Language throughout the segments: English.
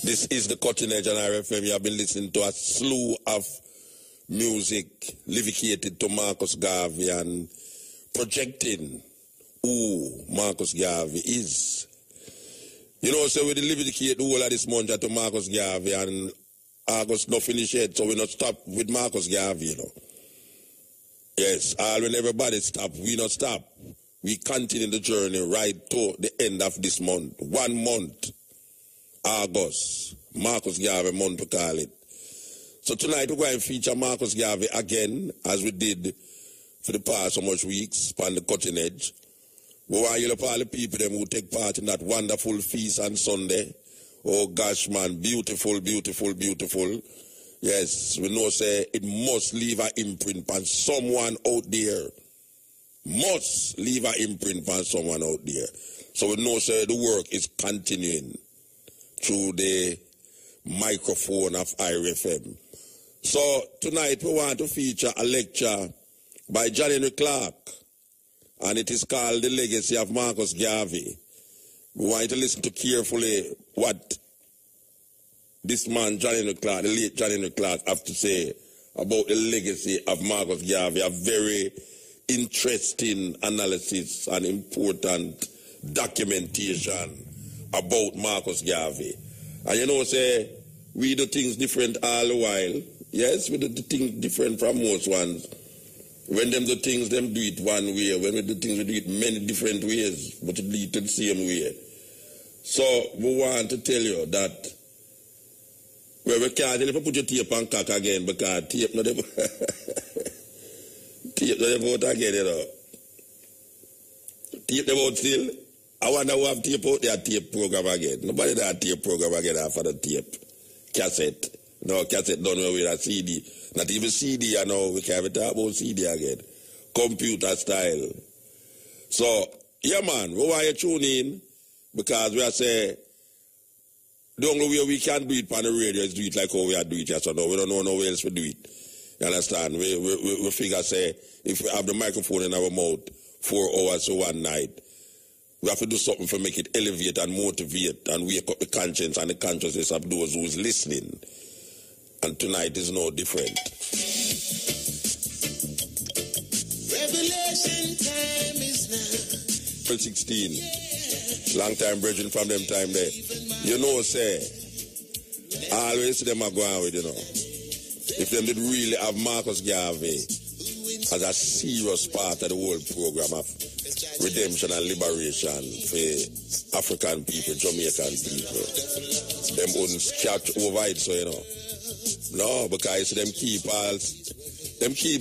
This is the Cutting Edge on RFM. You have been listening to a slew of music livicated to Marcus Garvey and projecting who Marcus Garvey is. You know, so we livicate the whole of this month to Marcus Garvey, and August not finish yet, so we not stop with Marcus Garvey, you know. Yes, when everybody stop, we not stop. We continue the journey right to the end of this month. 1 month, August, Marcus Garvey month to call it. So tonight we're going to feature Marcus Garvey again, as we did for the past so much weeks on the Cutting Edge. We want to help all the people them who take part in that wonderful feast on Sunday. Oh gosh, man, beautiful, beautiful, beautiful. Yes, we know say it must leave an imprint on someone out there. Must leave an imprint on someone out there. So we know say the work is continuing through the microphone of IRFM. So tonight we want to feature a lecture by John Henry Clark, and it is called The Legacy of Marcus Garvey. We want you to listen to carefully what this man, John Henry Clark, the late John Henry Clark, have to say about the legacy of Marcus Garvey. A very interesting analysis and important documentation about Marcus Garvey. And you know, say, we do things different all the while. Yes, we do things different from most ones. When them do things, them do it one way. When we do things, we do it many different ways, but it leads to the same way. So we want to tell you that we can't even put your tape on cock again, because tape not tape not out again, you know. Tape them out still. I wonder who have tape out their tape program again. Nobody that tape program again after the tape. Cassette. No, cassette done with a CD. Not even CD, you know, we can't even talk about CD again. Computer style. So, yeah man, we want you to tune in, because we are saying, the only way we can do it on the radio is do it like how we are doing it here. So no, we don't know no way else to do it. You understand? We figure, say, if we have the microphone in our mouth 4 hours or one night, we have to do something to make it elevate and motivate and wake up the conscience and the consciousness of those who is listening. And tonight is no different. Revelation time is now. 16. Long time brethren from them time there. You know, say, always them are going with, you know. If them did really have Marcus Garvey as a serious part of the whole program of redemption and liberation for African people, Jamaican people, them wouldn't catch over it, so, you know. No, because them keep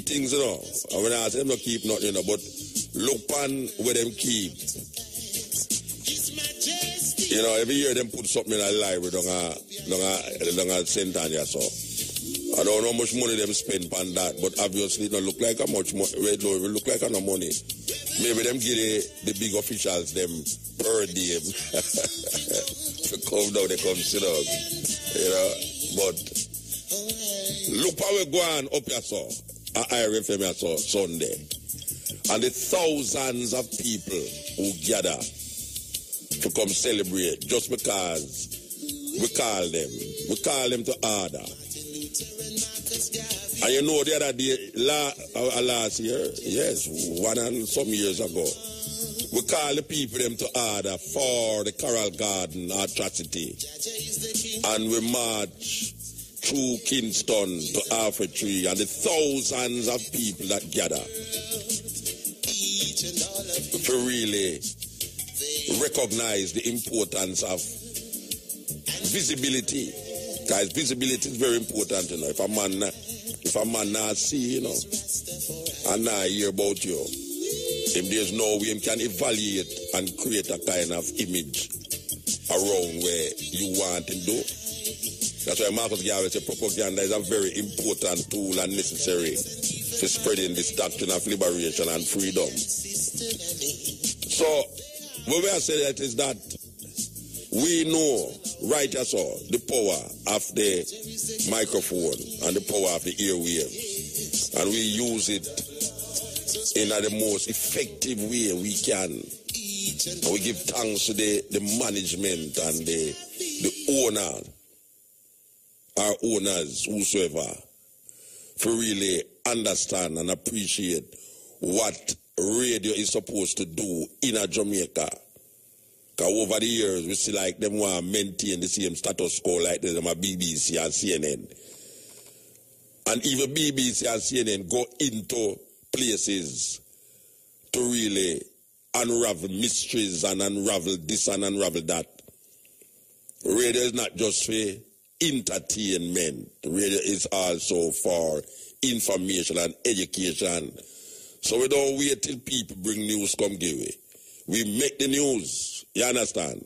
things, you know. I mean, I say them not keep nothing, you know, but look on where them keep. You know, every year them put something in a library, don't a center, so. I don't know how much money them spend on that, but obviously it don't look like how much money. It look like no money. Maybe them give the big officials them per diem. To come down, they come sit down. You know, but look how we go on up here, so at IRFM here, so Sunday, and the thousands of people who gather to come celebrate just because we call them to order. And you know the other day, last year, yes, 1 and some years ago, we call the people them to order for the Coral Garden atrocity. And we march through Kingston to Alpha Tree, and the thousands of people that gather to really recognize the importance of visibility. Guys, visibility is very important, you know. If a man not see, you know, and not hear about you, if there's no way he can evaluate and create a kind of image around where you want to do. That's why Marcus Garvey said propaganda is a very important tool and necessary for spreading this doctrine of liberation and freedom. So, what we are saying that is that we know, right as all, the power of the microphone and the power of the airwaves. And we use it in the most effective way we can. And we give thanks to the management and the owner, our owners, whosoever, for really understand and appreciate what radio is supposed to do in a Jamaica. Because over the years, we see like them want to maintain the same status quo like them at BBC and CNN. And even BBC and CNN go into places to really unravel mysteries and unravel this and unravel that. Radio is not just for entertainment. Radio is also for information and education. So we don't wait till people bring news come give way. We make the news, you understand?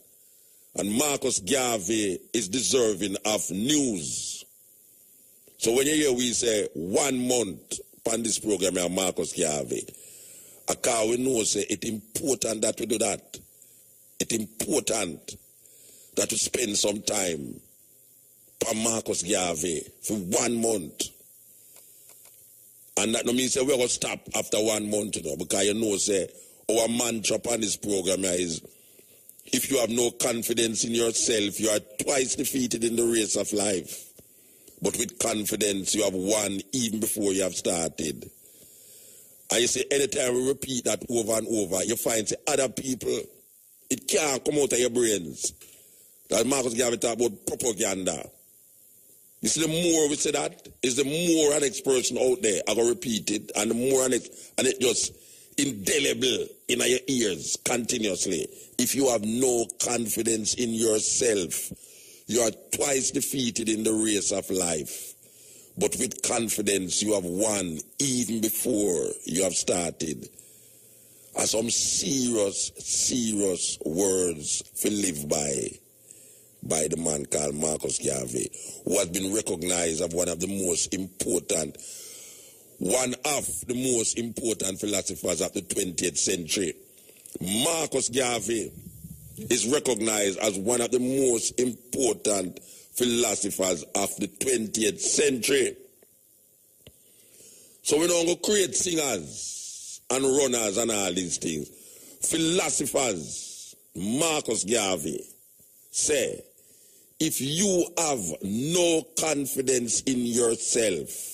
And Marcus Garvey is deserving of news. So when you hear we say 1 month on this program, Marcus Garvey, because we know say it's important that we do that. It's important that we spend some time on Marcus Garvey for 1 month. And that no mean say we're going to stop after 1 month, you know, because you know, say, our mantra on this program is, if you have no confidence in yourself, you are twice defeated in the race of life. But with confidence, you have won even before you have started. And you see, anytime we repeat that over and over, you find, say, other people, it can't come out of your brains. That Marcus Garvey talk about propaganda. You see, the more we say that, is the more an person out there are going to repeat it, and the more and it just indelible in your ears continuously. If you have no confidence in yourself, you are twice defeated in the race of life. But with confidence, you have won even before you have started. Are some serious, serious words to live by the man called Marcus Garvey, who has been recognized as one of the most important philosophers of the 20th century. Marcus Garvey is recognized as one of the most important philosophers of the 20th century. So we don't go create singers and runners and all these things. Philosophers, Marcus Garvey, say, if you have no confidence in yourself,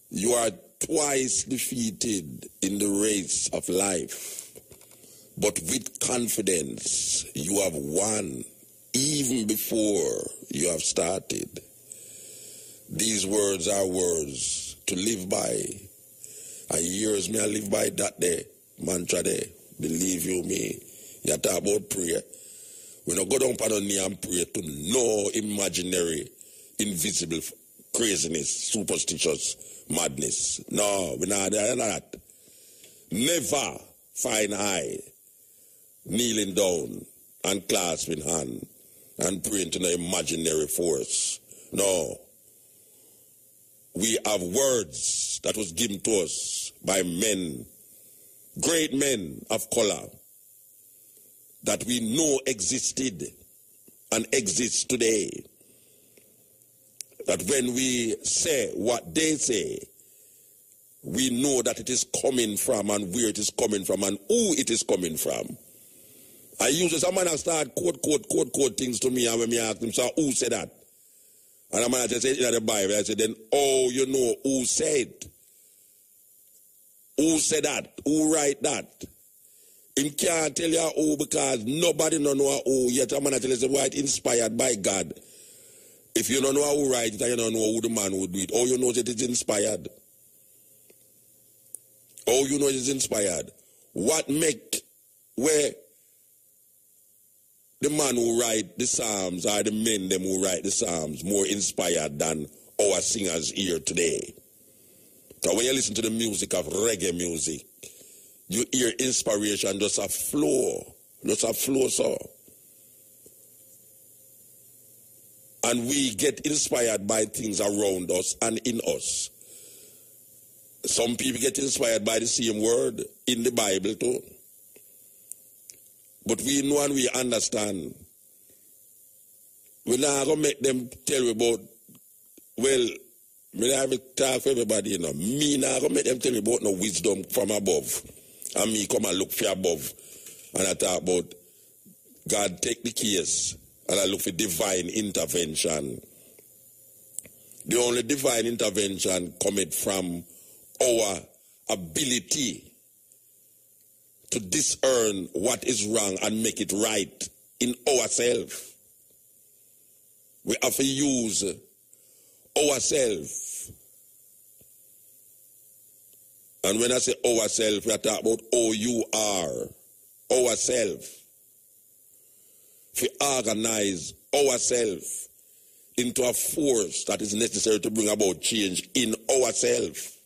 you are twice defeated in the race of life. But with confidence, you have won even before you have started. These words are words to live by. And years may I live by that day, mantra there. Believe you me. You talk about prayer. We don't go down on our knee and pray to no imaginary, invisible craziness, superstitious madness. No, we're not there that. Never find I kneeling down and clasping hand and praying to no imaginary force. No. We have words that was given to us by men, great men of color, that we know existed and exists today. That when we say what they say, we know that it is coming from and where it is coming from and who it is coming from. I usually, some man start quote things to me, and when me ask them, so who said that? And a man just say in the Bible, I say, then, oh, you know who said? Who said that? Who write that? Him can't tell you who because nobody don't know who, yet a man tell you, say, well, it's inspired by God. If you don't know who write it, and you don't know who the man would do it, all you know that it's inspired. All you know is inspired. What make where the man who write the Psalms or the men them who write the Psalms more inspired than our singers here today? So when you listen to the music of reggae music, you hear inspiration just a flow so. And we get inspired by things around us and in us. Some people get inspired by the same word in the Bible too. But we know and we understand. We're not going to make them tell you about, well, Me have to talk for everybody, you know. Me now go make them tell me about no wisdom from above. And me come and look for above. And I talk about God take the case. And I look for divine intervention. The only divine intervention cometh from our ability to discern what is wrong and make it right in ourselves. We have to use ourselves. And when I say ourselves, we are talking about O-U-R, ourselves. We organize ourselves into a force that is necessary to bring about change in ourselves.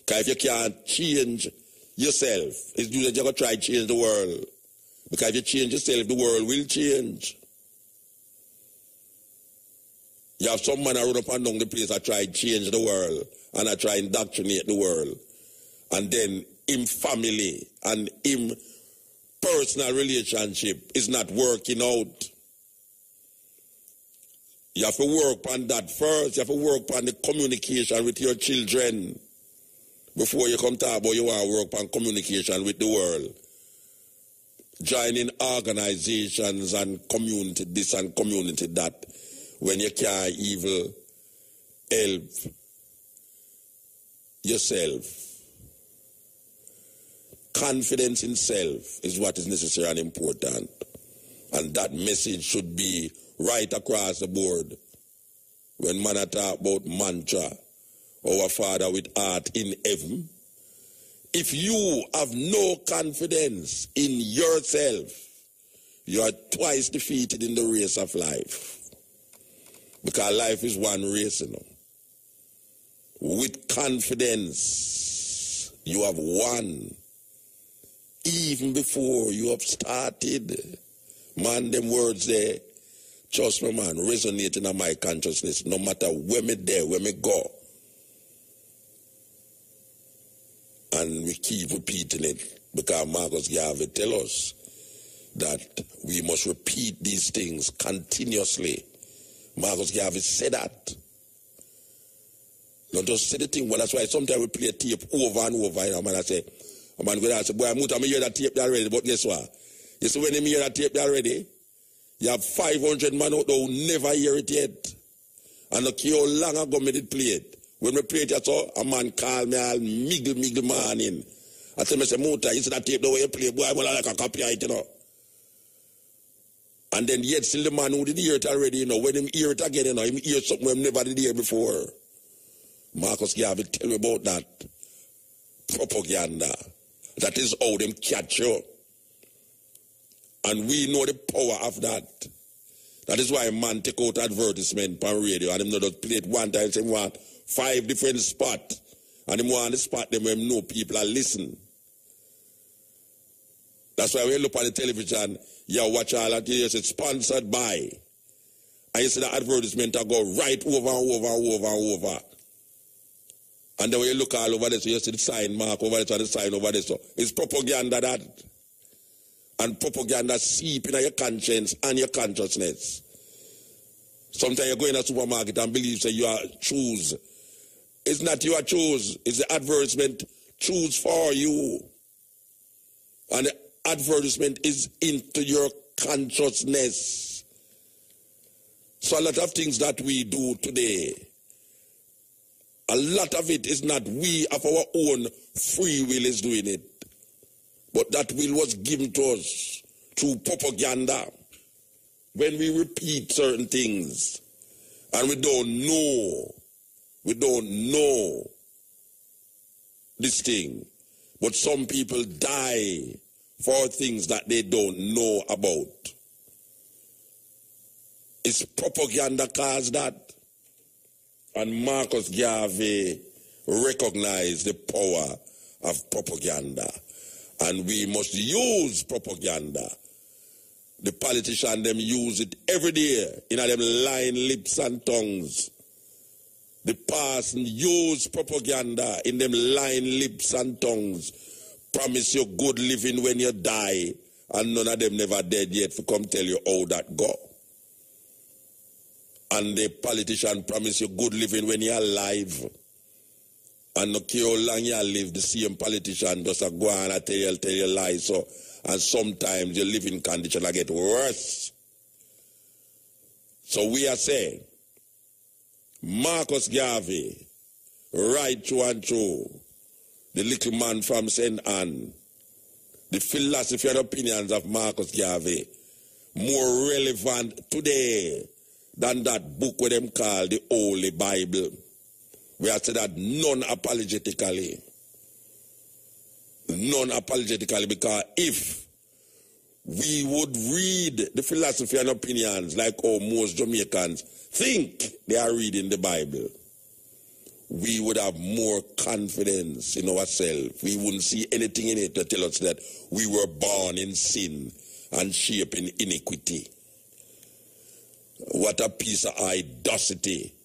Because if you can't change yourself, it's usually you're going to try to change the world. Because if you change yourself, the world will change. You have some man around up and down the place that try to change the world and I try to indoctrinate the world. And then in family and in personal relationship is not working out. You have to work on that first. You have to work on the communication with your children before you come talk about you want to work on communication with the world. Joining organizations and community this and community that when you can't even help yourself. Confidence in self is what is necessary and important. And that message should be right across the board. When man talk about mantra, our Father with art in heaven, if you have no confidence in yourself, you are twice defeated in the race of life. Because life is one race, you know. With confidence, you have won. Even before you have started. Man, them words there, trust me, man, resonating in my consciousness. No matter where me there, where me go. And we keep repeating it because Marcus Garvey tell us that we must repeat these things continuously. Marcus Garvey said that. Don't just say the thing. Well, that's why sometimes we play a tape over and over. You know, man, I say, man, go say, boy, I'm hear that tape already, but guess what? You see, when you hear that tape already, you have 500 man out there who never hear it yet. And look how long ago me did play it. When we play it, I saw a man call me all miggle morning. I tell me, say, Muta, you see that tape the way you play, boy, I'm like a copy of it, you know. And then yet still the man who did hear it already, you know, when him hear it again, you know, him hear something he never did hear before. Marcus Garvey tell me about that propaganda. That is how them catch you. And we know the power of that. That is why a man take out advertisement on radio and him not just play it one time, say, want 5 different spots. And him want to spot them when know people are listening. That's why when you look at the television, you watch all that, you say, sponsored by. And you see the advertisement that go right over and over and over and over. And then when you look all over there, so you see the sign mark over there and the sign over there. So it's propaganda that. And propaganda seep in your conscience and your consciousness. Sometimes you go in a supermarket and believe that you are choose. It's not you are choose. It's the advertisement choose for you. And the advertisement is into your consciousness. So a lot of things that we do today, a lot of it is not we of our own free will is doing it. But that will was given to us through propaganda. When we repeat certain things and we don't know this thing. But some people die for things that they don't know about. It's propaganda caused that. And Marcus Garvey recognized the power of propaganda. And we must use propaganda. The politicians, them use it every day in them lying lips and tongues. The person use propaganda in them lying lips and tongues. Promise you good living when you die, and none of them never dead yet to come tell you how that go. and the politician promise you good living when you're alive. And no care how long you live, the same politician just go on and tell you lies. So, and sometimes your living condition will get worse. So we are saying, Marcus Garvey, right through and through, the little man from St. Anne, the philosophy and opinions of Marcus Garvey, more relevant today than that book what them call the Holy Bible. We have said that non-apologetically. Non-apologetically, because if we would read the philosophy and opinions like how most Jamaicans think they are reading the Bible, we would have more confidence in ourselves. We wouldn't see anything in it to tell us that we were born in sin and shaped in iniquity. What a piece of audacity.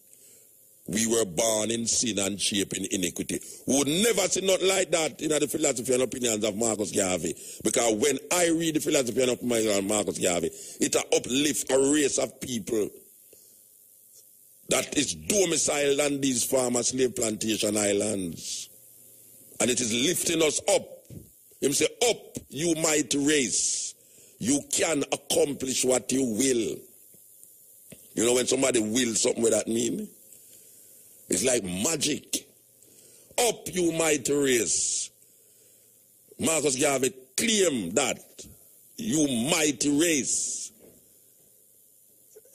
We were born in sin and shaped in iniquity. We would never see nothing like that in the philosophy and opinions of Marcus Garvey. Because when I read the philosophy and opinions of Marcus Garvey, it uplifts a race of people that is domiciled on these farmer slave plantation islands. And it is lifting us up. Him say, up, you mighty race. You can accomplish what you will. You know when somebody wills something, what that mean? It's like magic. Up, you mighty race. Marcus Garvey claimed that. You mighty race.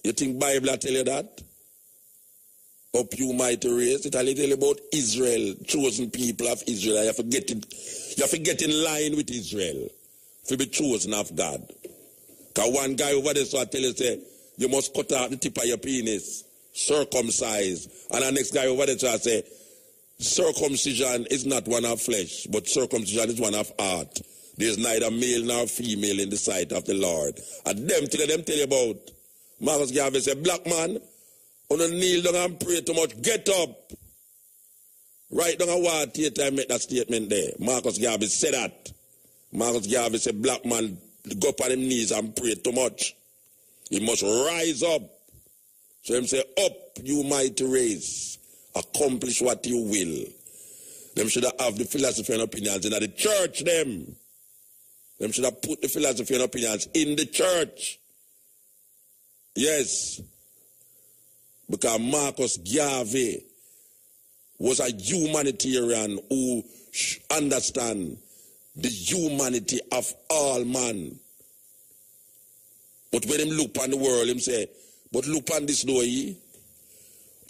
You think Bible tell you that? Up, you mighty race. It tell you about Israel, chosen people of Israel. You have to get in line with Israel to be chosen of God. Because one guy over there so I tell you, say, you must cut out the tip of your penis, circumcise. And the next guy over there so I say, circumcision is not one of flesh, but circumcision is one of heart. There's neither male nor female in the sight of the Lord. And them tell you about. Marcus Garvey said, black man, on a kneel down and pray too much, get up. Right down a word theater I make that statement there. Marcus Garvey said that. Marcus Garvey said, black man, go up on his knees and pray too much. He must rise up. So him say, up, you mighty race. Accomplish what you will. Them should have the philosophy and opinions in the church, them. Them should have put the philosophy and opinions in the church. Yes. Because Marcus Garvey was a humanitarian who understand the humanity of all man. But when him look on the world, him say, but look on this door, ye.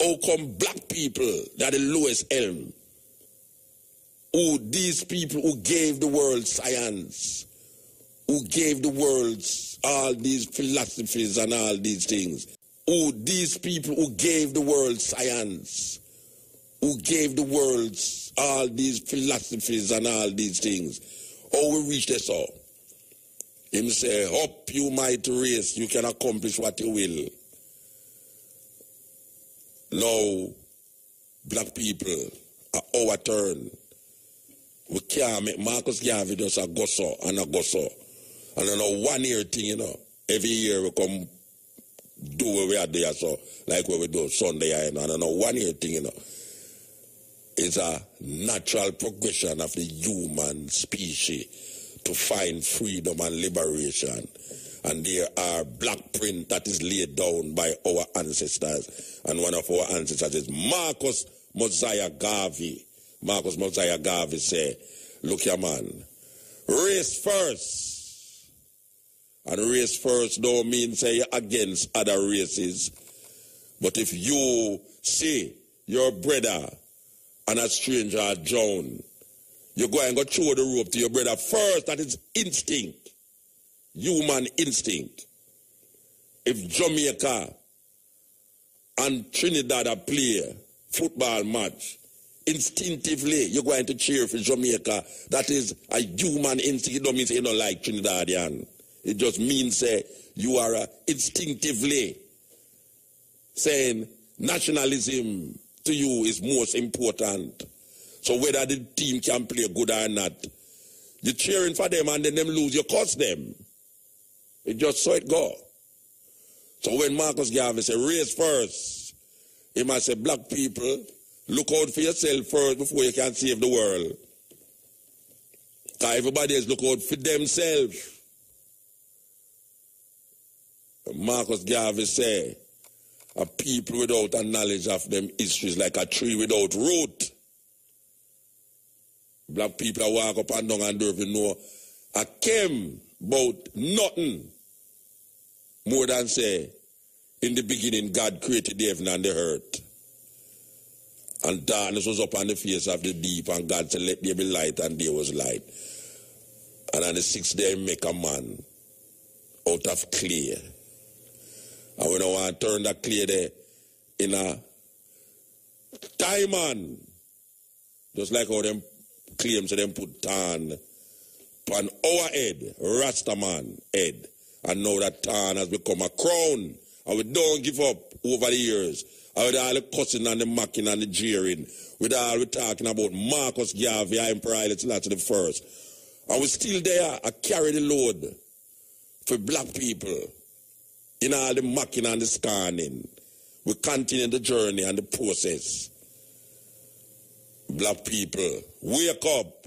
How come black people, they are the lowest elm? Who these people who gave the world science, who gave the world all these philosophies and all these things. Who these people who gave the world science, who gave the world all these philosophies and all these things. How we reach this all? Him say, up you mighty race, you can accomplish what you will. Now, black people, at our turn, we can't make Marcus Garvey just a gosso and a gosso. And I know 1 year thing, you know. Every year we come do what we are there, so like what we do Sunday, you know. And I know 1 year thing, you know. It's a natural progression of the human species to find freedom and liberation. And there are black print that is laid down by our ancestors. And one of our ancestors is Marcus Mosiah Garvey. Marcus Mosiah Garvey say, look here man, race first. And race first don't mean say you're against other races. But if you see your brother and a stranger drown, you go and go throw the rope to your brother first. That is instinct. Human instinct. If Jamaica and Trinidad are play football match, instinctively you're going to cheer for Jamaica. That is a human instinct. It don't mean say you don't like Trinidadian. It just means you are instinctively saying nationalism to you is most important. So whether the team can play good or not, you're cheering for them and then them lose, you curse them. It just so it go. So when Marcus Garvey say race first, he must say black people, look out for yourself first before you can save the world. Because everybody else look out for themselves. Marcus Garvey say, a people without a knowledge of them history is like a tree without root. Black people that walk up and down and don't even know I came about nothing more than say, in the beginning God created the heaven and the earth. And darkness was upon the face of the deep, and God said, let there be light, and there was light. And on the sixth day, he make a man out of clay. And we don't want to turn that clay there in a diamond. Just like how them claim to them put tan on our head, Rastaman head. And now that tan has become a crown. And we don't give up over the years. And with all the cussing and the mocking and the jeering, with all we're talking about Marcus Garvey, Emperor Haile Selassie I. And we're still there, I carry the load for black people in all the mocking and the scanning. We continue the journey and the process. Black people, wake up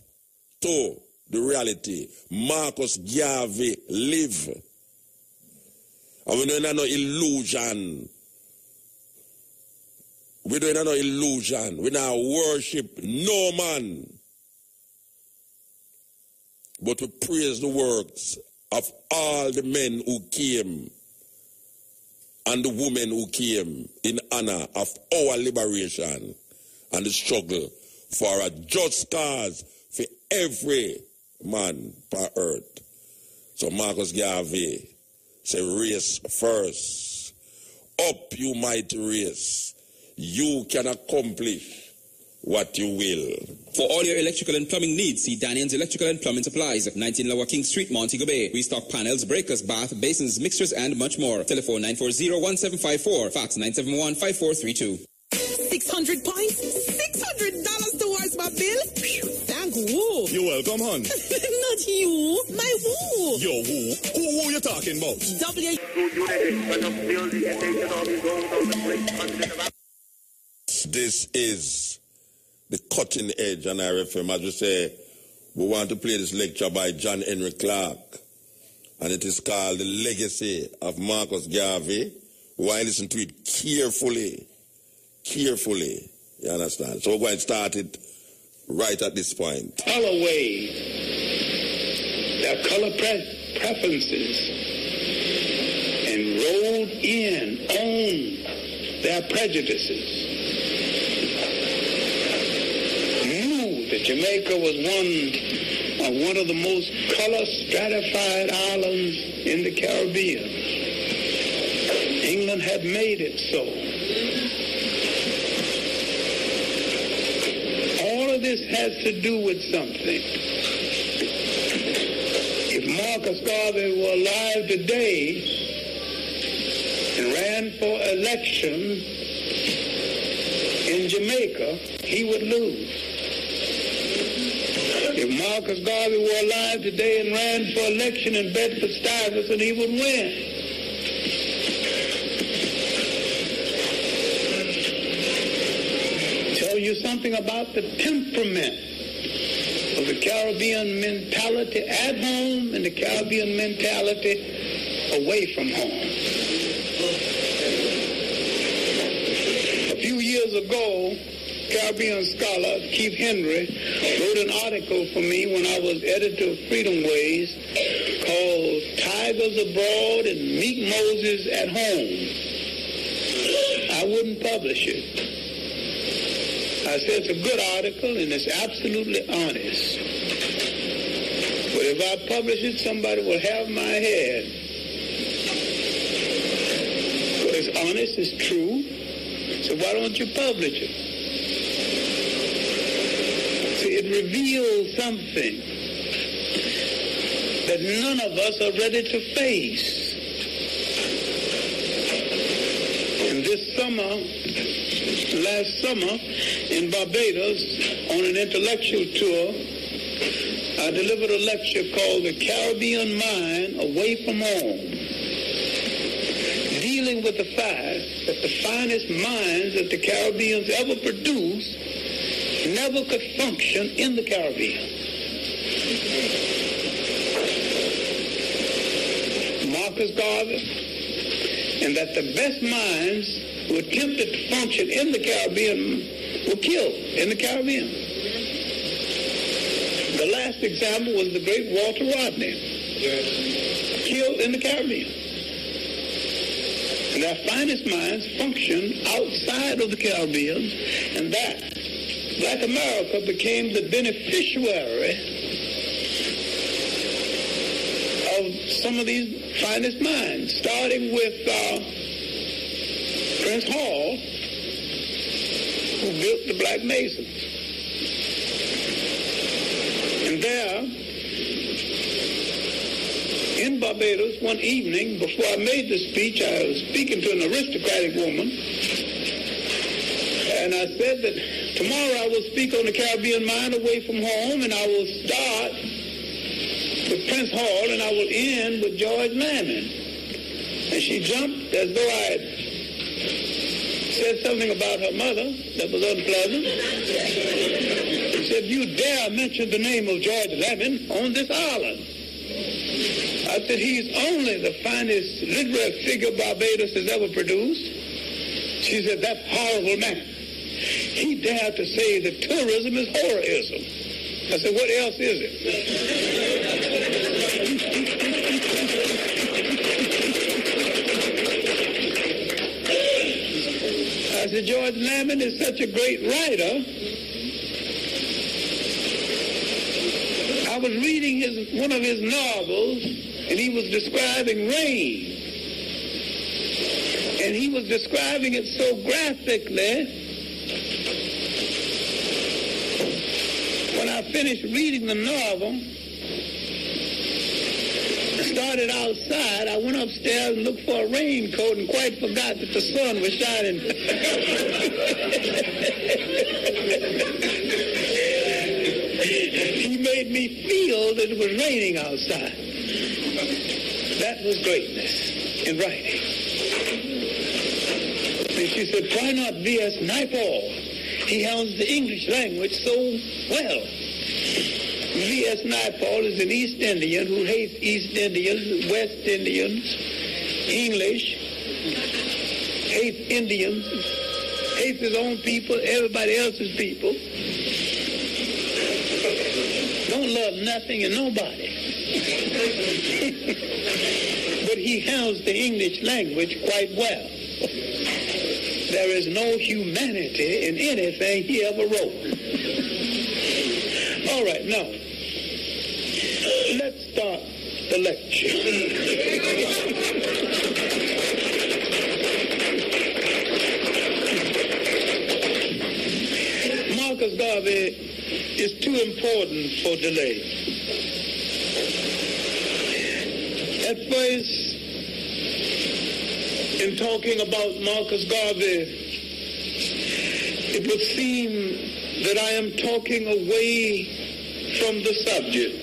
to the reality. Marcus Garvey live. And we don't have no illusion. We don't have no illusion. We don't worship no man. But we praise the works of all the men who came and the women who came in honor of our liberation and the struggle for a just cause for every man per earth. So Marcus Garvey say, race first. Up you mighty race. You can accomplish what you will. For all your electrical and plumbing needs, see Daniel's Electrical and Plumbing Supplies at 19 Lower King Street, Montego Bay. We stock panels, breakers, bath, basins, mixers, and much more. Telephone 940-1754. Fax 971-5432. 600 points? $600 towards my bill? Thank who? You're welcome, hon. Not you, my who. Yo, who? Who you talking about? This is the cutting edge on RFM. As we say, we want to play this lecture by John Henry Clark, and it is called The Legacy of Marcus Garvey. We want to listen to it carefully. Carefully. You understand? So we're going to start it right at this point. All away their color preferences and rolled in on their prejudices. Knew that Jamaica was one of the most color stratified islands in the Caribbean. England had made it so. This has to do with something. If Marcus Garvey were alive today and ran for election in Jamaica, he would lose. If Marcus Garvey were alive today and ran for election in Bedford-Stuyvesant, he would win. You something about the temperament of the Caribbean mentality at home and the Caribbean mentality away from home. A few years ago, Caribbean scholar Keith Henry wrote an article for me when I was editor of Freedom Ways called Tigers Abroad and Meek Moses at Home. I wouldn't publish it. I said it's a good article and it's absolutely honest. But if I publish it, somebody will have my head. But it's honest, it's true. So why don't you publish it? See, it reveals something that none of us are ready to face. And this summer, last summer, in Barbados, on an intellectual tour, I delivered a lecture called The Caribbean Mind Away from Home, dealing dealing with the fact that the finest minds that the Caribbeans ever produced never could function in the Caribbean. Marcus Garvey, and that the best minds who attempted to function in the Caribbean were killed in the Caribbean. The last example was the great Walter Rodney, killed in the Caribbean. And their finest minds functioned outside of the Caribbean, and that Black America became the beneficiary of some of these finest minds, starting with Prince Hall, who built the Black Masons. And there, in Barbados, one evening, before I made the speech, I was speaking to an aristocratic woman, and I said that tomorrow I will speak on the Caribbean mind away from home, and I will start with Prince Hall, and I will end with George Lamon. And she jumped as though I had said something about her mother that was unpleasant. She said, "You dare mention the name of George Lamon on this island?" I said, "He's only the finest literary figure Barbados has ever produced." She said, "That horrible man. He dared to say that tourism is horrorism." I said, "What else is it?" I said, "George Lamon is such a great writer. I was reading one of his novels, and he was describing rain. And he was describing it so graphically. When I finished reading the novel, I started outside. I went upstairs and looked for a raincoat and quite forgot that the sun was shining. He made me feel that it was raining outside. That was greatness in writing. And she said, "Why not V.S. Naipaul? He handles the English language so well." V.S. Naipaul is an East Indian who hates East Indians, West Indians, English, hates Indians, hates his own people, everybody else's people. Don't love nothing and nobody. But he handles the English language quite well. There is no humanity in anything he ever wrote. All right, now, let's start the lecture. Marcus Garvey is too important for delay. At first, in talking about Marcus Garvey, it would seem that I am talking away from the subject,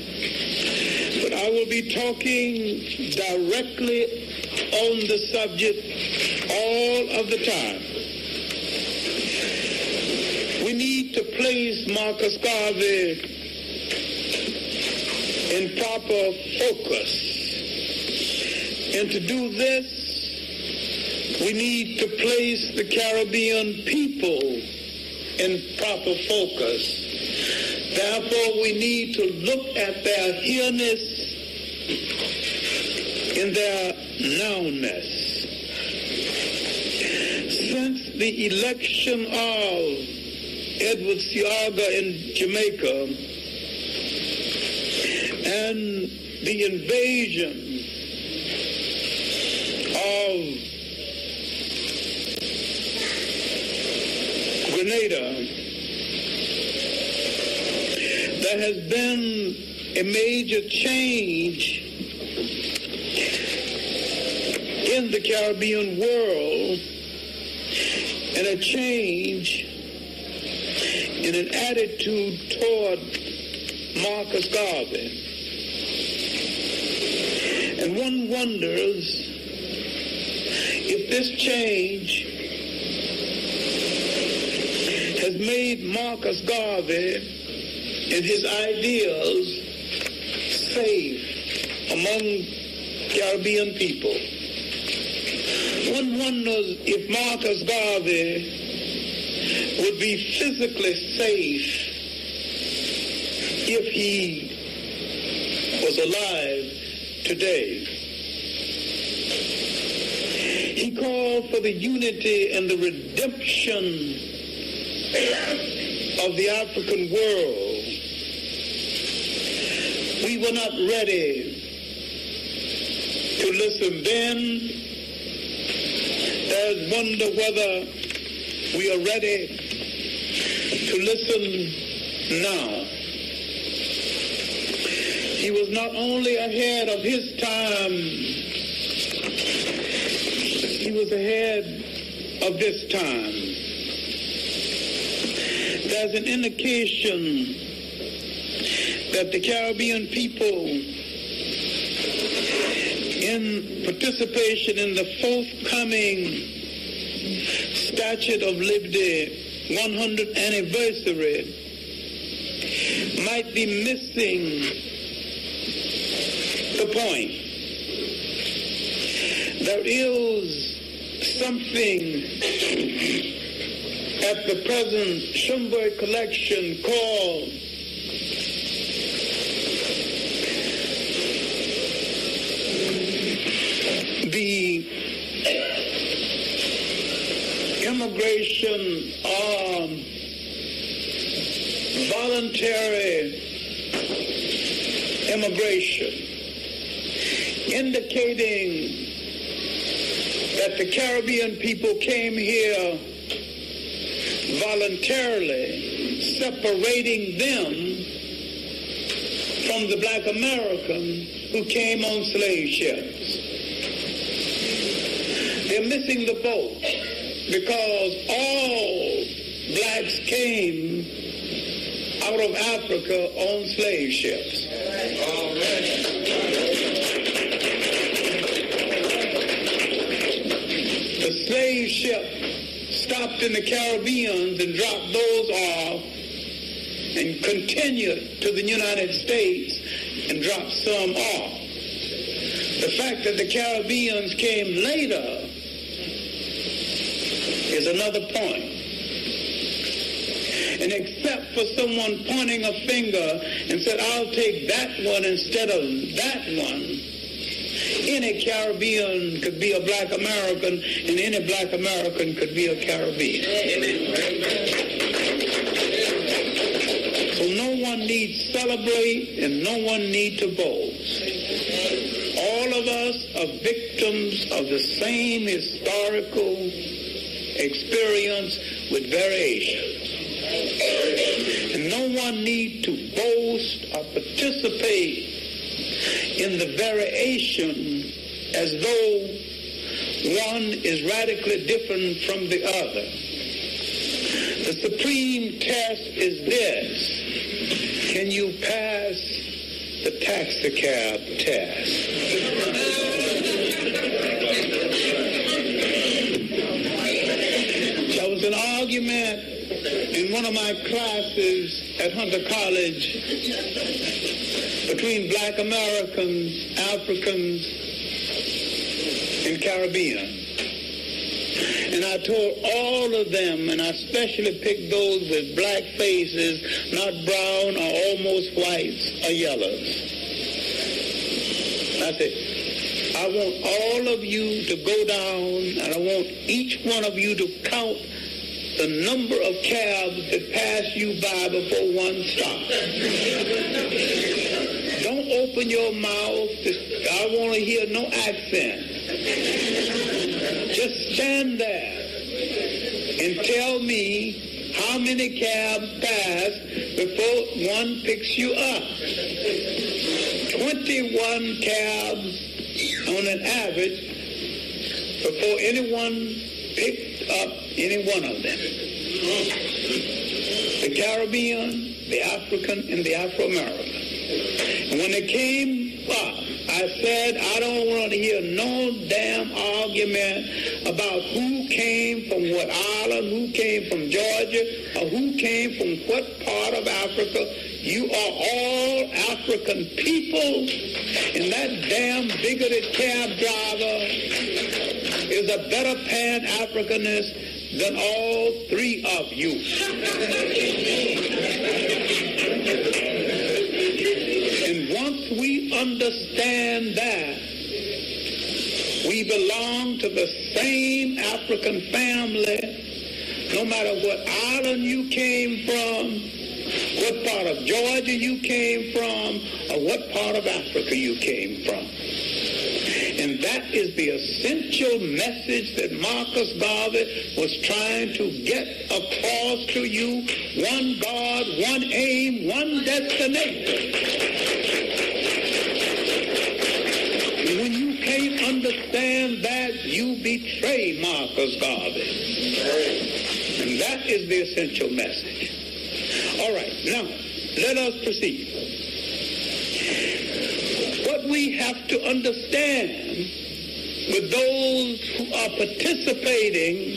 but I will be talking directly on the subject all of the time. We need to place Marcus Garvey in proper focus, and to do this, we need to place the Caribbean people in proper focus. Therefore, we need to look at their here-ness in their now-ness. Since the election of Edward Seaga in Jamaica and the invasion of Grenada, there has been a major change in the Caribbean world and a change in an attitude toward Marcus Garvey. And one wonders if this change has made Marcus Garvey and his ideals safe among Caribbean people, one wonders if Marcus Garvey would be physically safe if he was alive today. He called for the unity and the redemption of the African world. We were not ready to listen then. There's wonder whether we are ready to listen now. He was not only ahead of his time, he was ahead of this time. There's an indication that the Caribbean people, in participation in the forthcoming Statute of Liberty 100th anniversary, might be missing the point. There is something at the present Schomburg collection called the immigration voluntary immigration, indicating that the Caribbean people came here voluntarily, separating them from the black Americans who came on slave ships. They're missing the boat because all blacks came out of Africa on slave ships. The slave ship stopped in the Caribbean and dropped those off and continued to the United States and dropped some off. The fact that the Caribbeans came later is another point. And except for someone pointing a finger and said, I'll take that one instead of that one, any Caribbean could be a black American and any black American could be a Caribbean. So no one needs to celebrate and no one needs to boast. All of us are victims of the same historical experience with variations. And no one needs to boast or participate in the variation as though one is radically different from the other. The supreme test is this: can you pass the taxicab test? There was an argument in one of my classes at Hunter College between black Americans, Africans, and Caribbean. And I told all of them, and I especially picked those with black faces, not brown or almost whites or yellows. I said, I want all of you to go down, and I want each one of you to count the number of cabs that pass you by before one stops. Don't open your mouth. I want to hear no accent. Just stand there and tell me how many cabs pass before one picks you up. 21 cabs on an average before anyone picked up any one of them. The Caribbean, the African, and the Afro-American. And when they came up. I said I don't want to hear no damn argument about who came from what island, who came from Georgia, or who came from what part of Africa. You are all African people, and that damn bigoted cab driver is a better Pan-Africanist than all three of you. And once we understand that, we belong to the same African family, no matter what island you came from, what part of Georgia you came from, or what part of Africa you came from. And that is the essential message that Marcus Garvey was trying to get across to you. One God, one aim, one destination. And when you can't understand that, you betray Marcus Garvey. And that is the essential message. All right, now, let us proceed. What we have to understand with those who are participating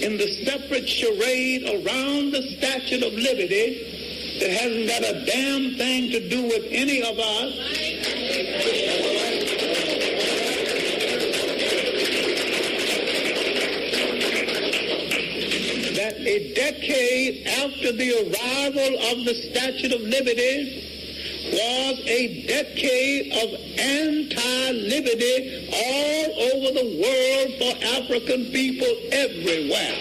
in the separate charade around the Statue of Liberty that hasn't got a damn thing to do with any of us, that a decade after the arrival of the Statue of Liberty was a decade of anti-liberty all over the world for African people everywhere.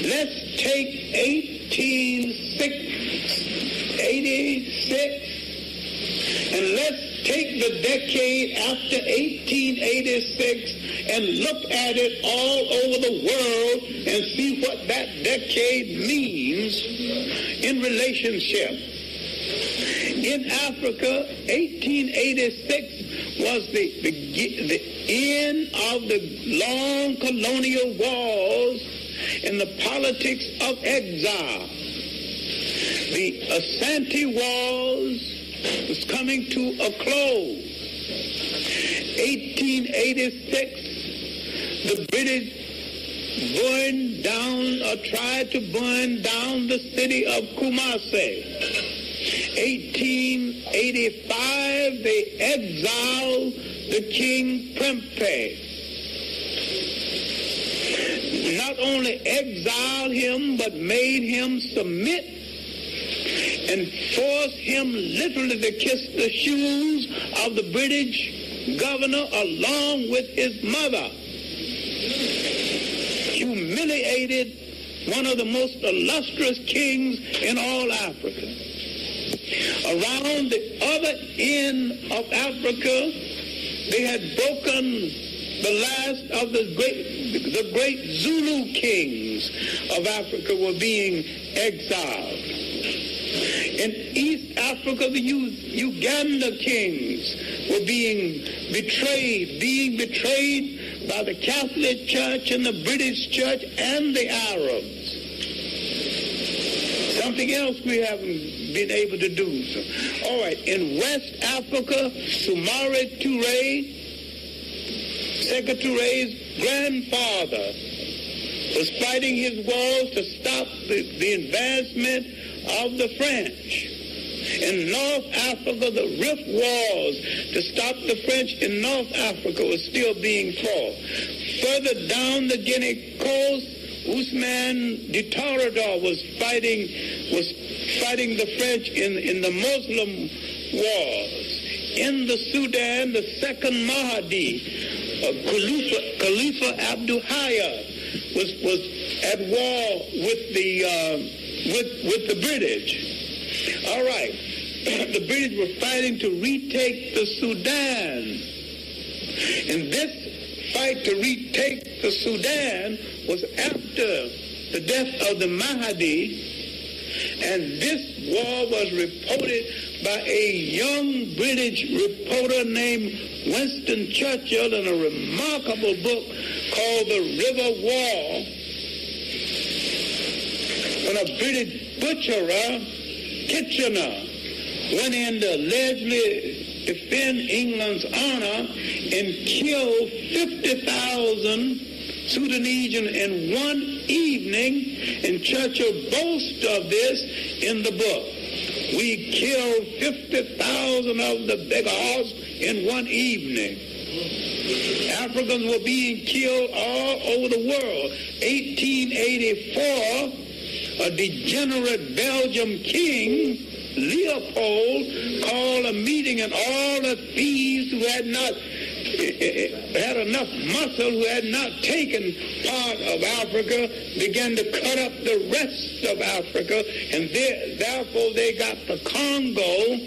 Let's take 1886 and let's take the decade after 1886 and look at it all over the world and see what that decade means in relationship. In Africa, 1886 was the end of the long colonial wars and the politics of exile. The Asante Wars was coming to a close. 1886, the British burned down or tried to burn down the city of Kumasi. 1885, they exiled the King Prempeh. Not only exiled him, but made him submit and forced him literally to kiss the shoes of the British governor along with his mother. Humiliated one of the most illustrious kings in all Africa. Around the other end of Africa, they had broken the last of the great Zulu kings of Africa were being exiled. In East Africa, the Uganda kings were being betrayed by the Catholic Church and the British Church and the Arabs. Something else we haven't been able to do. So, all right, in West Africa, Soumaré Touré, Sékou Touré's grandfather, was fighting his wars to stop the advancement of the French. In North Africa, the Rif Wars to stop the French in North Africa was still being fought. Further down the Guinea coast, Ousmane de Torador was fighting the French in the Muslim wars. In the Sudan, the second Mahdi, Khalifa Abdul Hayya, was at war with the British. All right, the British were fighting to retake the Sudan, and this fight to retake the Sudan was after the death of the Mahdi, and this war was reported by a young British reporter named Winston Churchill in a remarkable book called The River War, when a British butcherer, Kitchener, went in to allegedly defend England's honor and killed 50,000 Sudanese in one evening, and Churchill boasts of this in the book. We killed 50,000 of the bigots in one evening. Africans were being killed all over the world. 1884, a degenerate Belgian king, Leopold, called a meeting, and all the thieves who had not had enough muscle, who had not taken part of Africa, began to cut up the rest of Africa, and therefore they got the Congo.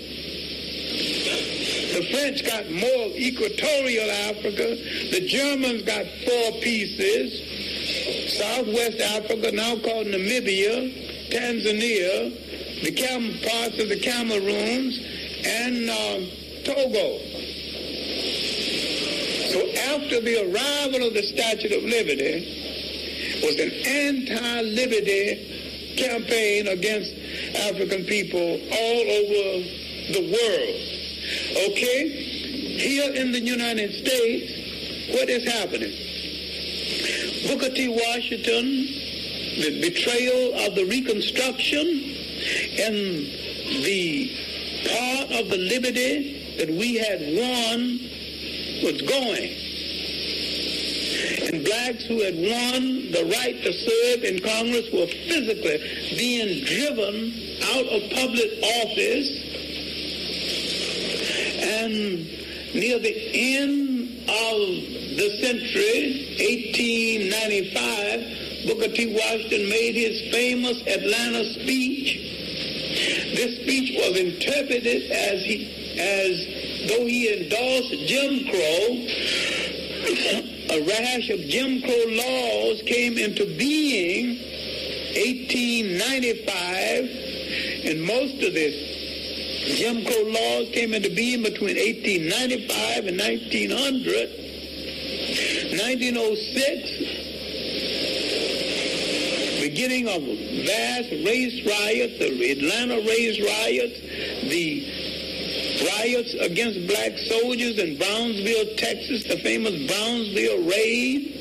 The French got more of equatorial Africa. The Germans got 4 pieces. Southwest Africa, now called Namibia, Tanzania, the parts of the Cameroons, and Togo. So after the arrival of the Statue of Liberty was an anti-liberty campaign against African people all over the world. Okay? Here in the United States, what is happening? Booker T. Washington, the betrayal of the Reconstruction, and the part of the liberty that we had won was going. And blacks who had won the right to serve in Congress were physically being driven out of public office. And near the end of the century, 1895, Booker T. Washington made his famous Atlanta speech. This speech was interpreted as though he endorsed Jim Crow. A rash of Jim Crow laws came into being 1895, and most of the Jim Crow laws came into being between 1895 and 1900. 1906, beginning of vast race riots, the Atlanta race riots, the riots against black soldiers in Brownsville, Texas, the famous Brownsville raid.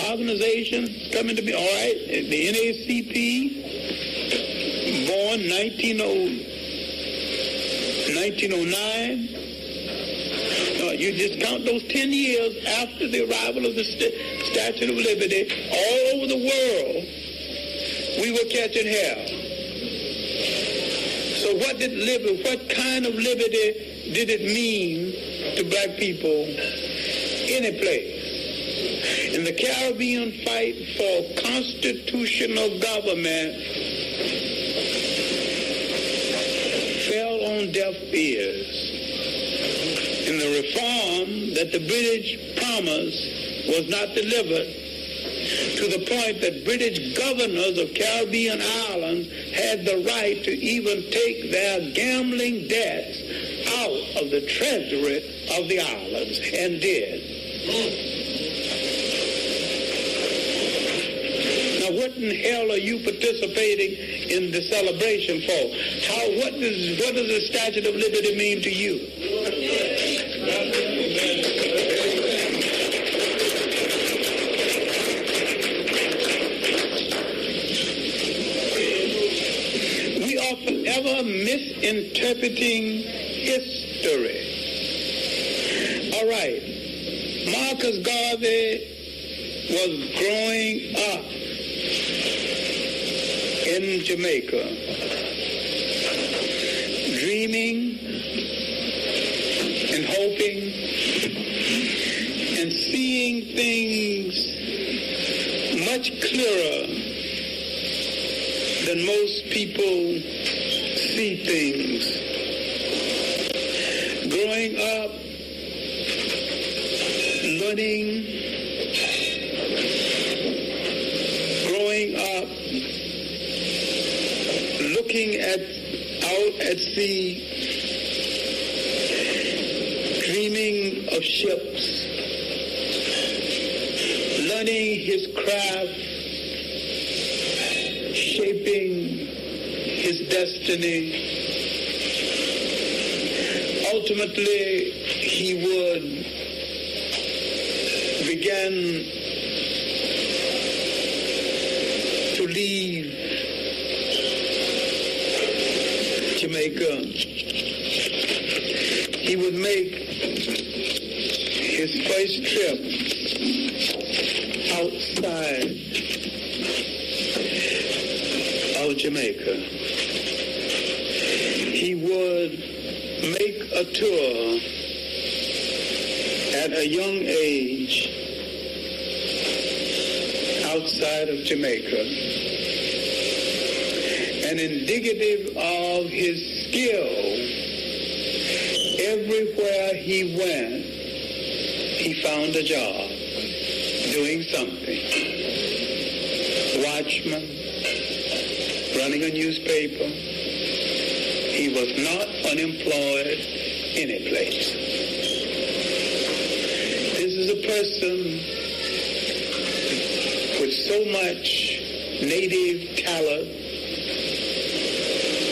Organizations coming to be, all right, the NAACP, born 1909. You just count those 10 years after the arrival of the Statue of Liberty, all over the world, we were catching hell. So what kind of liberty did it mean to black people any place? In the Caribbean fight for constitutional government fell on deaf ears. And the reform that the British promised was not delivered, to the point that British governors of Caribbean islands had the right to even take their gambling debts out of the treasury of the islands, and did. Now, what in hell are you participating in the celebration for? What does the Statue of Liberty mean to you? Forever misinterpreting history. All right. Marcus Garvey was growing up in Jamaica, dreaming and hoping and seeing things much clearer than most people see things. Growing up, learning, growing up, looking out at sea, dreaming of ships, learning his craft, shaping destiny. Ultimately, he would begin to leave Jamaica. He would make his first trip outside of Jamaica. He would make a tour at a young age outside of Jamaica. And indicative of his skill, everywhere he went, he found a job, doing something. Watchman, running a newspaper. He was not unemployed any place. This is a person with so much native talent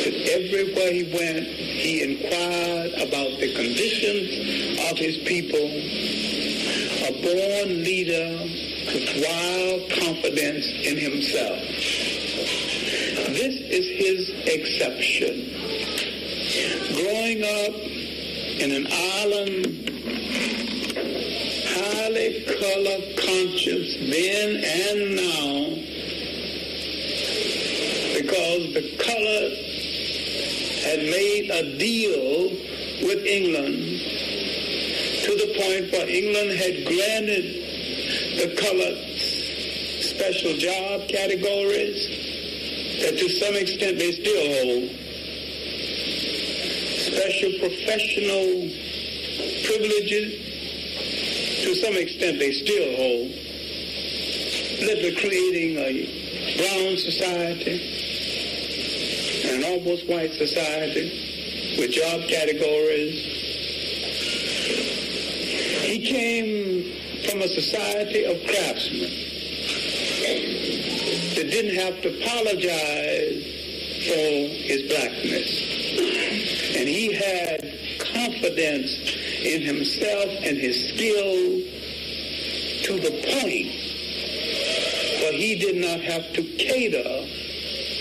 that everywhere he went, he inquired about the conditions of his people, a born leader with wild confidence in himself. This is his exception. Growing up in an island, highly color conscious then and now, because the color had made a deal with England to the point where England had granted the colored special job categories that to some extent they still hold. Special professional privileges, to some extent they still hold. Literally creating a brown society and an almost white society with job categories. He came from a society of craftsmen that didn't have to apologize for his blackness. And he had confidence in himself and his skill to the point where he did not have to cater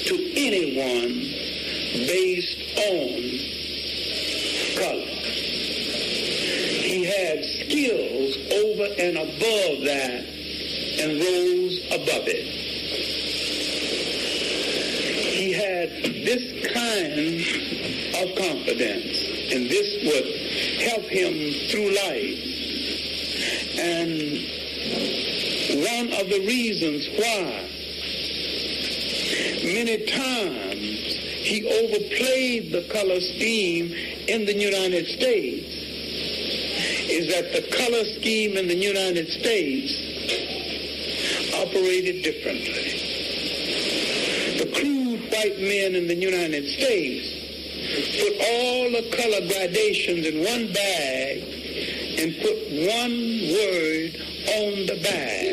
to anyone based on color. He had skills over and above that and rose above it. He had this kind of confidence, and this would help him through life. And one of the reasons why many times he overplayed the color scheme in the United States is that the color scheme in the United States operated differently. The crude white men in the United States put all the color gradations in one bag and put one word on the bag.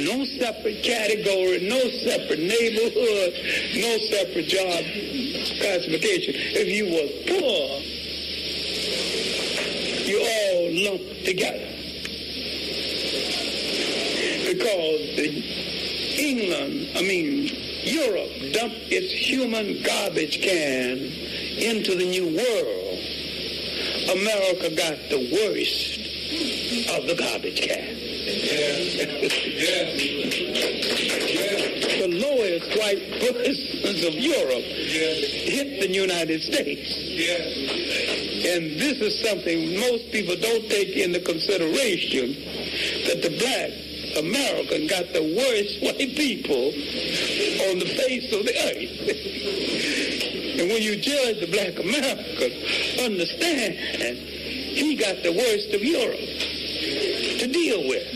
No separate category, no separate neighborhood, no separate job classification. If you were poor, you all lumped together. Because Europe dumped its human garbage can into the New World. America got the worst of the garbage can. The lowest white persons of Europe hit the United States. And this is something most people don't take into consideration, that the black American got the worst white people on the face of the earth. And when you judge the black American, understand he got the worst of Europe to deal with.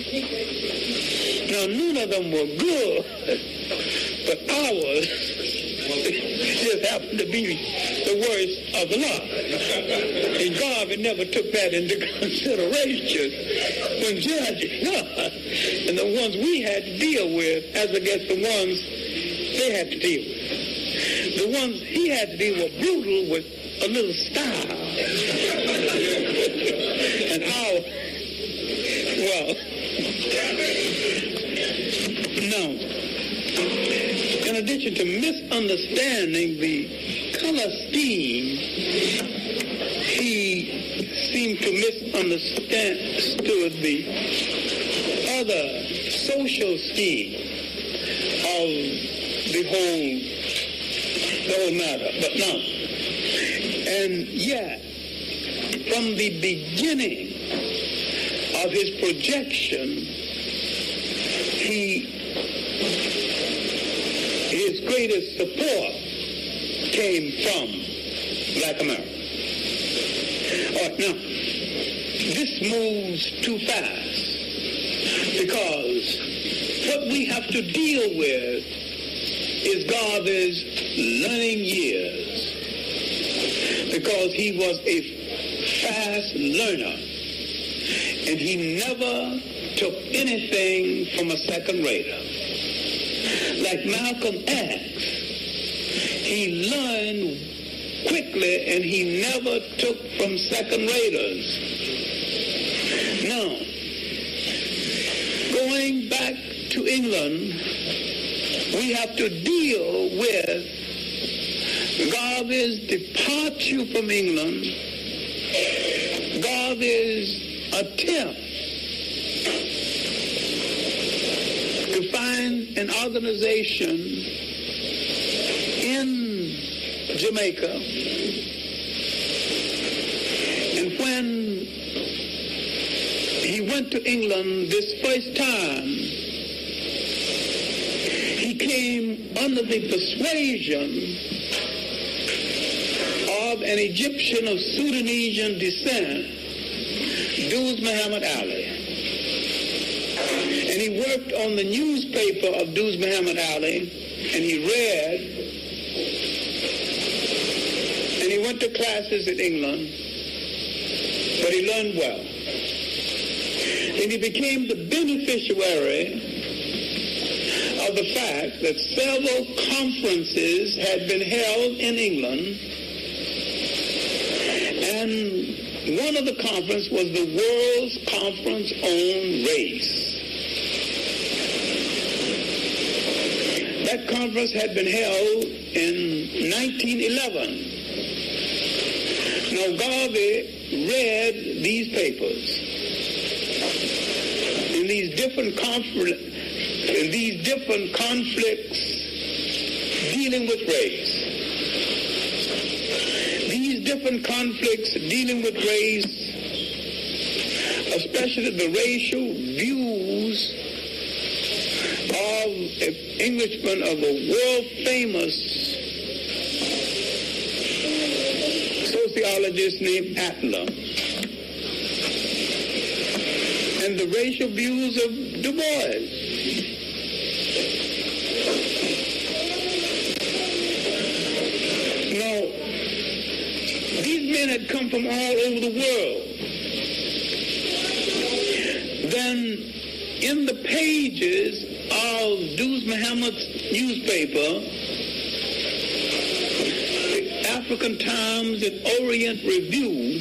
Now, none of them were good, but ours just happened to be the worst of the lot. And Garvey never took that into consideration when judging God. And the ones we had to deal with as against the ones they had to deal with. The ones he had to deal with were brutal with a little style. And now, in addition to misunderstanding the color scheme, he seemed to misunderstand the other social scheme of the whole matter. But now, and yet, from the beginning of his projection, his greatest support came from Black America. All right, now, this moves too fast because what we have to deal with is Garvey's learning years, because he was a fast learner and he never took anything from a second rater. Like Malcolm X, he learned quickly and he never took from second raters. Now, going back to England, we have to deal with Garvey's departure from England, Garvey's attempt to find an organization in Jamaica. And when he went to England this first time, he came under the persuasion of an Egyptian of Sudanese descent, Duz Muhammad Ali. And he worked on the newspaper of Duz Muhammad Ali, and he read, and he went to classes in England, but he learned well. And he became the beneficiary of the fact that several conferences had been held in England, and one of the conferences was the World's Conference on Race. That conference had been held in 1911. Now, Garvey read these papers in these different conflicts dealing with race. These different conflicts dealing with race, especially the racial views of an Englishman of a world-famous sociologist named Adler, and the racial views of Du Bois. Now, these men had come from all over the world. Then, in the pages of Duz Muhammad's newspaper, the African Times and Orient Review,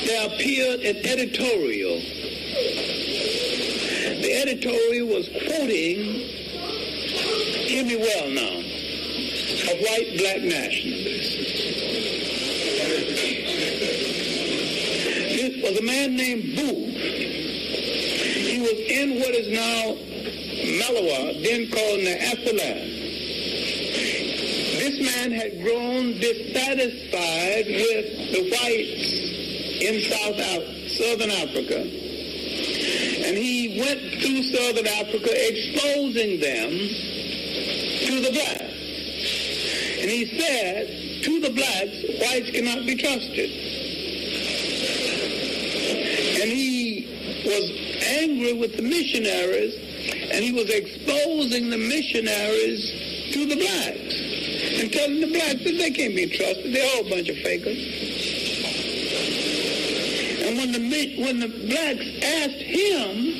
there appeared an editorial. The editorial was quoting, hear me well now, a white black nationalist. This was a man named Booth. He was in what is now Malawa, then called Naasaland. This man had grown dissatisfied with the whites in Southern Africa. And he went through Southern Africa exposing them to the blacks. And he said, to the blacks, whites cannot be trusted. And he was angry with the missionaries, and he was exposing the missionaries to the blacks. and telling the blacks that they can't be trusted. They're all a bunch of fakers. And when the blacks asked him,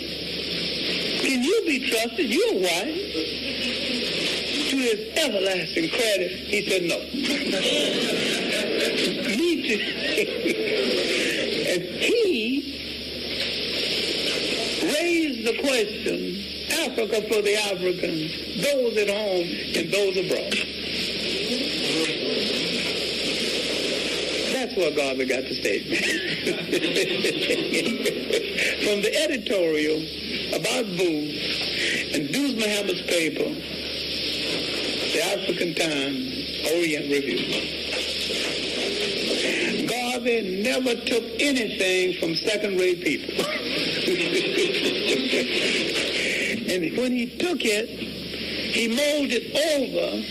can you be trusted? You're white. To his everlasting credit, he said no. Me too. And he raised the question, Africa for the Africans, those at home and those abroad. That's what Garvey got the statement. From the editorial about Booth and Deuce Muhammad's paper, the African Times Orient Review. Garvey never took anything from second-rate people. And when he took it, he molded over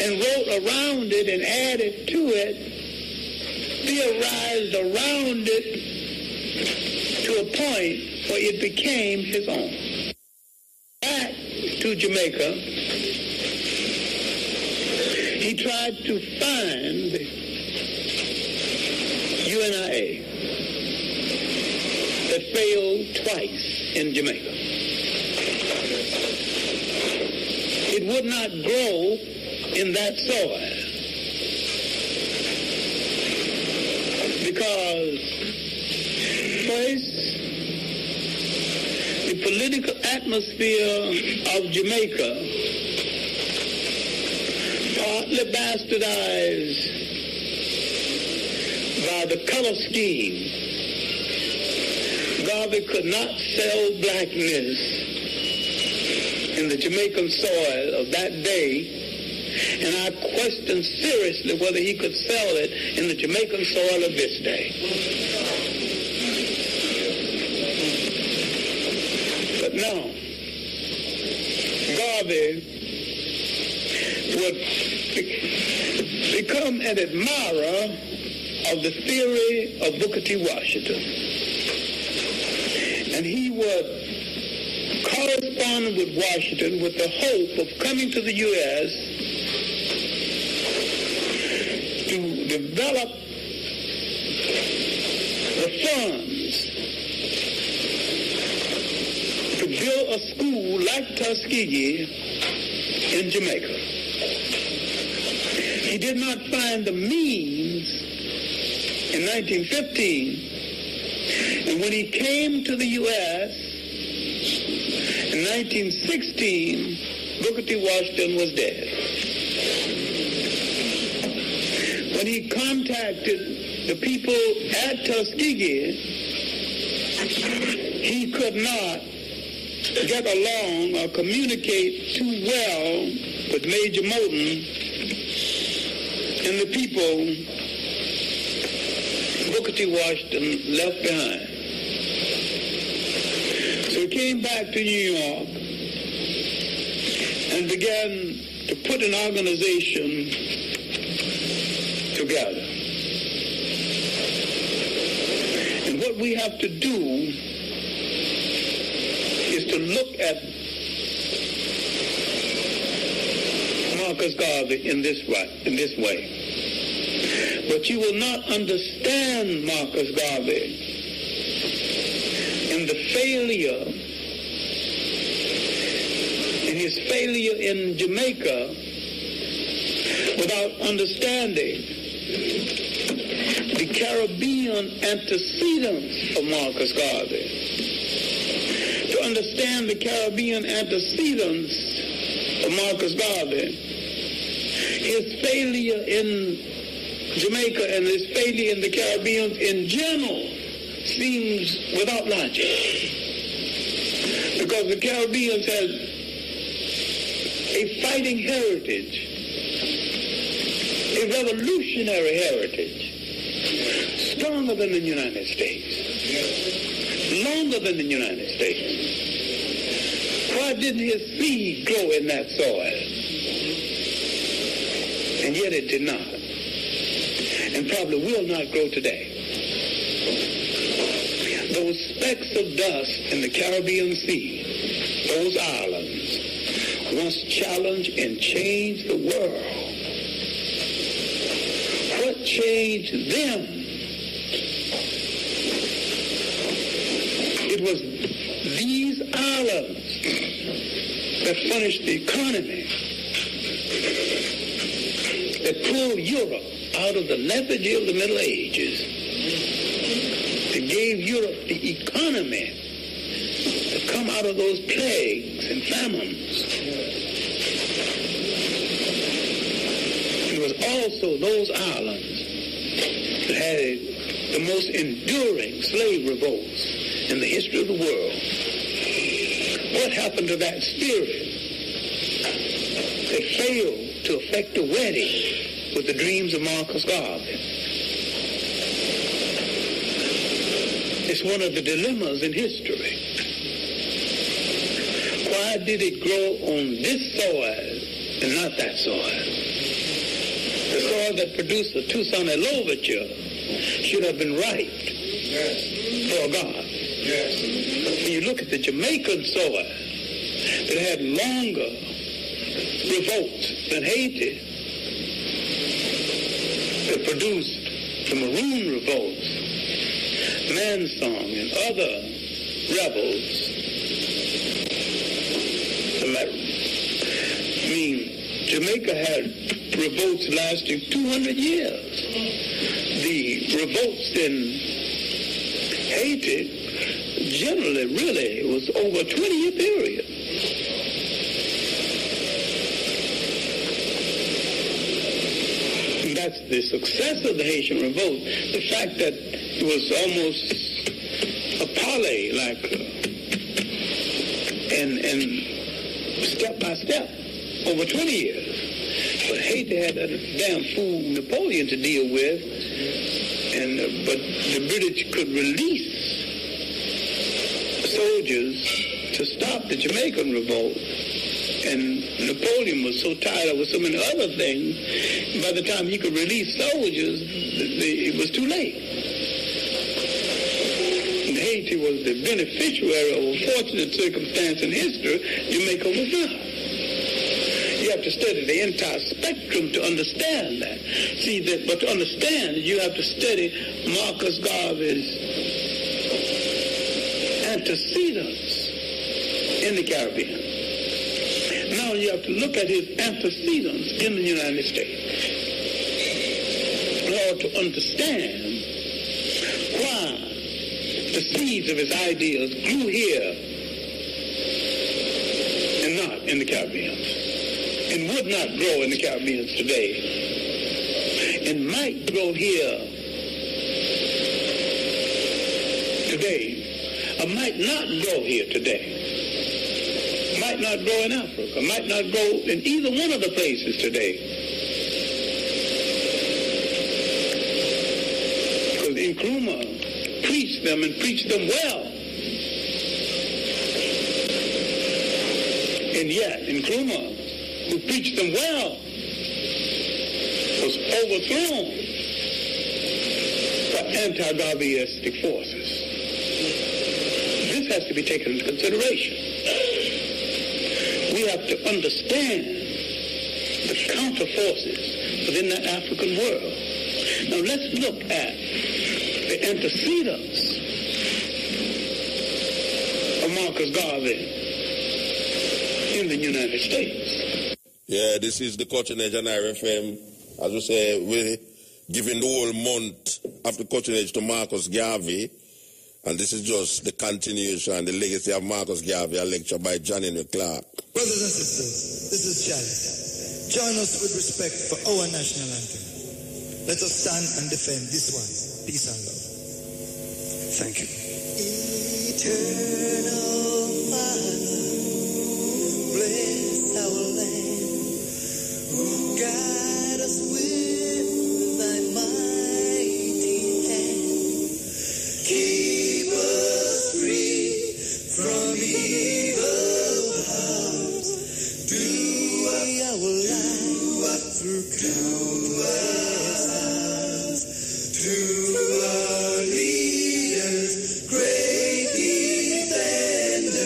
and wrote around it and added to it, theorized around it to a point where it became his own. Back to Jamaica, he tried to find the UNIA that failed twice in Jamaica. It would not grow in that soil because first, the political atmosphere of Jamaica, partly bastardized by the color scheme. Garvey could not sell blackness in the Jamaican soil of that day, and I question seriously whether he could sell it in the Jamaican soil of this day. But now, Garvey would become an admirer of the theory of Booker T. Washington. And he would correspond with Washington with the hope of coming to the U.S. to develop the funds to build a school like Tuskegee in Jamaica. He did not find the means in 1915, and when he came to the U.S. in 1916, Booker T. Washington was dead. When he contacted the people at Tuskegee, he could not get along or communicate too well with Major Moulton and the people Booker T. Washington left behind. So he came back to New York and began to put an organization together. And what we have to do is to look at Marcus Garvey in this way. But you will not understand Marcus Garvey in the failure, in his failure in Jamaica, without understanding the Caribbean antecedents of Marcus Garvey. To understand the Caribbean antecedents of Marcus Garvey, his failure in Jamaica and his failure in the Caribbean in general seems without logic. Because the Caribbeans had a fighting heritage, a revolutionary heritage, stronger than the United States, longer than the United States. Why didn't his seed grow in that soil? And yet it did not. And probably will not grow today. Those specks of dust in the Caribbean Sea, those islands, once challenged and changed the world. what changed them? It was these islands that furnished the economy, that pulled Europe out of the lethargy of the Middle Ages. It gave Europe the economy to come out of those plagues and famines. It was also those islands that had the most enduring slave revolts in the history of the world. What happened to that spirit that failed to effect a wedding with the dreams of Marcus Garvey? It's one of the dilemmas in history. Why did it grow on this soil and not that soil? The soil that produced the Tucson Overture should have been right for God. When you look at the Jamaican soil that had longer revolts than Haiti, that produced the Maroon revolts, Mansong and other rebels. Jamaica had revolts lasting 200 years. The revolts in Haiti generally really was over a 20-year period. And that's the success of the Haitian revolt, the fact that it was almost a parley, like, and step by step, over 20 years. But Haiti had that damn fool Napoleon to deal with, but the British could release soldiers to stop the Jamaican revolt. And Napoleon was so tied up with so many other things, by the time he could release soldiers, it was too late. And Haiti was the beneficiary of a fortunate circumstance in history. Jamaica was not. You have to study the entire spectrum to understand that. See, but to understand, you have to study Marcus Garvey's antecedents in the Caribbean. Now you have to look at his antecedents in the United States in order to understand why the seeds of his ideas grew here and not in the Caribbean, and would not grow in the Caribbean today, and might grow here today, or might not grow here today, might not grow in Africa, might not grow in either one of the places today. Because Nkrumah preached them and preached them well. And yet, Nkrumah, who preached them well, was overthrown by anti-Garveyistic forces. This has to be taken into consideration. We have to understand the counter forces within the African world. Now let's look at the antecedents of Marcus Garvey in the United States. Yeah, this is the Cutting Edge on RFM. As we say, we're giving the whole month of the Cutting Edge to Marcus Garvey. And this is just the continuation and the legacy of Marcus Garvey, a lecture by John Henry Clark. Brothers and sisters, this is Charles. Join us with respect for our national anthem. Let us stand and defend this one. Peace and love. Thank you. Eternal Father, bless our land. Guide us with thy mighty hand. Keep us free from evil powers. Do our life through countless times. To our leaders, great defenders.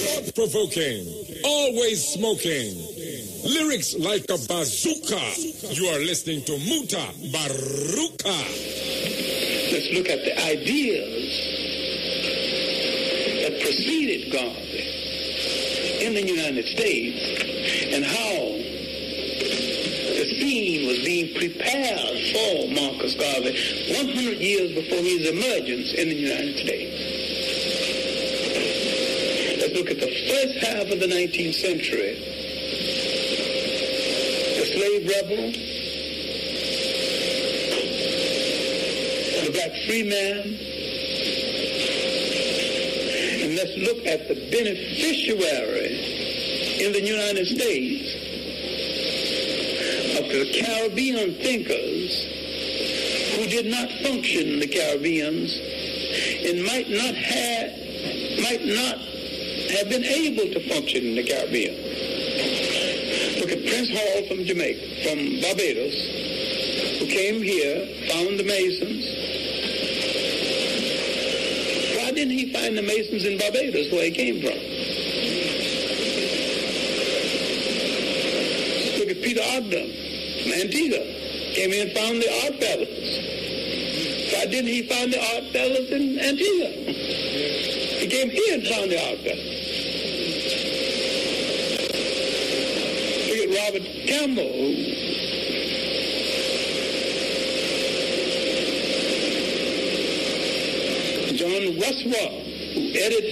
Thought-provoking, always smoking, lyrics like a bazooka. You are listening to Mutabaruka. Let's look at the ideas that preceded Garvey in the United States and how the scene was being prepared for Marcus Garvey 100 years before his emergence in the United States. Let's look at the first half of the 19th century. The slave rebel, the black free man, and let's look at the beneficiary in the United States of the Caribbean thinkers who did not function in the Caribbeans and might not have been able to function in the Caribbean. Look at Prince Hall from Jamaica, from Barbados, who came here, found the Masons. Why didn't he find the Masons in Barbados, where he came from? Look at Peter Ogden from Antigua, came here and found the Odd Fellows. Why didn't he find the Odd Fellows in Antigua? He came here and found the Odd Fellows. Robert Campbell, John Russell, who edited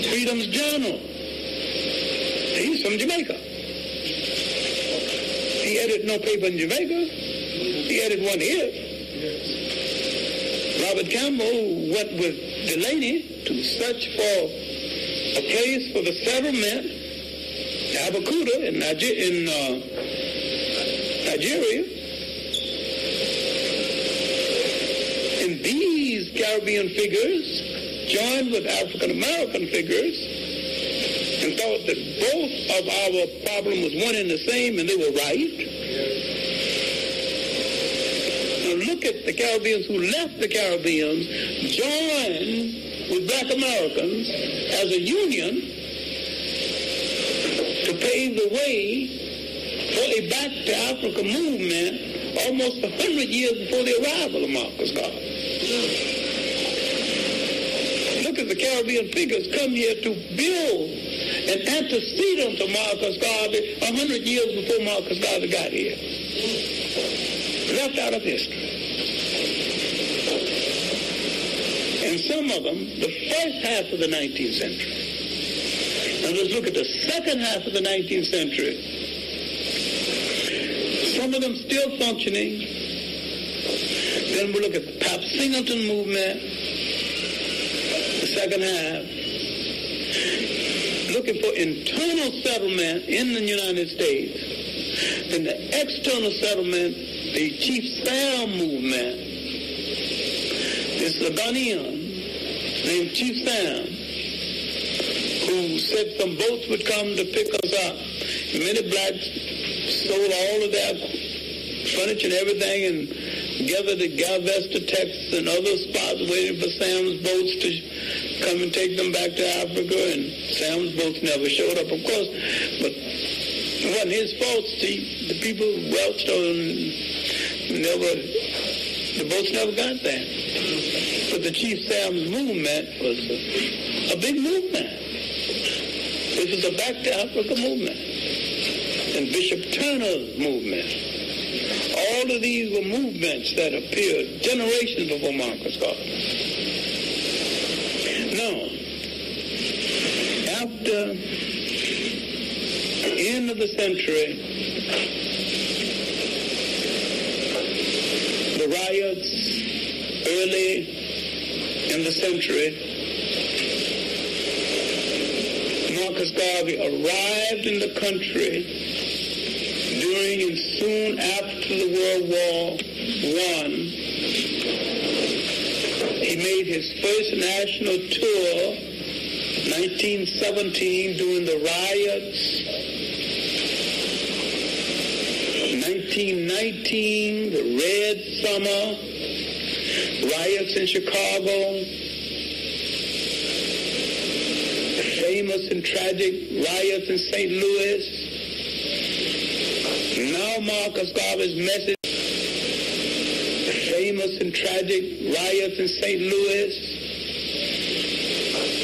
Freedom's Journal. He's from Jamaica. He edited no paper in Jamaica. He edited one here. Robert Campbell went with Delaney to search for a place for the settlement Abakuta in Nigeria. And these Caribbean figures joined with African American figures and thought that both of our problem was one and the same, and they were right. Now look at the Caribbeans who left the Caribbeans, joined with black Americans as a union to pave the way for a Back to Africa movement almost 100 years before the arrival of Marcus Garvey. Look at the Caribbean figures come here to build an antecedent to Marcus Garvey 100 years before Marcus Garvey got here. Left out of history. And some of them, the first half of the 19th century. Now let's look at the second half of the 19th century. Some of them still functioning. Then we look at the Pap Singleton movement, the second half. Looking for internal settlement in the United States. Then the external settlement, the Chief Sam movement. This is a Ghanaian named Chief Sam, who said some boats would come to pick us up. Many blacks sold all of their furniture and everything and gathered at Galveston, Texas and other spots waiting for Sam's boats to come and take them back to Africa, and Sam's boats never showed up, of course, but it wasn't his fault. See, the people welched on the boats never got there. But the Chief Sam's movement was a big movement. This was a Back to Africa movement. And Bishop Turner's movement. All of these were movements that appeared generations before Marcus Garvey. Now, after the end of the century, the riots early in the century, Marcus Garvey arrived in the country during and soon after the World War I. He made his first national tour 1917 during the riots, 1919, the Red Summer, riots in Chicago, the famous and tragic riots in St. Louis. Now Marcus Garvey's message, the famous and tragic riots in St. Louis.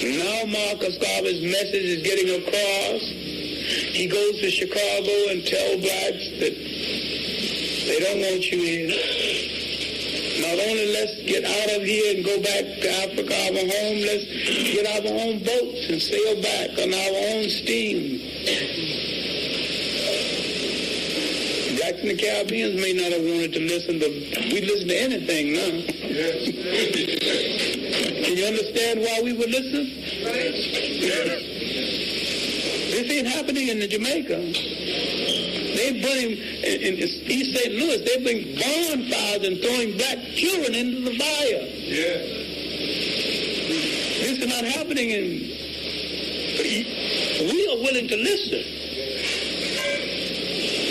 Now Marcus Garvey's message is getting across. He goes to Chicago and tells blacks that they don't want you here. Not only let's get out of here and go back to Africa, our home, let's get our own boats and sail back on our own steam. Blacks in the Caribbean may not have wanted to listen, but we listen to anything now. Yes. Can you understand why we would listen? Yes. This ain't happening in Jamaica. They bring, in East St. Louis, they bring bonfires and throwing black children into the fire. Yeah. This is not happening in... We are willing to listen.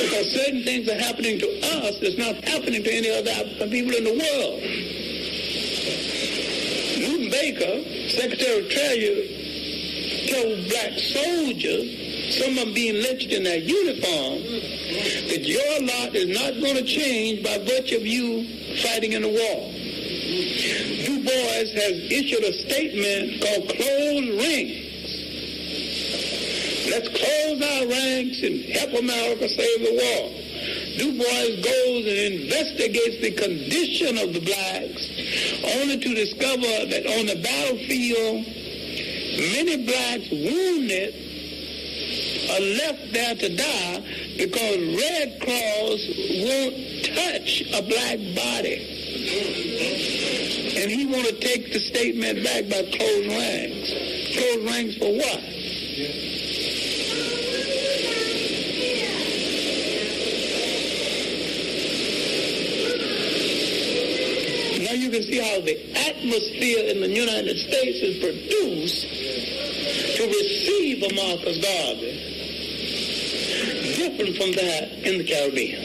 Because certain things are happening to us that's not happening to any other African people in the world. Newton Baker, Secretary of Treasury, told black soldiers, some of them being lynched in their uniform, that your lot is not going to change by virtue of you fighting in the war. Du Bois has issued a statement called Close Ranks. Let's close our ranks and help America save the war. Du Bois goes and investigates the condition of the blacks, only to discover that on the battlefield, many blacks wounded are left there to die because Red Cross won't touch a black body. And he want to take the statement back by closed ranks. Closed ranks for what? Now you can see how the atmosphere in the United States is produced to receive a Marcus Garvey, different from that in the Caribbean.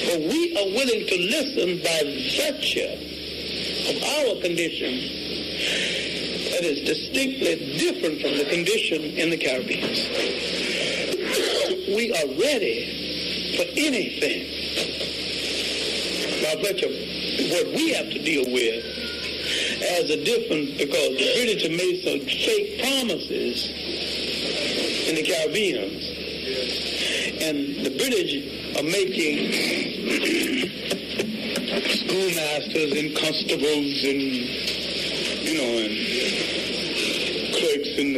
But we are willing to listen by virtue of our condition that is distinctly different from the condition in the Caribbean. We are ready for anything by virtue of what we have to deal with as a difference, because the British have made some fake promises in the Caribbean, and the British are making schoolmasters and constables and, and clerks in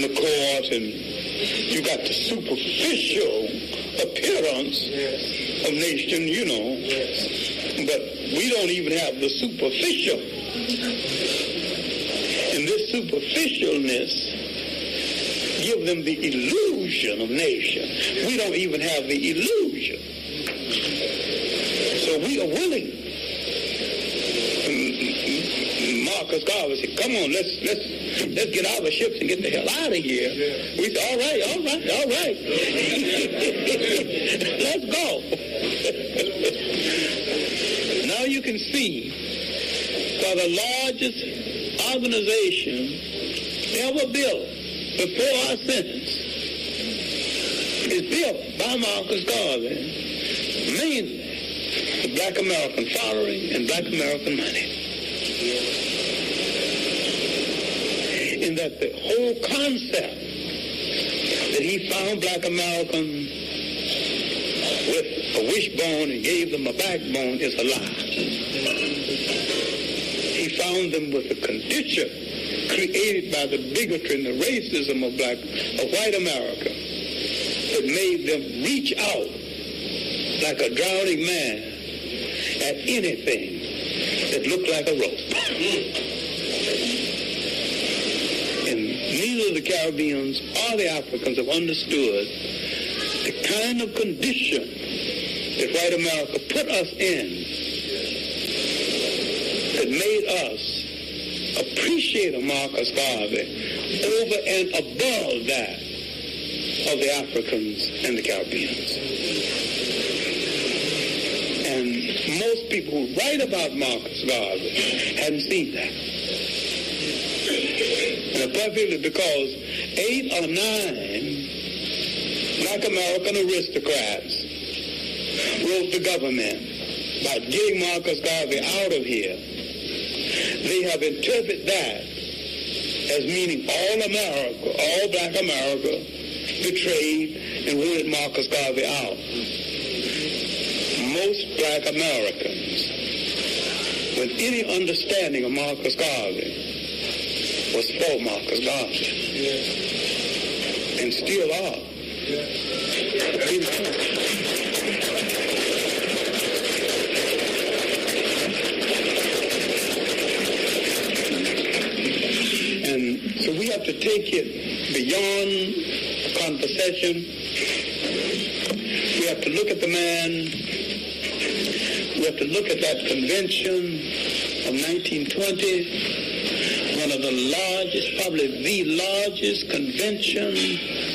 the court, and you got the superficial appearance of nation, but we don't even have the superficial. And this superficialness give them the illusion of nation. We don't even have the illusion. So we are willing. Marcus Garvey said, come on, let's get out of the ships and get the hell out of here. Yeah. We said, all right. Let's go. Now you can see for the largest organization ever built before our sentence is built by Marcus Garvey, mainly the Black American following and Black American money. In that the whole concept that he found Black Americans with a wishbone and gave them a backbone is a lie. He found them with a condition created by the bigotry and the racism of white America that made them reach out like a drowning man at anything that looked like a rope. And neither the Caribbeans or the Africans have understood the kind of condition that white America put us in that made us appreciate Marcus Garvey over and above that of the Africans and the Caribbeans. And most people who write about Marcus Garvey hadn't seen that. And particularly because 8 or 9 Black American aristocrats wrote the government about getting Marcus Garvey out of here. They have interpreted that as meaning all America, all Black America betrayed and wanted Marcus Garvey out. Most Black Americans with any understanding of Marcus Garvey was for Marcus Garvey. And still are. And so we have to take it beyond conversation. We have to look at the man. We have to look at that convention of 1920, one of the largest, probably the largest convention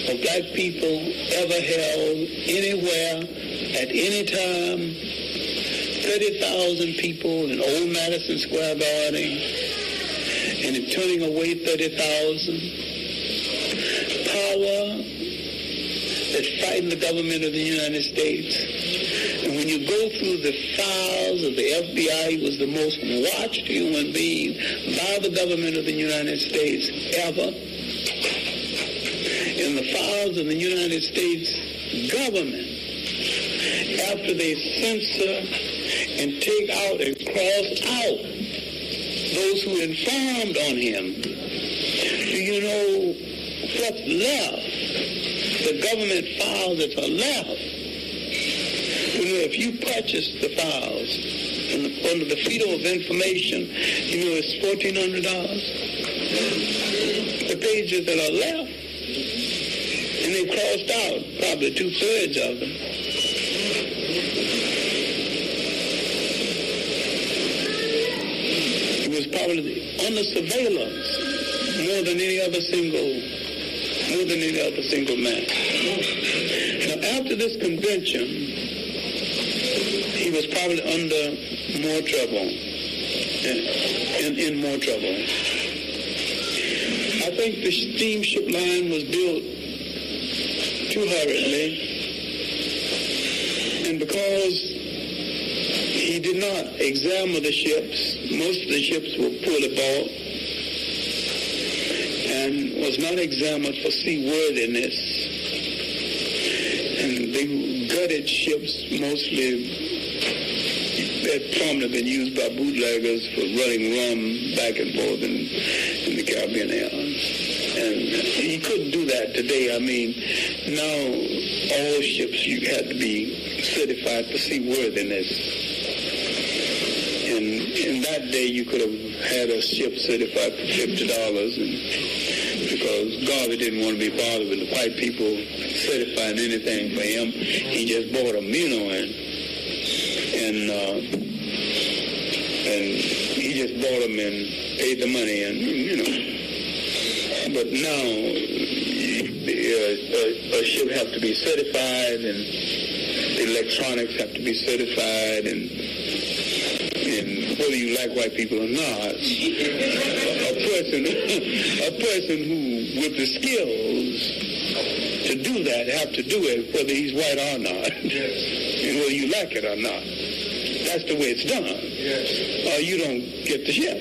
of Black people ever held anywhere at any time. 30,000 people in old Madison Square Garden, and in turning away 30,000. Power that frightened the government of the United States. And when you go through the files of the FBI, he was the most watched human being by the government of the United States ever. In the files of the United States government, after they censor and take out and cross out those who informed on him, do you know what's left? The government files that are left. You know, if you purchase the files under the freedom of information, you know it's $1,400. The pages that are left, and they crossed out probably 2/3 of them. It was probably under surveillance more than any other single man. Now, after this convention, he was probably under more trouble, in more trouble. I think the steamship line was built too hurriedly, and because he did not examine the ships, most of the ships were poorly bought, and was not examined for seaworthiness. And they gutted ships mostly that probably been used by bootleggers for running rum back and forth in the Caribbean islands. And he couldn't do that today. I mean, now all ships you had to be certified for seaworthiness. And in that day you could have had a ship certified for $50, and because Garvey didn't want to be bothered with the white people certifying anything for him, he just bought them, you know, and he just bought them and paid the money, and you know. But now a ship has to be certified, and the electronics have to be certified, and whether you like white people or not, a person who with the skills to do that have to do it whether he's white or not, and whether you like it or not. That's the way it's done. Or you don't get the ship.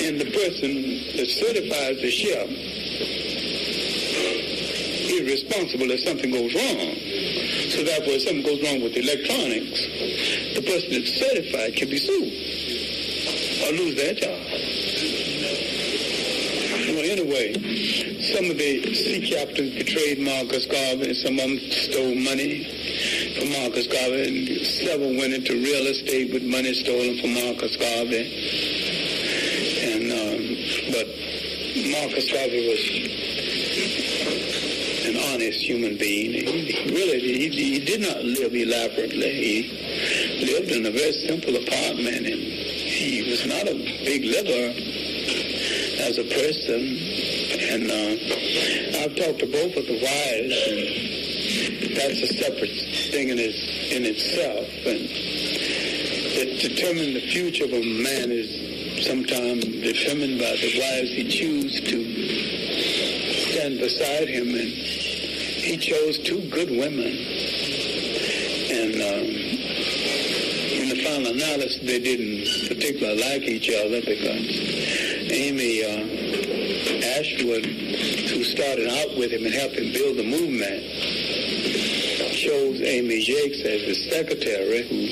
And the person that certifies the ship is responsible if something goes wrong. So therefore, if something goes wrong with electronics, the person that's certified can be sued or lose their job. Well, anyway, some of the sea captains betrayed Marcus Garvey, and some of them stole money from Marcus Garvey, and several went into real estate with money stolen from Marcus Garvey. And but Marcus Garvey was an honest human being. He did not live elaborately. He lived in a very simple apartment, and he was not a big liver as a person. And I've talked to both of the wives, and that's a separate thing in itself. And it determines the future of a man is sometimes determined by the wives he chooses to stand beside him, and he chose two good women. And in the final analysis, they didn't particularly like each other because Amy Ashwood, who started out with him and helped him build the movement, chose Amy Jakes as his secretary, who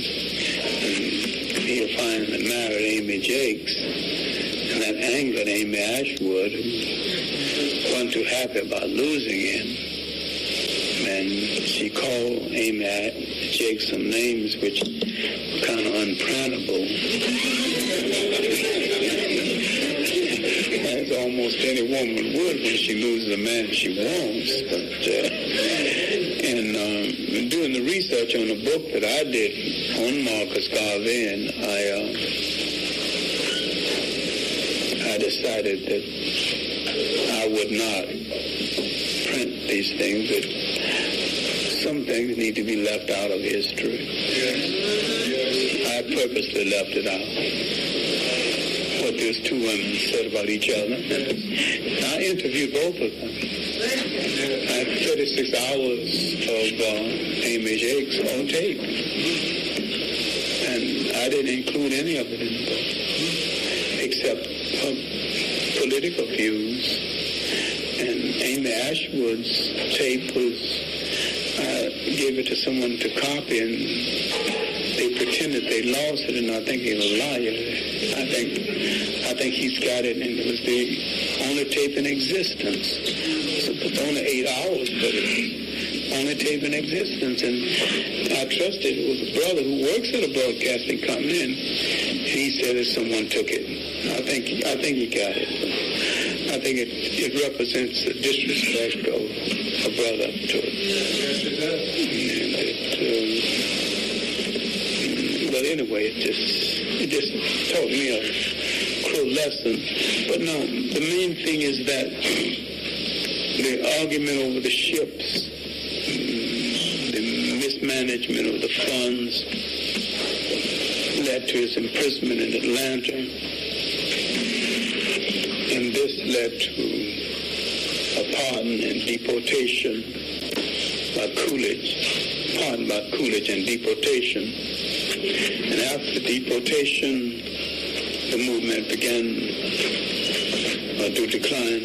he'll finally married Amy Jakes, and that angered Amy Ashwood, who wasn't too happy about losing him. And she called Amy Jakes some names which were kind of unprintable. As almost any woman would when she loses a man she wants. But doing the research on the book that I did on Marcus Garvey, and I decided that I would not print these things, that some things need to be left out of history. I purposely left it out. What those two women said about each other. I interviewed both of them. I had 36 hours of Amy Jakes on tape. And I didn't include any of it in the book, except her political views. And Amy Ashwood's tape was, I gave it to someone to copy, and they pretended they lost it, and I think he was a liar. I think he's got it, and it was the only tape in existence. So it's only 8 hours, but it's only tape in existence. And I trusted it was a brother who works at a broadcasting company, and he said that someone took it. I think he got it. I think it represents the disrespect of a brother to it. But anyway, it just taught me a cruel lesson. But no, the main thing is that the argument over the ships, the mismanagement of the funds, led to his imprisonment in Atlanta. And this led to a pardon and deportation by Coolidge. Pardon by Coolidge and deportation. And after deportation, the movement began to decline.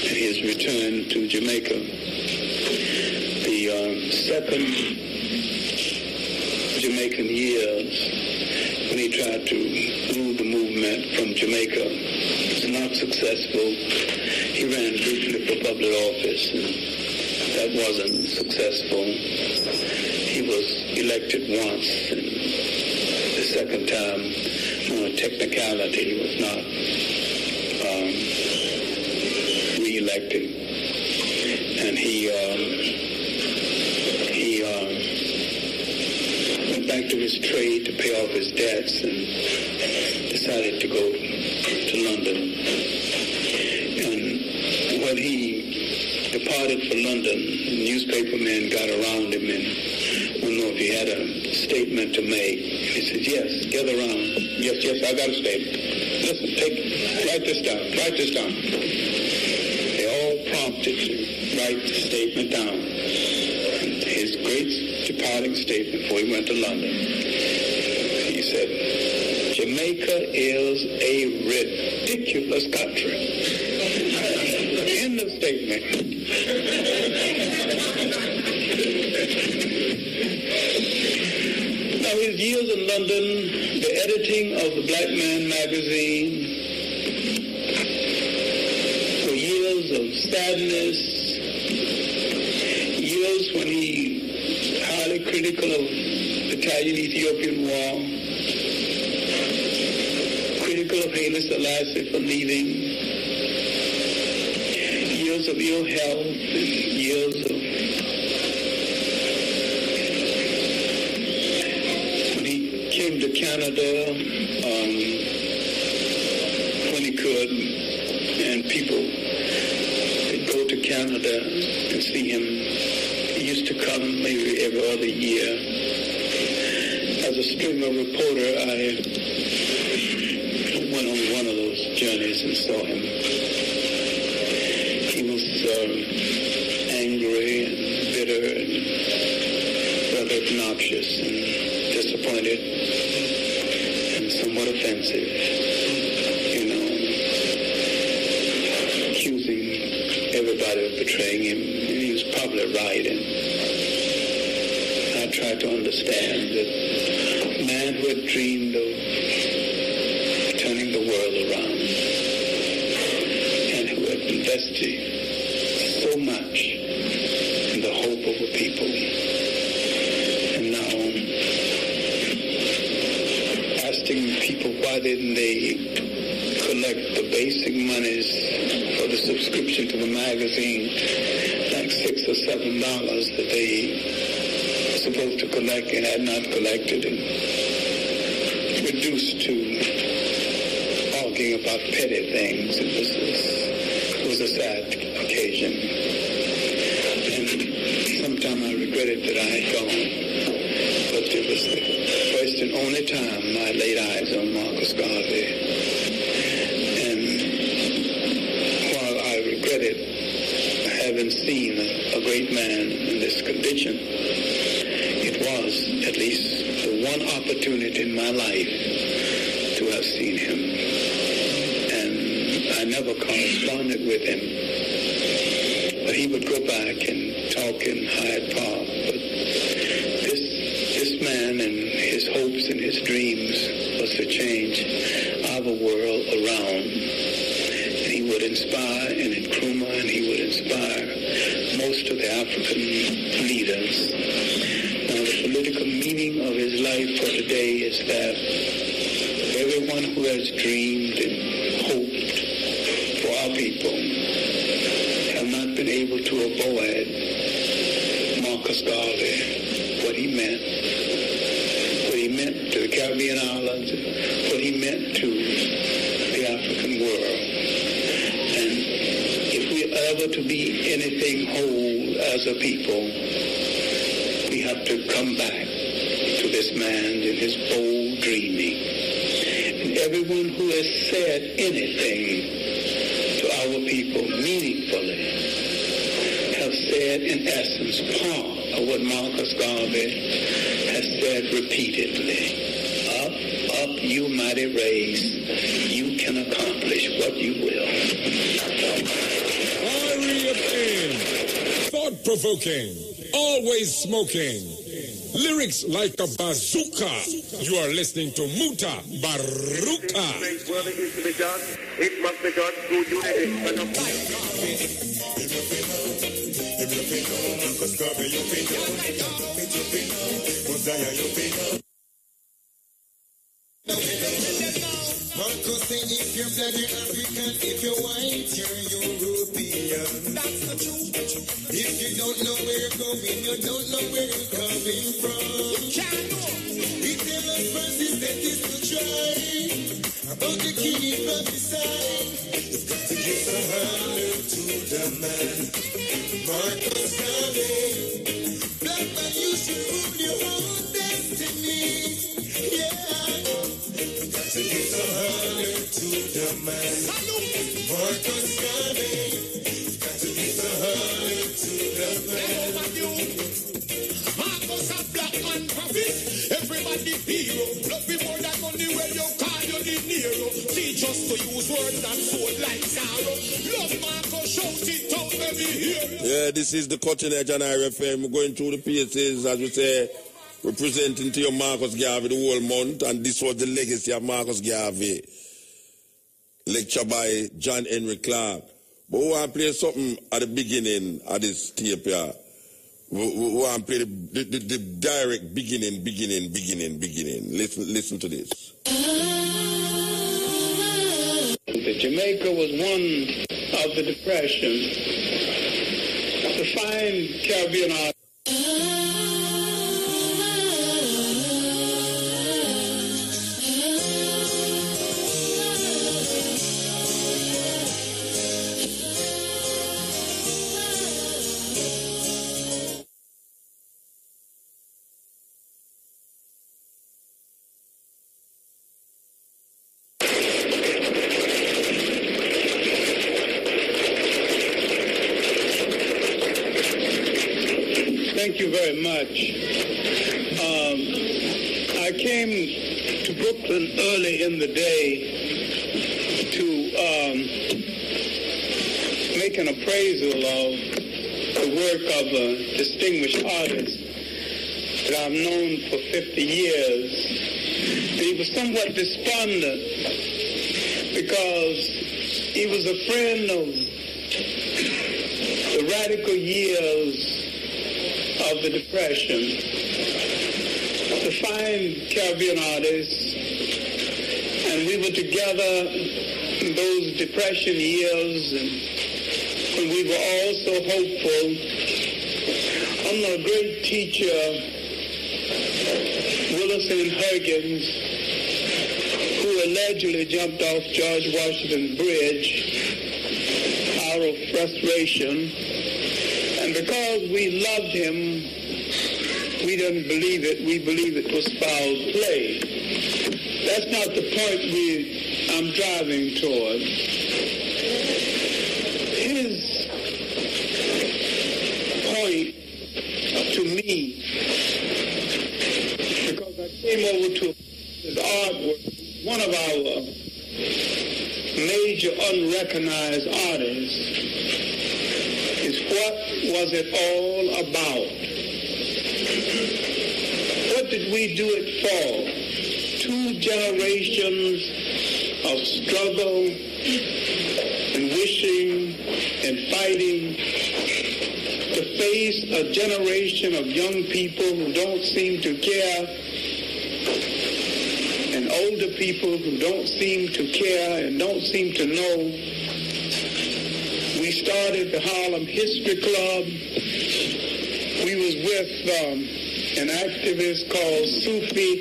And his return to Jamaica. The second Jamaican years, when he tried to rule the movement from Jamaica, was not successful. He ran briefly for public office, and that wasn't successful. He was elected once, and the second time, on a technicality, he was not re-elected. And he went back to his trade to pay off his debts and decided to go to London. And when he departed for London, newspapermen got around him and wanted to know if he had a statement to make. He said, yes, gather around. Yes, I got a statement. Listen, write this down. They all prompted to write the statement down. His great departing statement before he went to London. He said, Jamaica is a ridiculous country. End of statement. Now, his years in London, the editing of the Black Man magazine, were years of sadness, years when he highly critical of Italian-Ethiopian War, critical of Haile Selassie for leaving, years of ill health, years of when he came to Canada when he could, and people could go to Canada and see him. He used to come maybe every other year. As a stringer reporter, I went on one of those journeys and saw him. He was angry and bitter and rather obnoxious and disappointed and somewhat offensive, accusing everybody of betraying him, and he was probably right. And I tried to understand that a man who had dreamed of turning the world around and who had invested so much in the hope of a people, and now asking people why didn't they collect the basic monies for the subscription to the magazine, like $6 or $7 that they were supposed to collect and had not collected, and reduced to arguing about petty things. It was a sad occasion. And sometime I regretted that I had gone. But it was the first and only time I laid eyes on Marcus Garvey. And while I regretted having seen a great man in this condition, it was at least the one opportunity in my life to have seen him. And I never corresponded with him, but he would go back and talk in Hyde Park. But this man and his hopes and his dreams was to change our world around. And he would inspire, and in Nkrumah, and he would inspire most of the African leaders. Now, the political meaning of his life for today is that everyone who has dreamed and hoped for our people have not been able to avoid Marcus Garvey, what he meant to the Caribbean islands, what he meant to the African world. And if we are ever to be anything whole as a people, we have to come back to this man and his bold dreaming. And everyone who has said anything to our people meaningfully have said, in essence, part of what Marcus Garvey has said repeatedly. Up, up, you mighty race, you can accomplish what you will. Eye-reaping, thought-provoking, always smoking. Lyrics like a bazooka. You are listening to Mutabaruka. Whatever is to be done, it must be done through unity. Marcus say if you're bloody African, if you're white, you're European. That's the truth. If you don't know where you're going, you don't know where you're coming from. He tell us Francis that is to try about the king from the side. You've got to give the honor to the man. Marcus Garvey, black man, you should rule your own destiny. Yeah. To give the honor to the man. Marcus Garvey, got to give the honor to the man. Marcus a black man prophet, everybody hero. Love me more than money when you call you the Nero. Teach us to use words and soul like sorrow. Love Marcus, shout it out, let me hear you. Yeah, this is the Cutting Edge on RFM. We're going through the pieces, as we say, representing to your Marcus Garvey the whole month, and this was the legacy of Marcus Garvey. Lecture by John Henry Clark. But we want to play something at the beginning of this tape here. We want to play the direct beginning. Listen to this. Jamaica was one of the Depression. The fine Caribbean Thank you very much. I came to Brooklyn early in the day to make an appraisal of the work of a distinguished artist that I've known for 50 years. He was somewhat despondent because he was a friend of the radical years of the Depression. A fine Caribbean artist, and we were together in those Depression years, and when we were all so hopeful. Under a great teacher, Wilson Huggins, who allegedly jumped off George Washington Bridge out of frustration, and because we loved him, we didn't believe it. We believe it was foul play. That's not the point I'm driving toward. His point to me, because I came over to his artwork, one of our major unrecognized artists, is what was it all about? What did we do it for? 2 generations of struggle and wishing and fighting to face a generation of young people who don't seem to care and older people who don't seem to care and don't seem to know. We started the Harlem History Club. We was with an activist called Sufi,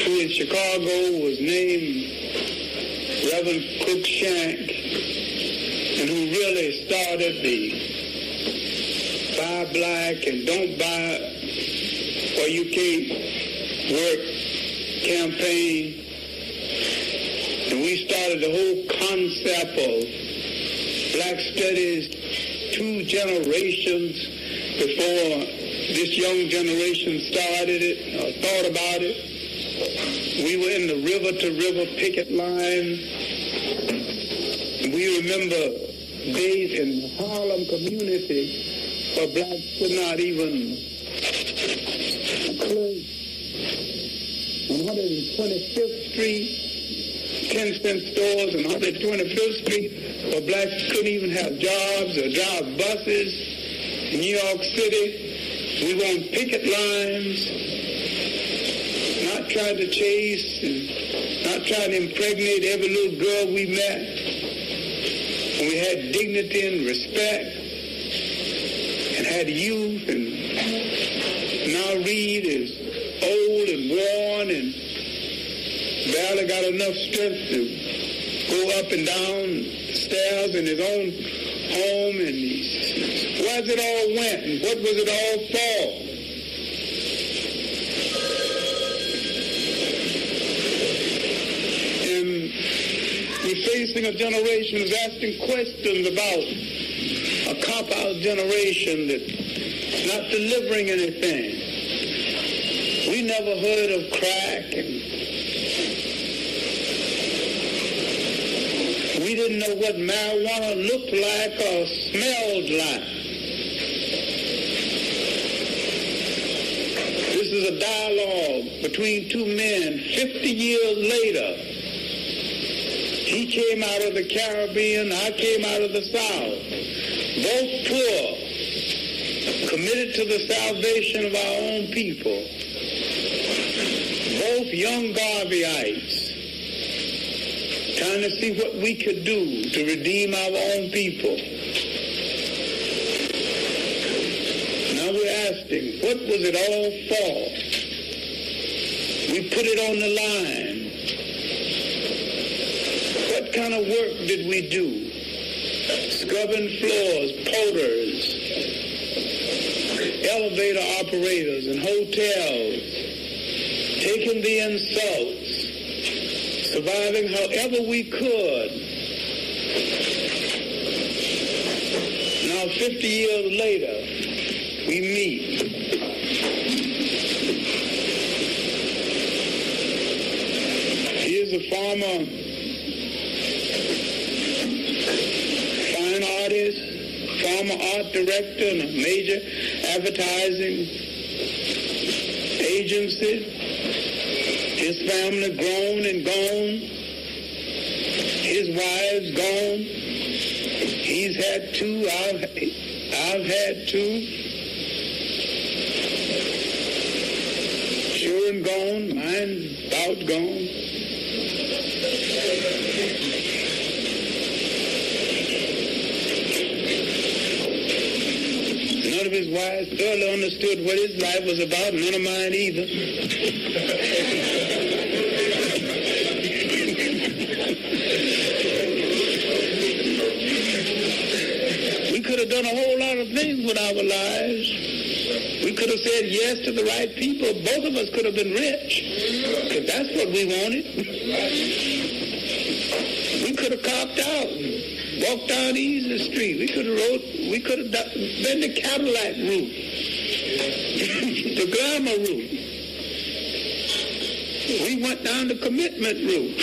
who in Chicago was named Reverend Cruikshank, and who really started the Buy Black and Don't Buy or You Can't Work campaign. And we started the whole concept of Black Studies 2 generations before this young generation started it, or thought about it. We were in the river-to-river picket line. We remember days in the Harlem community where blacks could not even close 125th Street, 10-cent stores on 125th Street, where blacks couldn't even have jobs or drive buses. In New York City, we were on picket lines, not trying to chase and not trying to impregnate every little girl we met. And we had dignity and respect and had youth, and now Reed is old and worn and barely got enough strength to go up and down the stairs in his own home, and where's it all went and what was it all for? And we're facing a generation who's asking questions about a cop-out generation that's not delivering anything. We never heard of crack, and we didn't know what marijuana looked like or smelled like. This is a dialogue between 2 men 50 years later. He came out of the Caribbean, I came out of the South. Both poor, committed to the salvation of our own people. Both young Garveyites, trying to see what we could do to redeem our own people. Now we're asking, what was it all for? We put it on the line. What kind of work did we do? Scrubbing floors, porters, elevator operators in hotels, taking the insults, surviving however we could. Now, 50 years later, we meet. Here's a former fine artist, former art director in a major advertising agency. His family grown and gone. His wives gone. He's had two. I've had two. Children gone. Mine about gone. None of his wives thoroughly understood what his life was about. None of mine either. We could have done a whole lot of things with our lives. We could have said yes to the right people. Both of us could have been rich, if that's what we wanted. We could have copped out and walked down Easy Street. We could have been the Cadillac route, the glamour route. We went down the commitment route,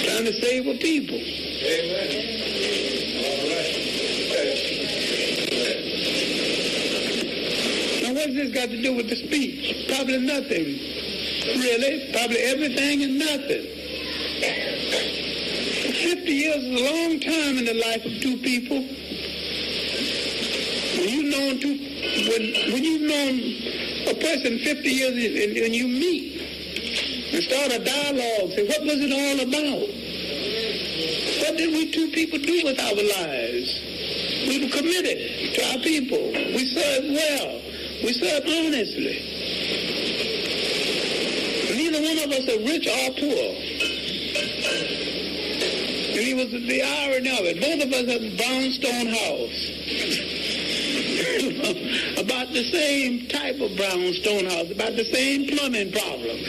trying to save our people. Amen. What's this got to do with the speech? Probably nothing, really. Probably everything and nothing. 50 years is a long time in the life of two people. When you've known a person 50 years and you meet and start a dialogue, say, what was it all about? What did we two people do with our lives? We were committed to our people. We served well. We served honestly. Neither one of us are rich or poor. And he was the irony of it. Both of us have a brownstone house. About the same type of brownstone house, about the same plumbing problems.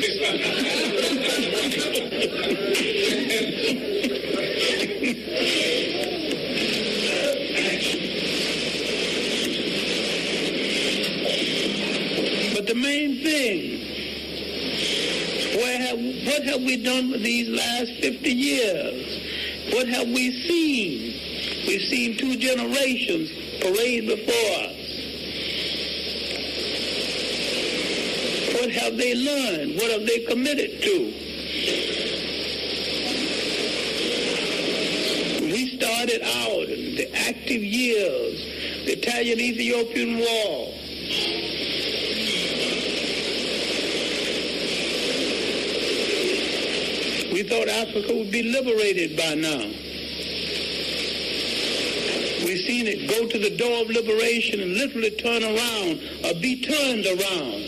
The main thing, what have we done with these last 50 years? What have we seen? We've seen two generations parade before us. What have they learned? What have they committed to? We started out in the active years, the Italian-Ethiopian War. We thought Africa would be liberated by now. We've seen it go to the door of liberation and literally turn around or be turned around.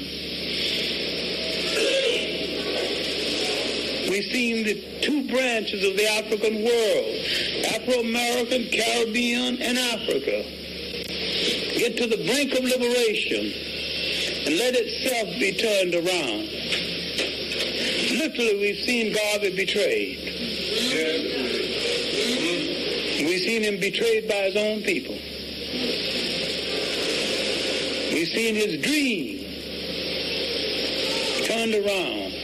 We've seen the two branches of the African world, Afro-American, Caribbean, and Africa, get to the brink of liberation and let itself be turned around. Literally, we've seen God be betrayed. We've seen him betrayed by his own people. We've seen his dream turned around.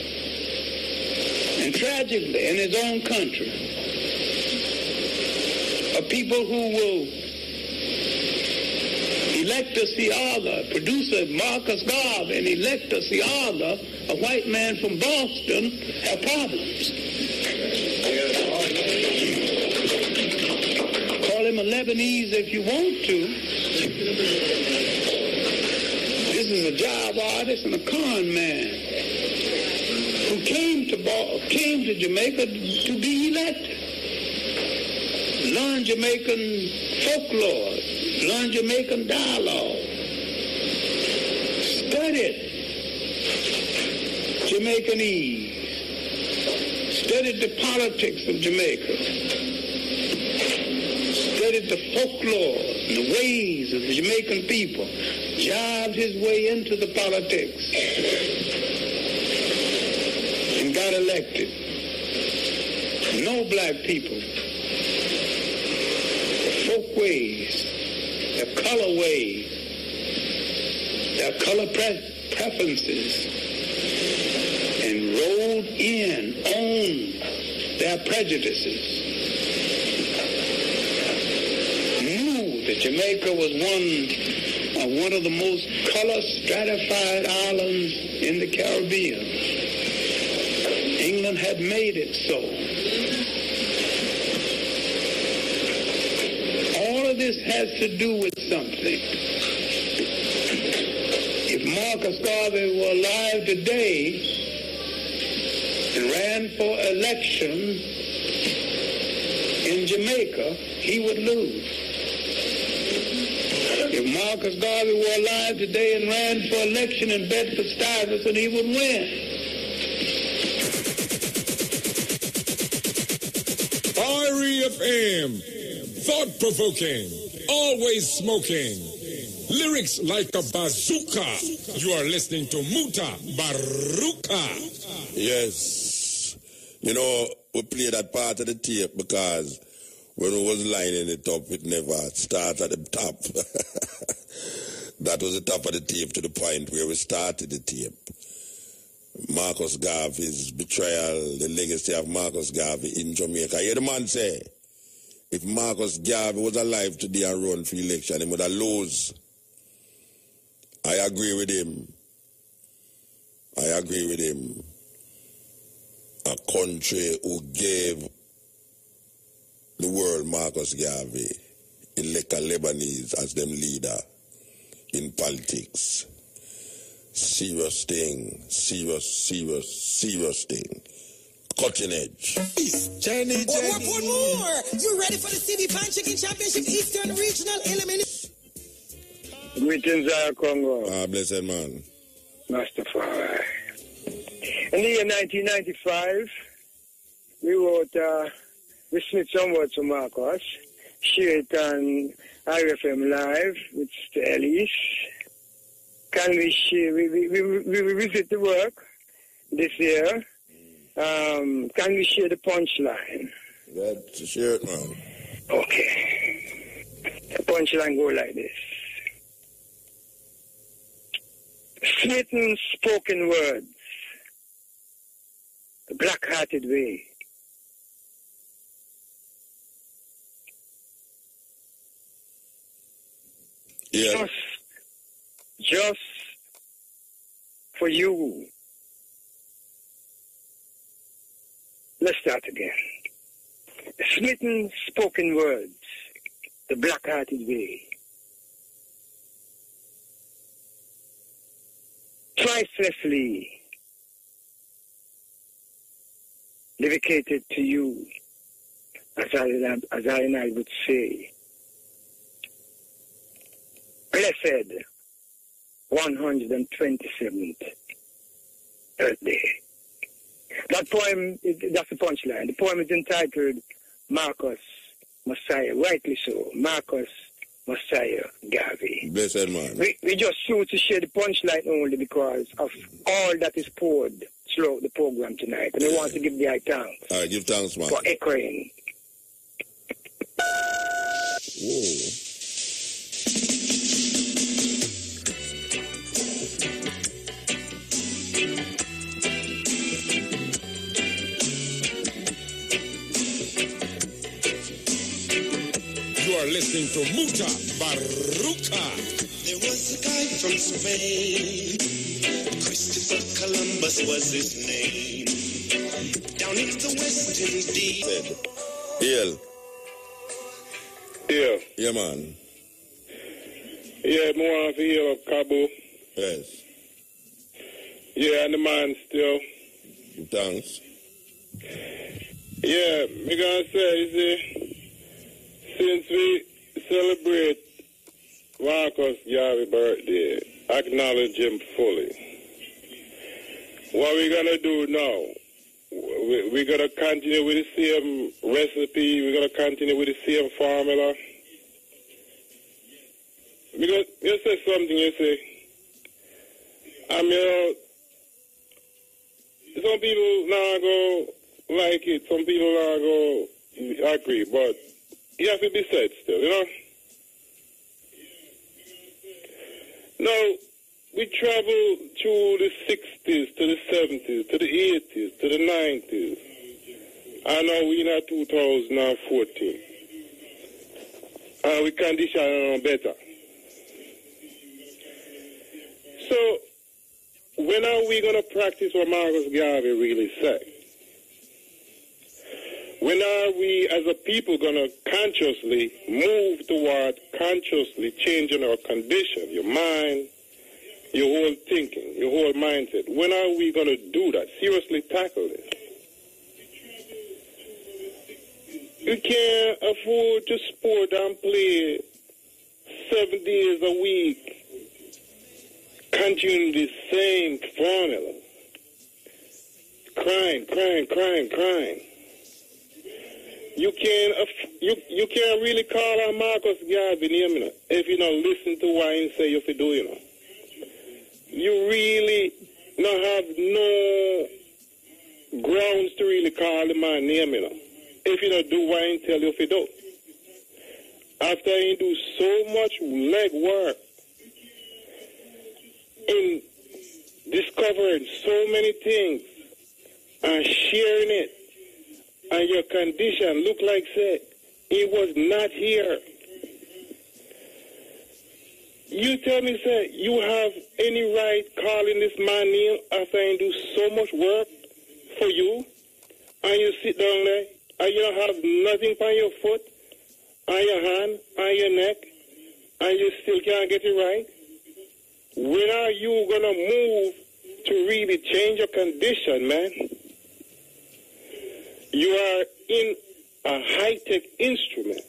And tragically, in his own country, a people who will elect a Seaga, producer Marcus Garvey, and elect a Seaga, a white man from Boston, have problems. Call him a Lebanese if you want to. This is a job artist and a con man who came to Jamaica to be elected. Learn Jamaican folklore, learn Jamaican dialogue, studied Jamaicanese, studied the politics of Jamaica, studied the folklore and the ways of the Jamaican people, jived his way into the politics, and got elected. No black people, the folk ways, the color ways, their color preferences and rode in on their prejudices, knew that Jamaica was one of the most color stratified islands in the Caribbean. England had made it so. All of this has to do with something. If Marcus Garvey were alive today and ran for election in Jamaica, he would lose. If Marcus Garvey were alive today and ran for election in Bedford-Stuyvesant, he would win. REFM, thought-provoking, always smoking. Lyrics like a bazooka. You are listening to Mutabaruka. Yes. You know, we play that part of the tape because when we was lining it up, it never started at the top. That was the top of the tape to the point where we started the tape. Marcus Garvey's betrayal, the legacy of Marcus Garvey in Jamaica. You hear the man say, if Marcus Garvey was alive today and run for election, he would have lost. I agree with him. A country who gave the world Marcus Garvey elect a Lebanese as them leader in politics. Serious thing. Cutting edge. Jenny. One more. You ready for the CB Pan Chicken Championship Eastern Regional Elimination? Greetings, Congo. Blessed man. Rastafari. In the year 1995, we wrote, we split some words to Marcus, share it on RFM Live with Mr. Ellis. Can we share, we revisit the work this year. Can we share the punchline? Let's share it, man. Okay. The punchline go like this. Smitten spoken words, the black-hearted way. Yeah. Just for you. Let's start again. Smitten spoken words, the black-hearted way. Pricelessly dedicated to you, as I and I would say. Blessed 127th birthday. That poem, that's the punchline. The poem is entitled Marcus Messiah, rightly so, Marcus Messiah Garvey. Blessed man. We just choose to share the punchline only because of all that is poured throughout the program tonight. And we want to give the high thanks. All right, give thanks, man. For echoing. Whoa. You are listening to Mutabaruka. There was a guy from Spain. Christopher Columbus was his name. Down in the West Indies. Yeah, man. Yeah, more of here of Cabo. Yes. Yeah, and the man still. Thanks. Yeah, me gonna say, you see, since we celebrate Marcus Garvey's birthday, acknowledge him fully. What we gonna do now? We're gonna continue with the same recipe. We're gonna continue with the same formula. Because you say something, you say, some people now go like it, some people now go agree, but it has to be said still, you know? Now, we travel through the 60s, to the 70s, to the 80s, to the 90s. And now we're in 2014. And we condition better. So, when are we going to practice what Marcus Garvey really said? When are we as a people going to consciously move toward consciously changing our condition, your mind, your whole thinking, your whole mindset? When are we going to do that? Seriously tackle this. You can't afford to sport and play 7 days a week, continuing the same formula. Crying. You can't really call on Marcus Garvey name, if you don't listen to what he say you have to do, You really not have no grounds to really call the man name, if you don't do what he tell you to do. After he do so much legwork in discovering so many things and sharing it, and your condition look like say he was not here. You tell me, say, you have any right calling this man name after he do so much work for you, and you sit down there and you don't have nothing on your foot, on your hand, on your neck, and you still can't get it right? When are you gonna move to really change your condition, man? You are in a high-tech instrument,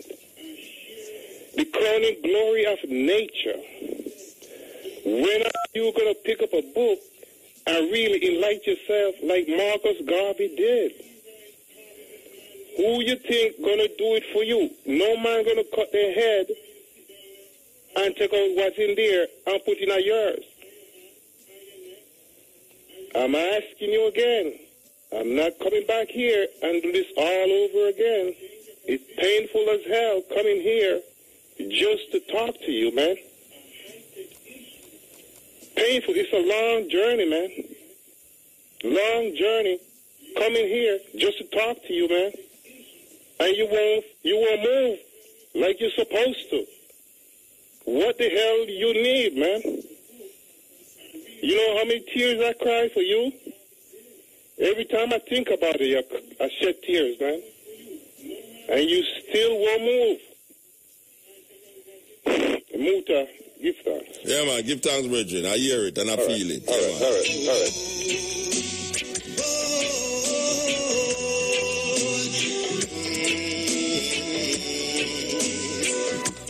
the crowning glory of nature. When are you going to pick up a book and really enlighten yourself like Marcus Garvey did? Who you think going to do it for you? No man going to cut their head and take out what's in there and put in yours. I'm asking you again. I'm not coming back here and do this all over again. It's painful as hell coming here just to talk to you, man. Painful. It's a long journey, man. Long journey coming here just to talk to you, man. And you won't move like you're supposed to. What the hell do you need, man? You know how many tears I cry for you? Every time I think about it, I shed tears, man. And you still won't move. Muta, give thanks. Yeah, man, give thanks, brethren. I hear it and I feel it. All right.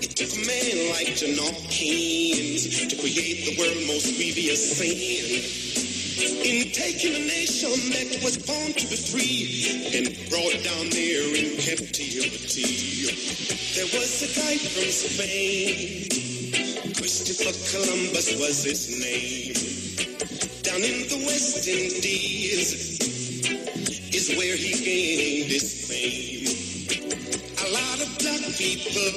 It took a man like John Keynes to create the world's most grievous sin. In taking a nation that was born to be free and brought down there in captivity. There was a guy from Spain, Christopher Columbus was his name. Down in the West Indies is where he gained his fame. A lot of black people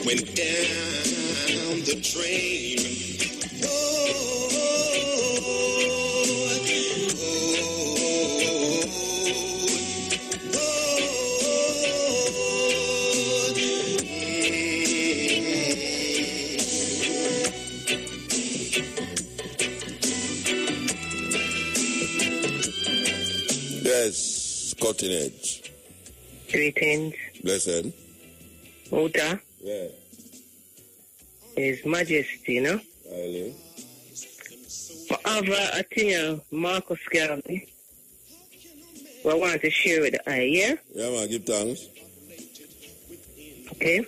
went down the drain. Yes, cutting edge. Greetings. Blessed. Muta. Yeah. His Majesty, you know? Really? However, I think Marcus Garvey, I want to share with the eye, yeah? Yeah, man, give thanks. Okay.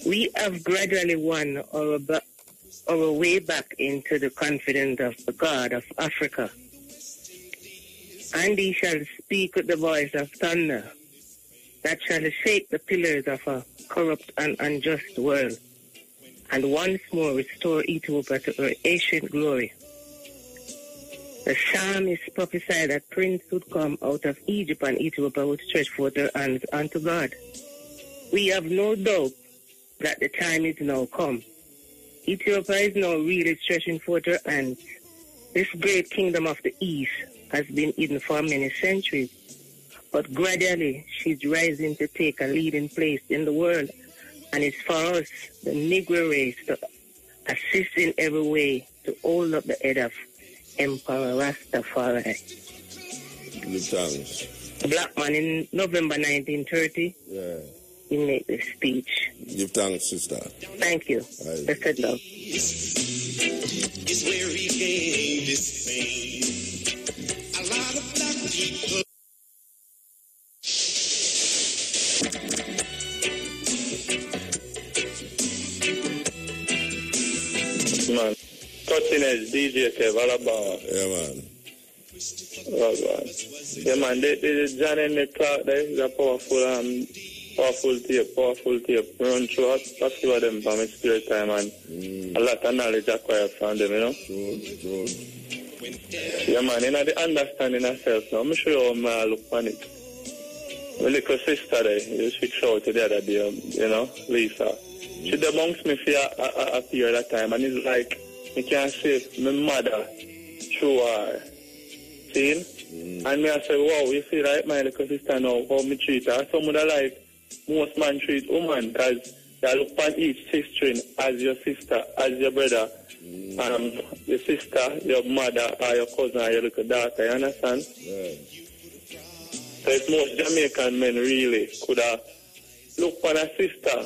We have gradually won our way back into the confidence of the God of Africa. And he shall speak with the voice of thunder, that shall shake the pillars of a corrupt and unjust world, and once more restore Ethiopia to her ancient glory. The psalmist prophesied that prince would come out of Egypt, and Ethiopia would stretch forth her hands unto God. We have no doubt that the time is now come. Ethiopia is now really stretching forth her hands. This great kingdom of the East has been hidden for many centuries, but gradually she's rising to take a leading place in the world, and it's for us, the Negro race, to assist in every way to hold up the head of Emperor Rastafari. Good thanks. Black man in November 1930. Yeah. He made this speech. Give thanks, sister. Thank you. Blessed love. Is where he gained his fame. A lot of black people. Man, cutting edge DJ Kev, Alabama. Yeah, man. Oh, God. Yeah, man, the John and the Clark there is a powerful tape. Run through a few of them from my spirit time, and a lot of knowledge acquired from them, you know? True. Yeah, man, you know, the understanding of self now. I'm sure you how I look on it. My little sister there, she showed to the other day, you know, Lisa. She debunks me for a period of time, and it's like, I can't say my mother through her. See? And me I say, wow, you see, right, my little sister now, how me treat her. Some would like most man treat woman, because they look upon each sister as your sister, as your brother, your sister, your mother, or your cousin, or your little daughter, you understand? Yeah. So it's most Jamaican men really could have looked upon a sister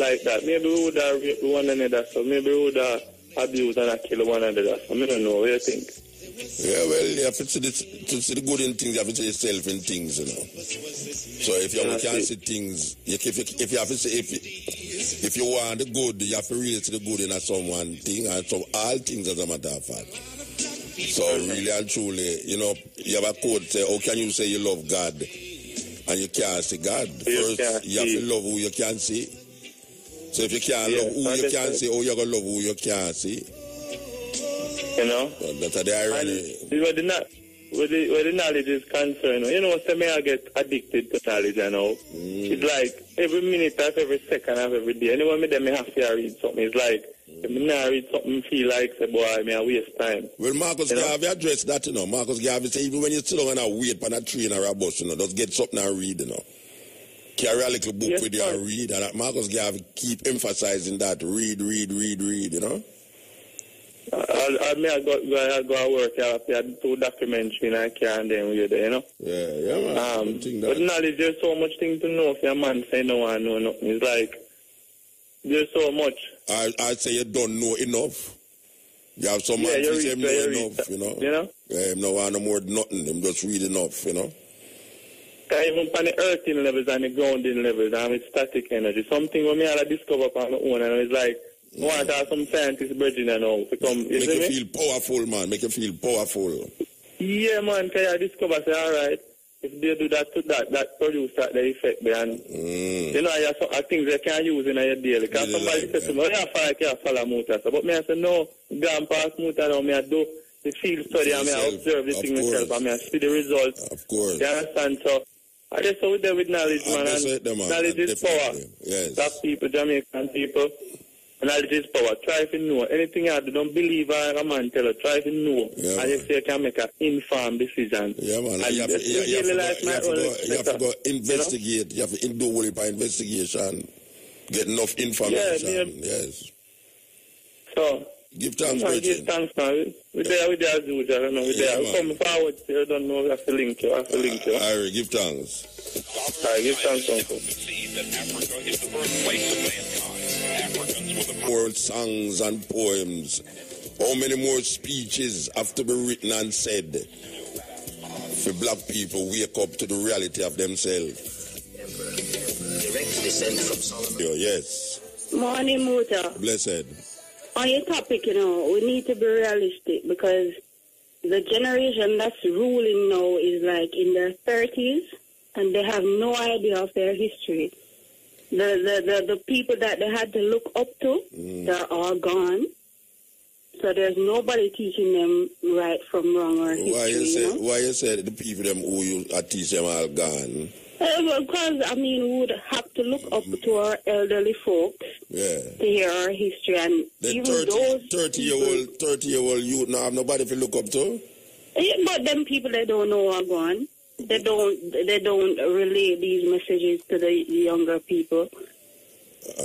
like that. Maybe we would have raped one another, so maybe we would have abused and killed one another, so I don't know, what do you think? Yeah, well, you have to see the good in things, you have to see yourself in things, you know. So if you can't see things, if you have to see, if you want the good, you have to really see the good in someone thing, and so all things as a matter of fact. So really and truly, you know, you have a quote say, how can you say you love God and you can't see God? First, you have to love who you can see. So if you can't love who you can see, how you going to love who you can't see? You know? Well, that's the irony. Where the knowledge is concerned, you know, so may I get addicted to knowledge, you know? It's like every minute of every second of every day. Anyone me them have to read something. It's like, if I not read something, feel like, say, boy, I may waste time. Well, Marcus Garvey addressed that, you know. Marcus Garvey said, even when you sit down and wait for a train or a bus, you know, just get something and read, you know. Carry a little book with you and read. And Marcus Garvey keep emphasizing that. Read, you know. I go to work, I do 2 documentaries and I can't then read it, you know? Yeah, man. But knowledge, there's so much thing to know if your man say no and know nothing. It's like, there's so much. I say you don't know enough. You have some man who say him know enough, you know? You know? Yeah, him no want no more than nothing. Him just read enough, you know? Even on the earthing levels and the grounding levels, and with static energy, something when me I discover on my own, and it's like, I want to have some scientists bridging and all to come. Make you feel powerful, man. Make you feel powerful. Yeah, man. Can I discover, say, all right, if they do that to that produce that the effect there, and you know, you have some things they can use in your daily. Because somebody says to me, I can't follow Muta. But me I say, no, go and pass Muta now. Me I do the field study and me I observe the thing myself and me I see the results. Of course. You understand? So, I just saw with them with knowledge, man. And knowledge is power. Yes. Black people, Jamaican people. Knowledge is power. Try to know. Anything you do, don't believe a man tell you. Try to know. Yeah, and if you can make an informed decision. Yeah, man. You have to go investigate. You have to do all the investigation. Get enough information. Yes. So, give thanks, give thanks, man. We're there with the Azuja. I don't know. We're there. Come forward. You don't know. We have to link you. All right, give thanks. All right, give thanks, uncle. Africa is the birthplace of mankind. More songs and poems. How many more speeches have to be written and said for black people wake up to the reality of themselves? Direct descent from Solomon. Yes. Morning, Muta. Blessed. On your topic, you know, we need to be realistic because the generation that's ruling now is like in their 30s and they have no idea of their history. The people that they had to look up to, they're all gone. So there's nobody teaching them right from wrong or history. Why you said the people them who you are teaching them all gone? Because, I mean, we would have to look up to our elderly folks to hear our history. And the even those 30-year-old youth now have nobody to look up to? Yeah, but them people, they don't know what going. They don't relay these messages to the younger people.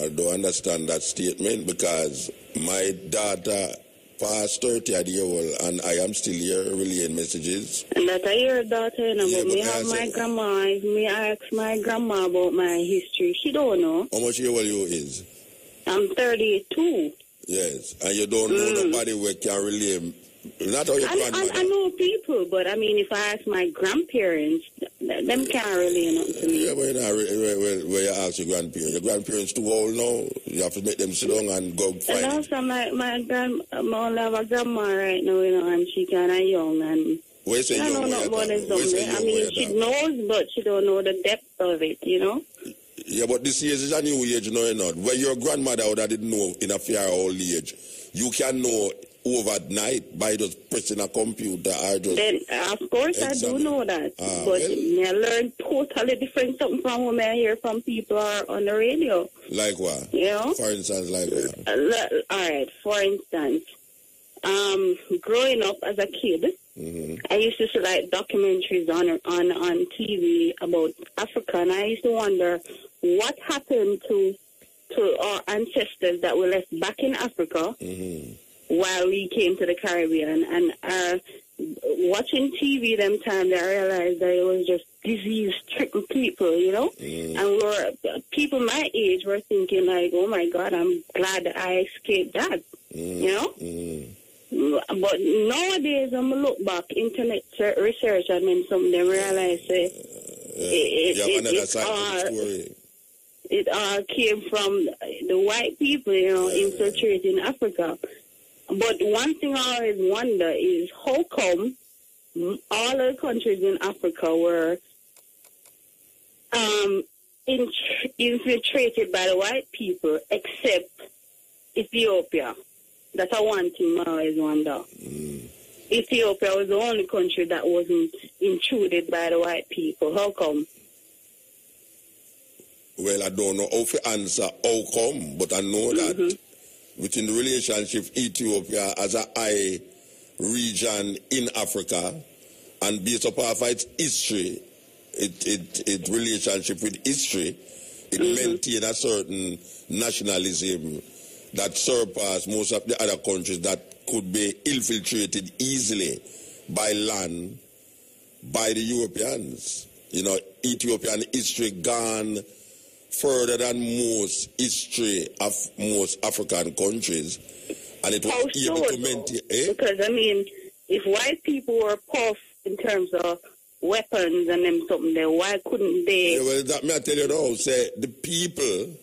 I don't understand that statement because my daughter past 30-year-old and I am still here relaying messages. And that I hear daughter, you know, but me have my grandma. If me ask my grandma about my history, she don't know. How much year old you is? I'm 32. Yes, and you don't know nobody where can relay. Not all your grandmother. I know people, but I mean, if I ask my grandparents, them can't relay nothing to me. Yeah, but where you ask your grandparents too old now, you have to make them sit down and go find. And also, my only have a grandma right now, you know, and she kind of young, and I don't know about it something. I mean, she knows, but she don't know the depth of it, you know. Yeah, but this age is a new age, you know, you're not. Where your grandmother would have didn't know in a fair old age, you can know overnight by just pressing a computer or just... Then, of course, I do know that. But I learn totally different something from what I hear from people on the radio. Like what? You know? For instance, like what? All right, for instance, growing up as a kid, I used to see like documentaries on TV about Africa, and I used to wonder what happened to our ancestors that were left back in Africa while we came to the Caribbean. And watching TV them time, I realized that it was just disease-stricken people, you know? And people my age were thinking like, oh my God, I'm glad that I escaped that, you know? But nowadays, I'm look back, internet research, and then some of them realize it all came from the white people, you know, infiltrating Africa. But one thing I always wonder is how come all the countries in Africa were infiltrated by the white people except Ethiopia. That's one thing I always wonder. Ethiopia was the only country that wasn't intruded by the white people. How come? Well, I don't know how to answer how come, but I know that within the relationship, Ethiopia as a high region in Africa, and based upon its history, its relationship with history, it maintained a certain nationalism that surpassed most of the other countries that could be infiltrated easily by land by the Europeans. You know, Ethiopian history gone further than most history of most African countries, and it was able to maintain. Because I mean, if white people were powerful in terms of weapons and them something there, why couldn't they? Yeah, well, that may I tell you now. Say the people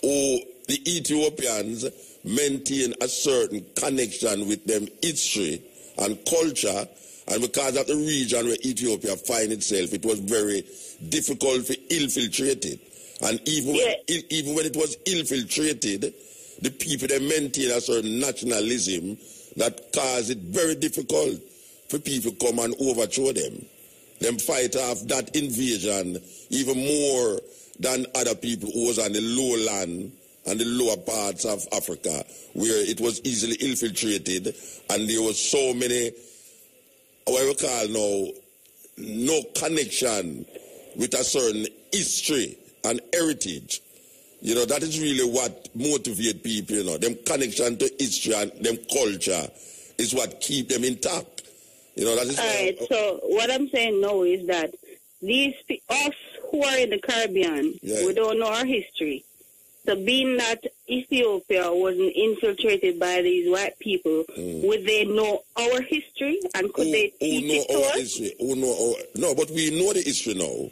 who the Ethiopians maintain a certain connection with them history and culture, and because of the region where Ethiopia find itself, it was very difficult to infiltrate it. And even when it was infiltrated, the people, they maintain a certain nationalism that caused it very difficult for people to come and overthrow them. Them fight off that invasion even more than other people who was on the lowland and the lower parts of Africa, where it was easily infiltrated, and there was so many, what we call now, no connection with a certain history and heritage. You know, that is really what motivates people, you know. Them connection to history and them culture is what keep them intact. You know, that is... All right, so what I'm saying now is that us who are in the Caribbean, we don't know our history. So being that Ethiopia wasn't infiltrated by these white people, would they know our history and could they teach it to us? History? No, but we know the history now.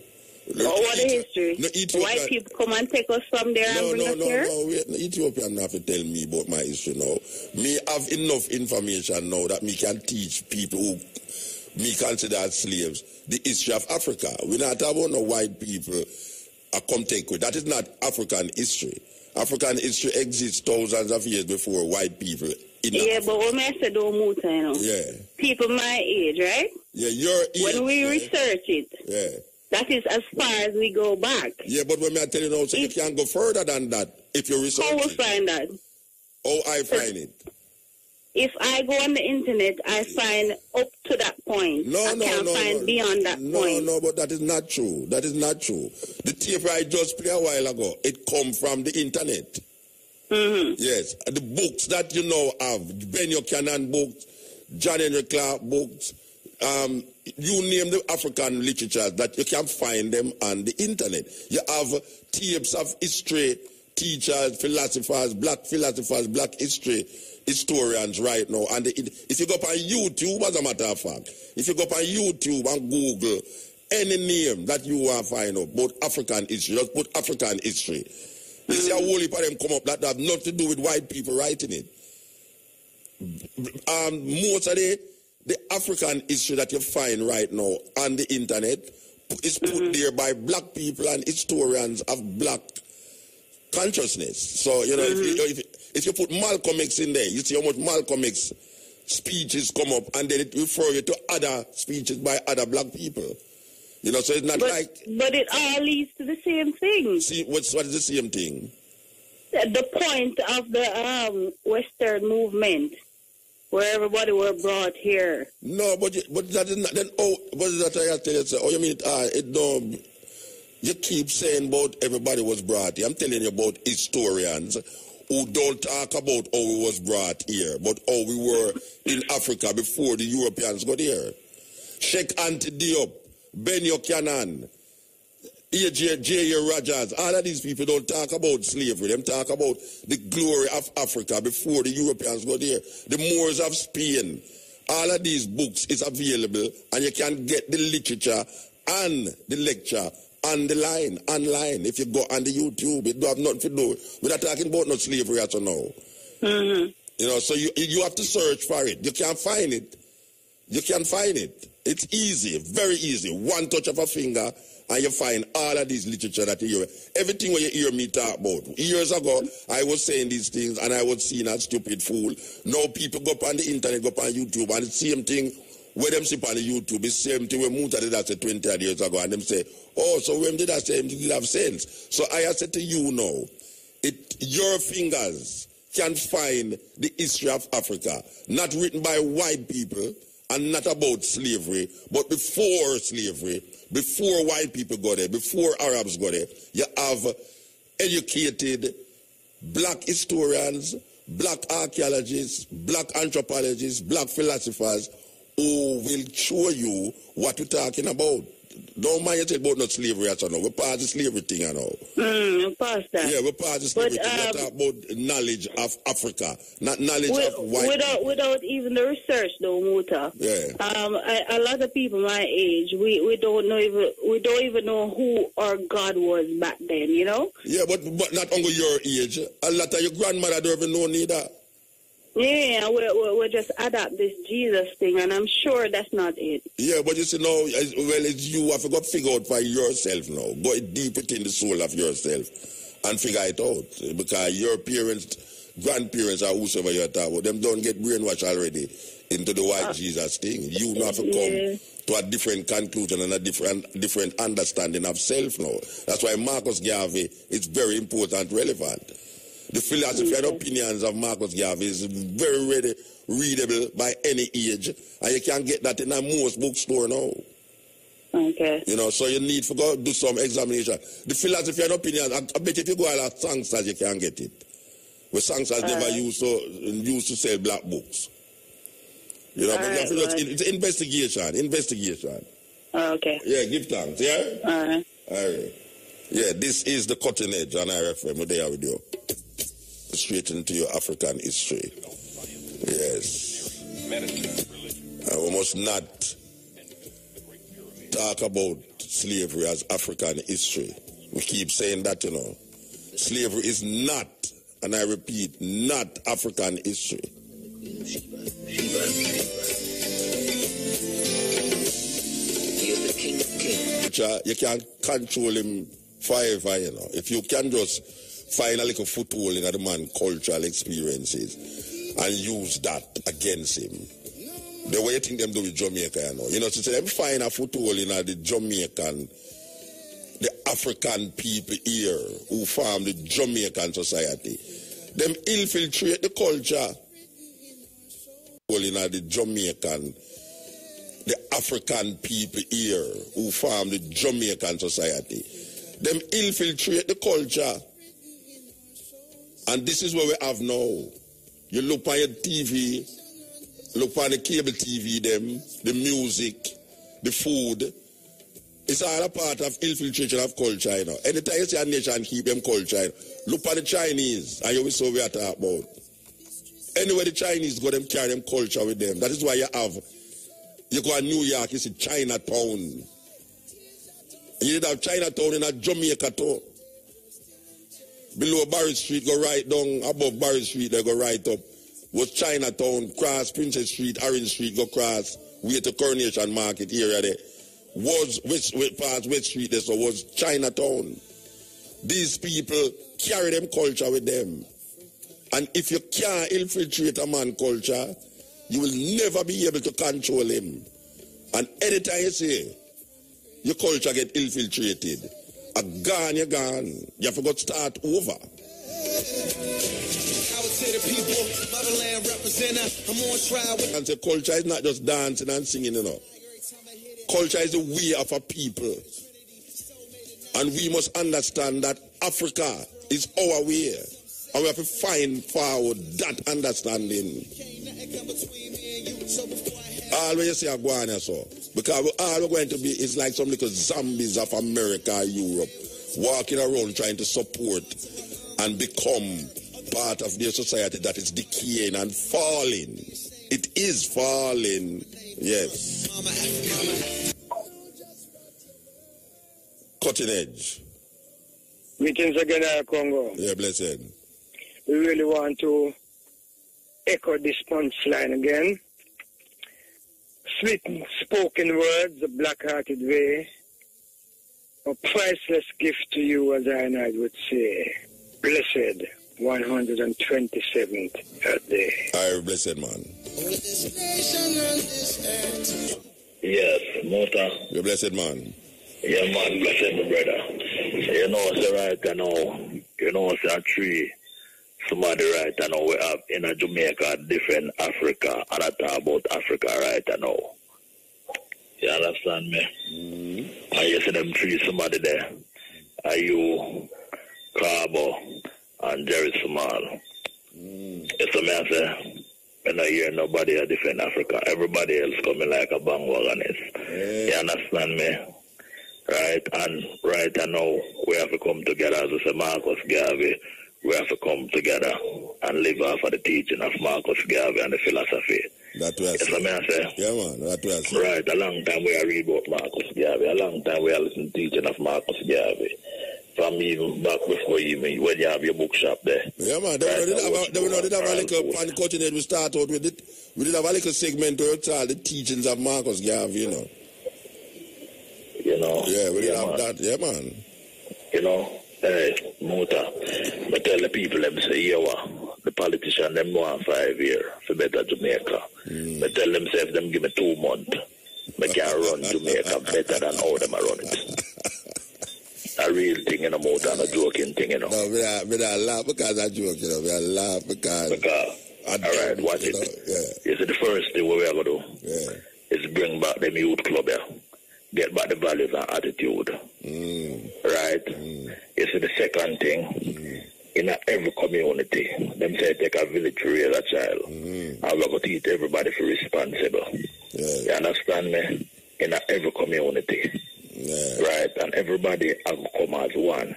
What the history? White people come and take us from there and bring us here? No, Ethiopian have to tell me about my history now. Me have enough information now that me can teach people who me consider as slaves the history of Africa. We're not talking about no white people come take with. That is not African history. African history exists thousands of years before white people. But when I say don't muta, you know. Yeah. People my age, right? Yeah, your age. When we research it. Yeah. That is as far as we go back. Yeah, but when I tell you now, so you can't go further than that if you research How we it. find that? How I find it? If I go on the internet, I find up to that point. I can't find beyond that point. No, but that is not true. That is not true. The tape I just played a while ago, it come from the internet. Mm-hmm. Yes. The books that you now have, Ben Buchanan books, John Henry Clark books, you name the African literature that you can find them on the internet. You have tapes of history, teachers, philosophers, black history historians right now. And if you go up on YouTube, as a matter of fact, if you go up on YouTube and Google any name that you want to find out about African history, just put African history. You see a whole heap of them come up that have nothing to do with white people writing it. Most of the African history that you find right now on the internet is put there by black people and historians of black consciousness. So, you know, if you put Malcolm X in there, you see how much Malcolm X speeches come up, and then it refer you to other speeches by other black people. You know, so it's not like... But it all leads to the same thing. See, what is the same thing? The point of the Western movement, where everybody were brought here. No, but that is not... Then, what is that I tell you? Oh, you mean, it don't... You keep saying about everybody was brought here. I'm telling you about historians who don't talk about how we was brought here, but how we were in Africa before the Europeans got here. Sheikh Anta Diop, Ben Buchanan, J.A. Rogers, all of these people don't talk about slavery. Them talk about the glory of Africa before the Europeans got here. The Moors of Spain. All of these books is available, and you can get the literature and the lecture on the line, online. If you go on the YouTube, it don't have nothing to do. We're not talking about no slavery at all now. Mm-hmm. You know, so you have to search for it. You can't find it. You can find it. It's easy, very easy. One touch of a finger, and you find all of these literature that you hear. Everything what you hear me talk about. Years ago, I was saying these things, and I was seen as stupid fool. Now people go up on the internet, go up on YouTube, and the same thing where them see on the YouTube, it's the same thing when Muta did that say 20 years ago, and them say, oh, so when did I say him did have sense? So I said to you now, your fingers can find the history of Africa, not written by white people and not about slavery, but before slavery, before white people got there, before Arabs got there, you have educated black historians, black archaeologists, black anthropologists, black philosophers who will show you what we're talking about. Don't mind you talk about not slavery at all. We're past the slavery thing and all. We're past that. Yeah, we're past the slavery thing. We're talking about knowledge of Africa, not knowledge of white people. Without even the research, though, Muta. Yeah. A lot of people my age, we don't even know who our God was back then. You know. Yeah, but not only your age. A lot of your grandmother don't even know neither. Yeah, we just adapt this Jesus thing, and I'm sure that's not it. Yeah, but you see, now, well, it's you have got to figure out for yourself now. Go deep within the soul of yourself and figure it out. Because your parents, grandparents, or whosoever you're talking about, them don't get brainwashed already into the white Jesus thing. You now have to come to a different conclusion and a different understanding of self now. That's why Marcus Garvey is very important, relevant. The philosophy and opinions of Marcus Garvey is very readable by any age, and you can get that in most bookstore now. Okay. You know, so you need to go do some examination. The philosophy and opinions, I bet if you go at Songsters, you can get it. But Songsters never used to sell black books. You know, it's investigation. Okay. Yeah, give thanks, yeah? All right. Yeah, this is the Cutting Edge on IRFM. We're there with you. Straight into your African history. Yes. We must not talk about slavery as African history. We keep saying that, you know. Slavery is not, and I repeat, not African history. You can't control him forever, you know. If you can just find a little foothold in the man's cultural experiences and use that against him. The way you think them do with Jamaica, you know. You know, so them find a foothold in the Jamaican the African people here who form the Jamaican society. Them infiltrate the culture. In the Jamaican, the African people here who form the Jamaican society. Them infiltrate the culture. And this is what we have now. You look on your TV, look on the cable TV, the music, the food. It's all a part of infiltration of culture, you know. Anytime you see a nation keep them culture, look on the Chinese, and you will see what we are talking about. Anywhere the Chinese go, them carry them culture with them. That is why you go to New York, you see Chinatown. You did have Chinatown in a Jamaica too. Below Barry Street, go right down. Above Barry Street, they go right up. Was Chinatown, cross Princess Street, Orange Street, go cross, way to Coronation Market area there. Was past West Street there, so was Chinatown. These people carry them culture with them. And if you can't infiltrate a man's culture, you will never be able to control him. And anytime you say your culture get infiltrated, you're gone. You have to go start over. I would say the people, motherland representative, I'm on trial with... And say culture is not just dancing and singing, you know. Culture is the way of a people. And we must understand that Africa is our way. And we have to find forward that understanding. All when you say Aguana, so. Because all we're going to be is like some little zombies of America, Europe, walking around trying to support and become part of their society that is decaying and falling. It is falling, yes. Cutting edge. Meetings again, Congo. Yeah, blessed. We really want to echo this punchline again. Sweet spoken words, a black-hearted way, a priceless gift to you, as I would say. Blessed 127th day. I blessed man. Yes, Mota. You're blessed man. Yeah, man, blessed my brother. You know, it's right now. You know, it's a tree. Somebody right now we have in a Jamaica, different Africa, and I talk about Africa right now. You understand me? Mm-hmm. And you see them three, somebody there. Are you, Carbo, and Jerry Small. It's a man say, when I hear nobody a different Africa, everybody else coming like a bandwagonist. You understand me? Right? And right now, we have to come together, as I say, Marcus Garvey. We have to come together and live off of the teaching of Marcus Garvey and the philosophy. That was yes, I say. Yeah, man, that was right. A long time we are read about Marcus Garvey. A long time we are listening to teaching of Marcus Garvey. From even back before even when you have your bookshop there. Yeah, man. They did have a little on the cutting edge. We start out with it. We did have a little segment where it's all the teachings of Marcus Garvey, you know. You know. Yeah, we did have that. Yeah, man. You know. Hey, Mota, but tell the people them say, yeah, the politician them want 5 years for better Jamaica. But tell them say if them give me 2 months, I can run Jamaica better than how them are run it. A real thing, you know, Mota, and a joking thing, you know. No, we are laugh because I joke, you know. We are laugh because all right, watch it. Yeah. You see, the first thing what we are going to do is bring back them youth club here. Get back the values and attitude. Right? You see, the second thing, in every community, them say take a village to raise a child. And we're going to teach everybody to be responsible. You understand me? In every community. Right? And everybody has to come as one.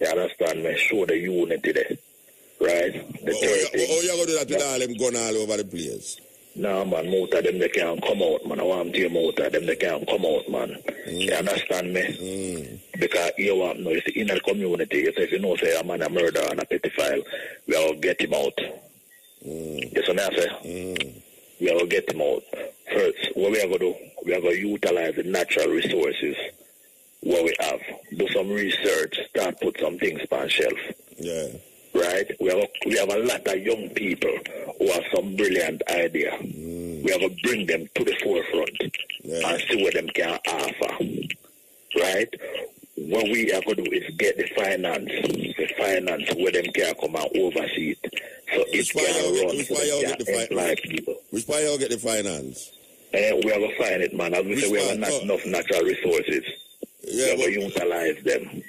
You understand me? Show the unity there. Right? The third thing. Oh, you're going to do that with all them gun all over the place? No, man, Mota, them they can't come out, man. I want to hear Mota, them they can't come out, man. You understand me? Because you want to know, you see, in the community, you say, if you know, say, a man a murderer and a pedophile, we all get him out. You see what I say? We all get him out. First, what we are going to do, we are going to utilize the natural resources what we have. Do some research, start put some things on shelf. Yeah. Right? We have a lot of young people who have some brilliant idea. We have to bring them to the forefront and see what them can offer. Right? what we are going to do is get the finance where them can come and oversee it. So it can run. Which part you get the finance? We have to find it, man. As we say, we have not enough natural resources. Yeah, we have to utilize them.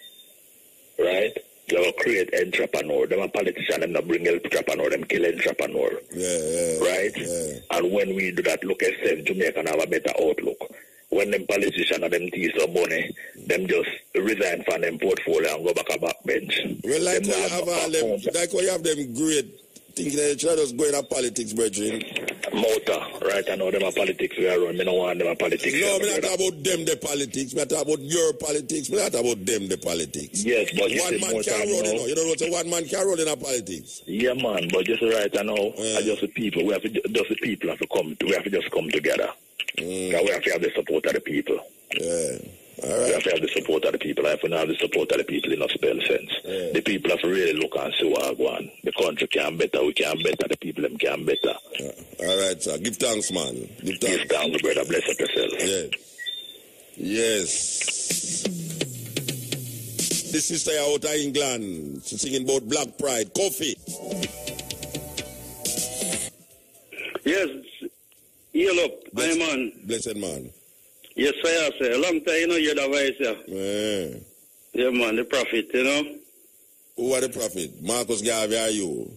Right? We have to create entrepreneur. Them a politician, them not bring entrepreneur, them kill entrepreneur. Right? Yeah. And when we do that, look at them, Jamaica have a better outlook. When them politicians and them thieves some money, them just resign from them portfolio and go back a backbench. Well, like you have all them, like you have them great thinking that they try to go into politics, brethren. Motor, right? I know them are politics we are run. I don't want them are politics. No, I'm not about them the politics. I'm talking about your politics. I'm not about them the politics. Yes, but one man can't roll, you know. You don't know what one man can't roll in a politics. Yeah, man, but just right, I know. Just the people. We have to, just the people have to come. We have to just come together. We have to have the support of the people. Yeah. All right. We have to have the support of the people. If we don't have the support of the people, it not spell sense. Yeah. The people have to really look and see what I want. The country can better, we can better, the people them can better. All right, sir. Give thanks, man. Give thanks, brother. Bless up yourself. Yeah. Yes. This sister out of England, she's singing about Black Pride. Coffee. Yes. Heal up, my man. Blessed man. Yes, I say. A long time, you know, you're the voice, yeah. Yeah, man, the prophet, you know. Who are the prophet? Marcus Garvey, are you?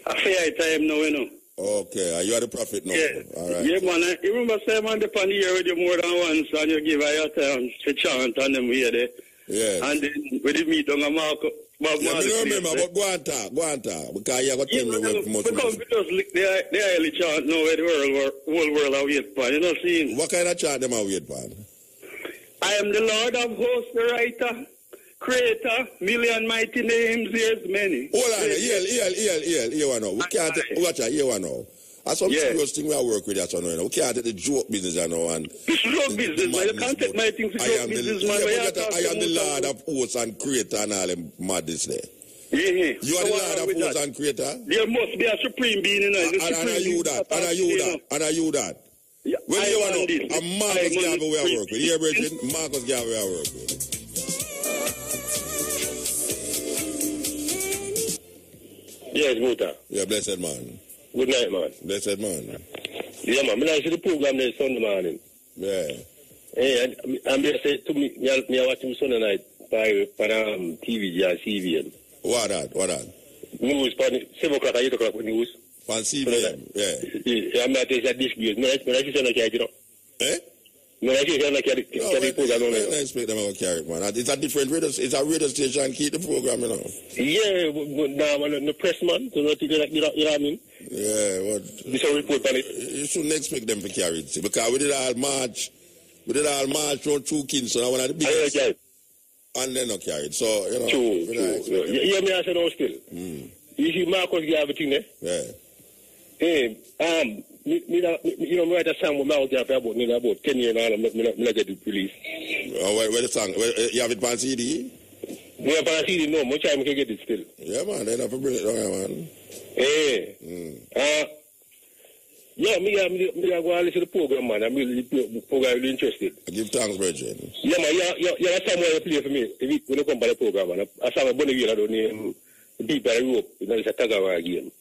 A fair time now, you know. Okay, you are the prophet now. Yeah. All right. Yeah, man. You remember saying, man, the pan here with you more than once, and you give her your time to chant on them here there. Yeah. And then we did meet on a Marcus. I don't remember, but go on talk, because you got to tell me what much. Because we just they early chant now where the whole world are wait for, you know, seeing. What kind of chant them are wait for? I am the Lord of hosts, the writer, creator, million mighty names, there's many. Hold on, here one now. We can't watch it, here one now. That's some serious thing we are work with that one now. We can't take the joke business now and it's joke business, man. You can't take my things to joke business, man. I am the Lord of hosts and creator and all them madness there. Yeah. You are the Lord of hosts and creator? There must be a supreme being, you know. And are you that? And are you that? Yeah, when you want to, and Marcus Garvey we are work with. Here, Bridget, Marcus Garvey we are work with. Yes, Muta. Yeah, blessed man. Good night, man. Blessed man. Yeah, man. I see the program there Sunday morning. Yeah. Hey, and they say to me, I watch him Sunday night by TV and CVM. What that? News, 7 o'clock, 8 o'clock news. On CVM, yeah. I'm not saying that this news. I see something like that, Eh? I see something like that. I expect them to carry it, man. It's a different radio. It's a radio station. Keep the program, you know. Yeah, but now, man, the press man, so you know what I mean? Yeah, what? This a report on it. You shouldn't expect them to carry it, see, because we did all march from 2 Kings, so one of the biggest. And then not carry it, so, you know. True. Yeah, me I said no still. You see Marcus Garvey thing there? Yeah. Hey, you know, write a song with Marcus Garvey about 10 years now, I'm not get it released. Where the song? You have it on CD? We have on CD, no, much time I can get it still. Yeah, man, they have to bring it down, man. Hey. Yeah, me go and listen to the program, man. I'm really really interested. Give thanks, Bridget. Yeah, man, yeah, that's somewhere you play for me. If you come by the program, man. I saw a bunny here, I don't name people I Europe. You know, it's a Tagawa game.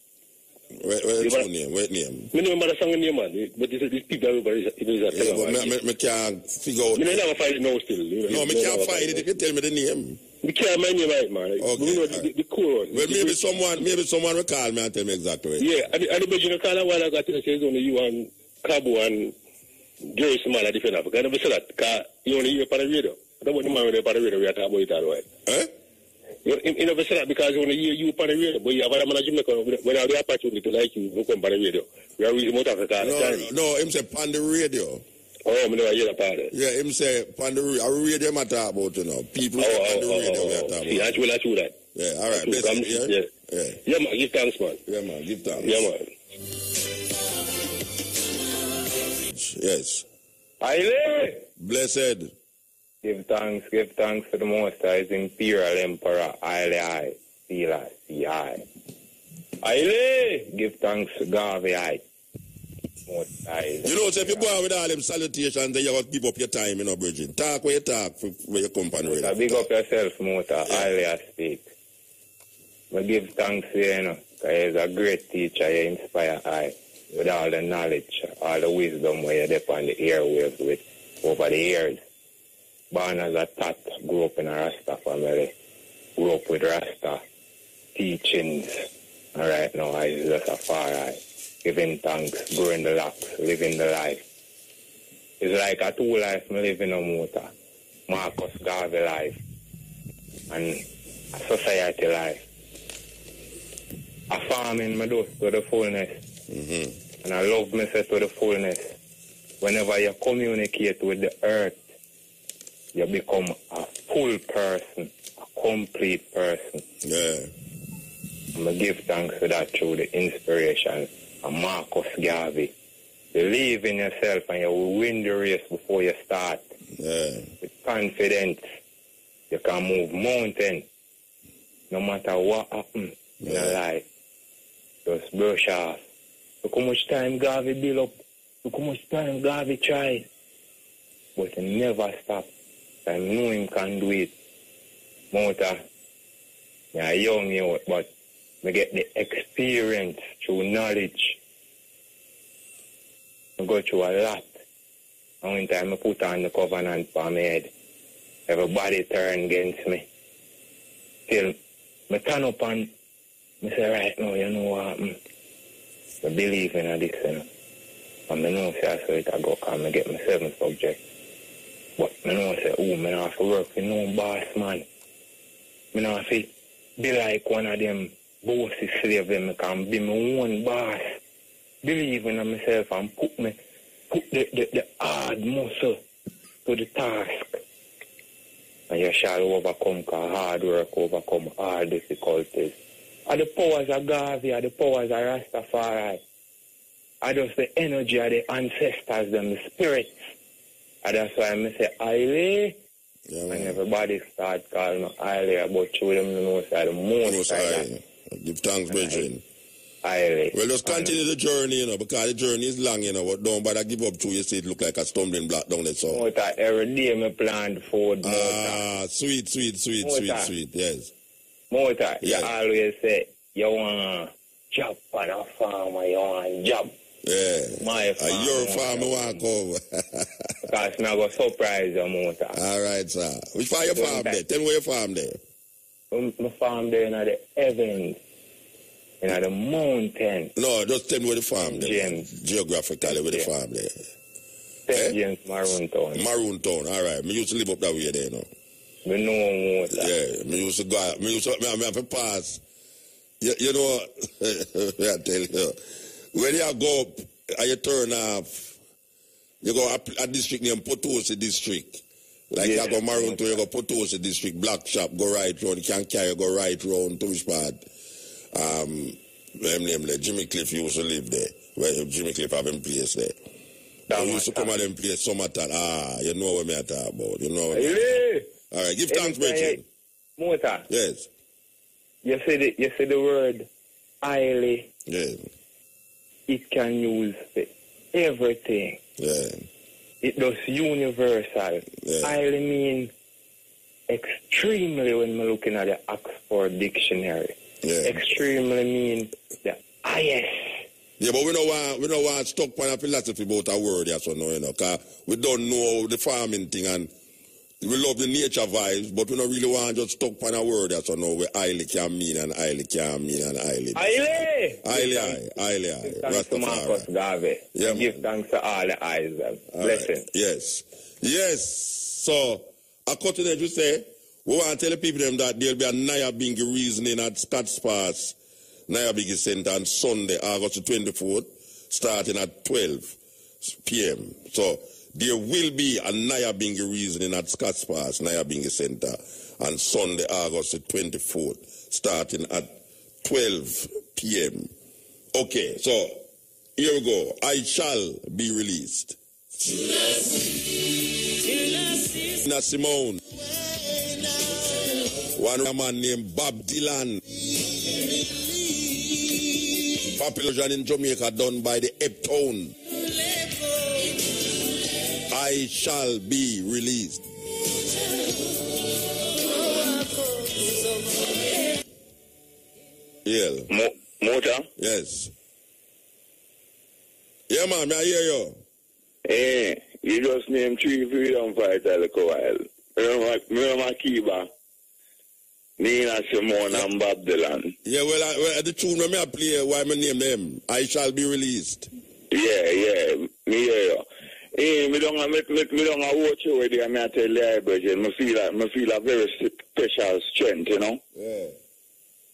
Where's your name? What name? I remember the song name, man. But this people over is a Tagawa game. I can't figure out. I never find it now still. No, I can't find it. You can tell me the name. We can't mind you right, man. Okay. You know the core. Well, maybe someone will call me and tell me exactly where. Yeah, and the Belgian call a while ago to say it's only you and Cabo and Jerry Small are different Africa. I never said that because you only hear on the radio. I don't want the man with the radio, we are talking about it all right. Eh? You never said that because you only hear you on the radio, but you have a man in Jamaica when I have the opportunity to like you, who come on the radio. We are really more Africa all the time. No, him say on the radio. Oh, I never hear that part. Yeah, him say on the radio I talk about, you know. People on the radio we are talking about. See, that's true that. Yeah, all right. Yeah, man, give thanks, man. Yeah, man, give thanks. Yeah, man. Yes. Aile! Blessed. Give thanks for the Most High's Imperial Emperor, Aile, C.I. Aile! Give thanks to Garvey, most eyes. You know, so if you go out with all them salutations, then you got to give up your time, you know, Bridget. Talk where you talk for your company. Mota, big up yourself, Mota. Highly I speak. I give thanks to you, you know, because you're a great teacher. You inspire I with all the knowledge, all the wisdom where you're there on the airwaves with over the years. Born as a tat, grew up in a Rasta family, grew up with Rasta teachings. And right now, I just a far eye, giving thanks, growing the locks, living the life. It's like a two life me living on Mota. Marcus Garvey life and a society life. I farming my dose to the fullness. Mm-hmm. And I love myself to the fullness. Whenever you communicate with the earth, you become a full person, a complete person. Yeah. I'm going to give thanks for that through the inspiration of Marcus Garvey. Believe in yourself and you will win the race before you start. Yeah. With confidence, you can move mountains no matter what happens in your life. Just brush off. Look how much time Garvey build up. Look how much time Garvey tried. But he never stop. I know him can do it. Mota, you're young youth, but I get the experience through knowledge. I go through a lot. And one time I put on the covenant for my head, everybody turned against me. Till I turn up and I say, right now, you know what happened? I believe in this, you know. And I know I so it I go come and get my 7 subject. But I know I say, oh, I don't have to work for no boss, man. I don't have to be like one of them bosses slave, I can be my own boss. Believe in myself and put the hard muscle to the task. And you shall overcome, because hard work overcome hard difficulties. And the powers of Garvey, and the powers of Rastafari, are just the energy of the ancestors, them, the spirits. And that's why I say, Aile. Yeah, and everybody start calling me Aile, about you them know say the most Aile. Give thanks, brethren. Aile. Well, just continue the journey, you know, because the journey is long, you know, but don't bother give up to you see it look like a stumbling block down there, so. Mota, every day me plan food, Mota. Ah, sweet, yes. Mota, yes. You always say, you want job on a farmer, you want job. Yeah. My farm. Your farm want come. Because I'm going to surprise you, Mota. All right, sir. Which farm your farm there? Tell me where your farm there. My farm there in the heavens. In the mountain. No, just tell me where the farm there. Geographically, where the farm there. St. James, Maroon Town. Maroon Town, all right. Me used to live up that way there, you know. Me know Mota. Yeah, me used to go out. Me have to pass. You know, I tell you. When you go up and you turn off, you go up a district named Potosi District. Like you go Maroon Town, you go Potosi District, Black Shop, go right round, you can carry, go right round to which part. Jimmy Cliff used to live there. Where Jimmy Cliff have him place there. He used to come at them place summertime. You know what I talk about. You know what All right, give thanks, Bridget. Mota. Yes. You say the word highly. Yeah. It can use for everything. Yeah. It does universal. Yeah. Highly mean extremely when we're looking at the Oxford Dictionary. Yeah. Extremely mean the highest. Yeah, but we don't want to stuck on a philosophy about a word, yes or no, you know, because we don't know the farming thing and we love the nature vibes, but we don't really want to just stuck on a word, yes or no, where highly can mean and highly can mean and highly. Highly. Thanks to Marcus Garvey. Yeah, give thanks to all the eyes. Blessing. Right. Yes. So, according to what you say, we want to tell the people them that there'll be a Nyabingi reasoning at Scotts Pass, Nyabingi Center on Sunday, August 24th, starting at 12 p.m. So, there will be a Nyabingi reasoning at Scotts Pass, Nyabingi Center, on Sunday, August 24th, starting at 12 p.m. Okay, so, here we go. I shall be released. Nina Simone. One man named Bob Dylan. Population in Jamaica done by the Eptone. I shall be released. Yeah. Motor? Yes. Yeah, man, I hear you. Hey, you just named 3 freedom fighters a little while. Remember Kiba, Nina Simone, and Bob Dylan. Yeah, well, the tune when I play, why my name them? I shall be released. Yeah, me hear you. Hey, me don't watch you with you, I tell you, Bridget. I feel a very special strength, you know? Yeah.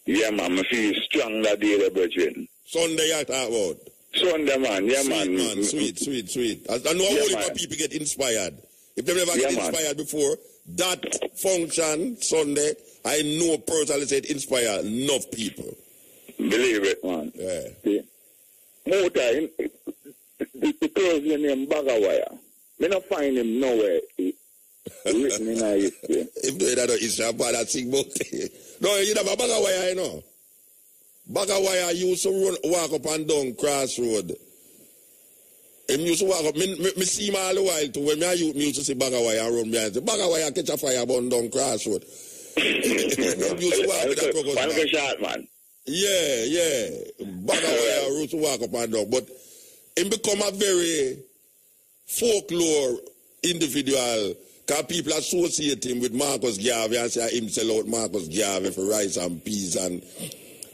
Yeah, man, I feel strong that day, Bridget. Sunday I talk about. Sunday, man, yeah, sweet, man. Sweet. I know yeah, only people get inspired. If they never get inspired before, that function, Sunday, I know personally said inspire enough people. Believe it, man. Yeah. See, more time, the person named Bagawaya, me not find him nowhere. Written in our history. If they don't history, I'm bad at sing about it. No, you know, Bagawaya, you know. Bagawaya used to walk up and down Crossroad. Him used to walk up. Me see him all the while too. When me used to see Bagawaya run behind. Bagawaya catch a fire burn down Crossroad. Him used to walk with that crocus shot, man. Yeah. Bagawaya used to walk up and down. But him become a very folklore individual. Because people associate him with Marcus Garvey and say him sell out Marcus Garvey for rice and peas and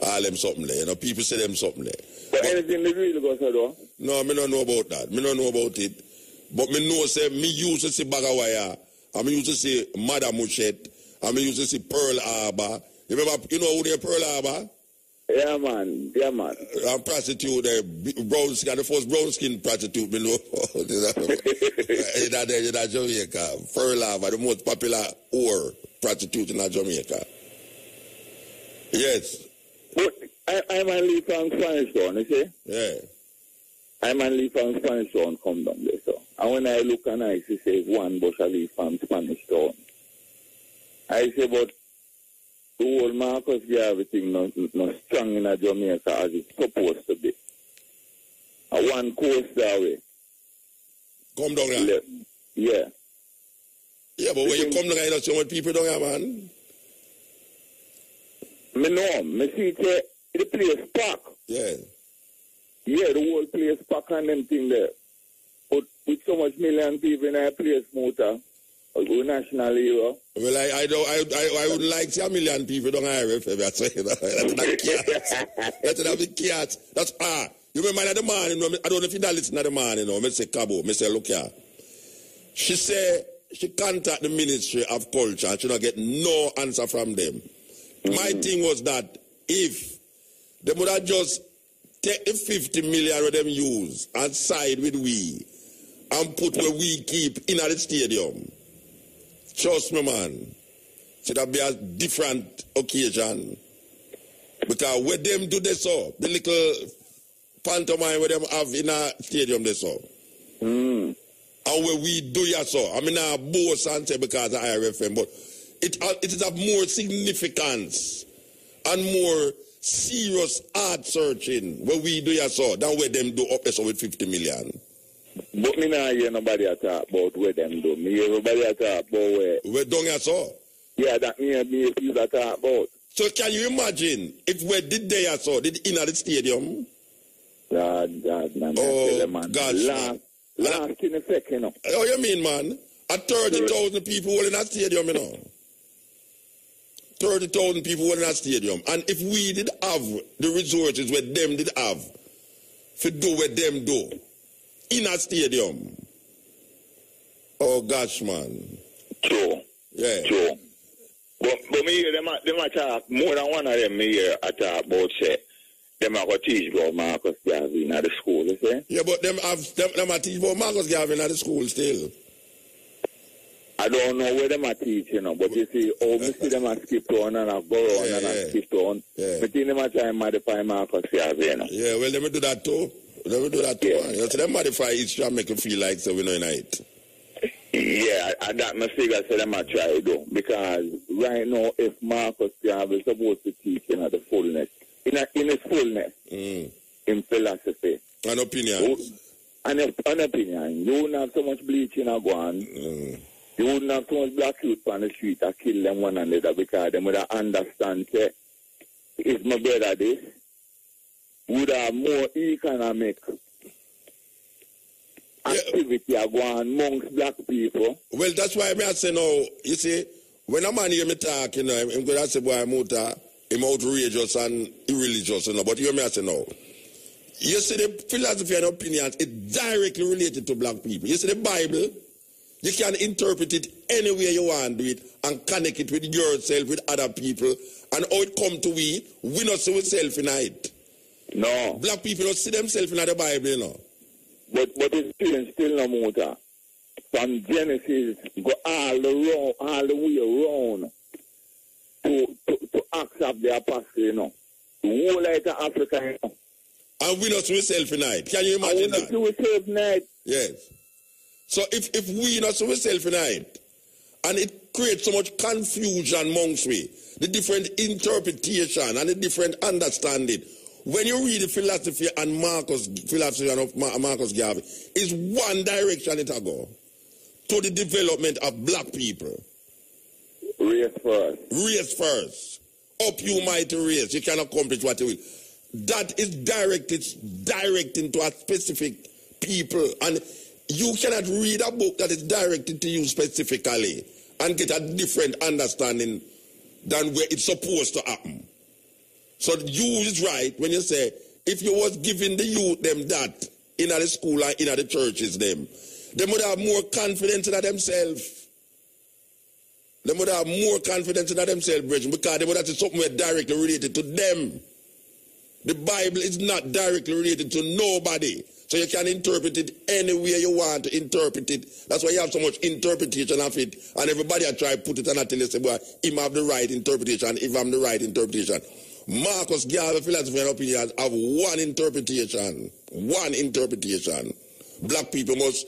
all them something there. You know, people say them something there. But anything they really go say though? No, me don't know about that. Me don't know about it. But me know say me used to see Bagawaya, and me used to see Madam Muchet, and me used to see Pearl Harbor. You remember, you know who they Pearl Harbor? Yeah, man. And prostitute, brown skin, the first brown skin prostitute, me know. in that Jamaica. Pearl Harbor, the most popular whore prostitute in Jamaica. Yes. But I'm a leaf from Spanish Town, you see? Yeah. I'm a leaf from Spanish Town, come down there, so. And when I look and I see one bush a leaf from Spanish Town, I say, but the whole Marcus Garvey thing not strong in Jamaica as it's supposed to be. And one coast that way. Come down there? Yeah. Yeah, but when you come down there, you don't see what people down here, man. Me know, me see the place pack. Yeah. Yeah, the whole place pack and them thing there. But with so much million people in our place, motor, go national hero. Well, I would like to see a million people don't have if I say that. That's be cat. That's you remember the man, you know, I don't know if you don't listen to the man, you know, me say Cabo, me say look here. She say she contact the Ministry of Culture and she don't get no answer from them. My thing was that if they would have just take the 50 million of them use and side with we and put where we keep in at the stadium, trust me, man, should that be a different occasion. Because where them do this so, the little pantomime where them have in a stadium they so. And where we do ya so. I mean, I boast and say because of IRFM, but it is of more significance and more serious art searching where we do ya so than where them do up there so with 50 million. But me not hear nobody talk about where them do. Me hear nobody talk about where done ya so? Yeah, that me people that talk about. So can you imagine if we did they ya so, did in at the stadium? God, man. Oh, man. God, last in effect, you know. Oh, you mean, man? 30,000 people in that stadium, you know. 30,000 people in that stadium. And if we did have the resources where them did have, to do what them do, in a stadium. Oh, gosh, man. True. Yeah. True. But me hear them talk, more than one of them me hear talk about, say, them are going to teach about Marcus Garvey at the school, you see? Yeah, but them are teach about Marcus Garvey at the school still. I don't know where them are teaching, you know, but you see, we see them skip on and I go on and skip on. Yeah. But them are trying to modify Marcus Garvey, you know. Yeah, well, let me do that too. Let me do that too. Yeah. You know, so them modify history and make you feel like so we know in it. Yeah, I got my figure so them I try to do. Because right now, if Marcus Garvey is supposed to teach in the fullness, in his fullness, in philosophy. And opinions. an opinion, you wouldn't have so much bleaching a go on. You wouldn't have so much black youth on the street to kill them one another because they would understand that if my brother this, would have more economic activity a go on amongst black people. Well, that's why I say now, you see, when a man hear me talk, you know, I'm going to say, boy, I'm outrageous and irreligious, you know, but you hear me say now, you see the philosophy and opinions, it's directly related to black people. You see the Bible, you can interpret it any way you want to do it and connect it with yourself, with other people, and how it come to we not see ourselves in it. No. Black people don't see themselves in the Bible, you know. But it's still no matter. From Genesis, go all the way around to accept the apostle, you know. The whole like Africa, you know. And we not see ourselves in it. Can you imagine that? We not see ourselves in it. Yes. So if we not see ourselves in it, and it creates so much confusion amongst we, the different interpretation and the different understanding. When you read the philosophy and philosophy of Marcus Garvey, is one direction it go to the development of black people. Race first. Race first. Up you mighty race. You can accomplish what you will. That is directing to a specific people. And you cannot read a book that is directed to you specifically and get a different understanding than where it's supposed to happen. So you is right when you say, if you was giving the youth them that in the school and in the churches them would have more confidence in themselves. They would have more confidence in themselves, brethren, because they would have something directly related to them. The Bible is not directly related to nobody. So you can interpret it any way you want to interpret it. That's why you have so much interpretation of it. And everybody I try to put it on until they say, well, him have the right interpretation, if I'm the right interpretation. Marcus Garvey philosophy and opinions have one interpretation. One interpretation. Black people must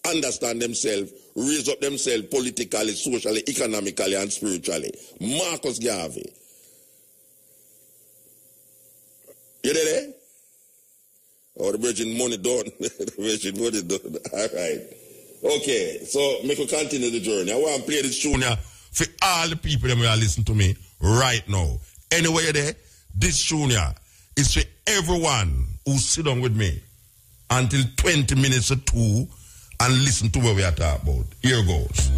understand themselves, raise up themselves politically, socially, economically, and spiritually. Marcus Garvey. You there? Oh, the virgin money done. The virgin money done. All right. Okay, so make we continue the journey. I want to play this tune here for all the people that are listening to me right now. Anyway, you're there, this tune here is for everyone who sit down with me until 20 minutes or 2 and listen to what we are talking about. Here goes.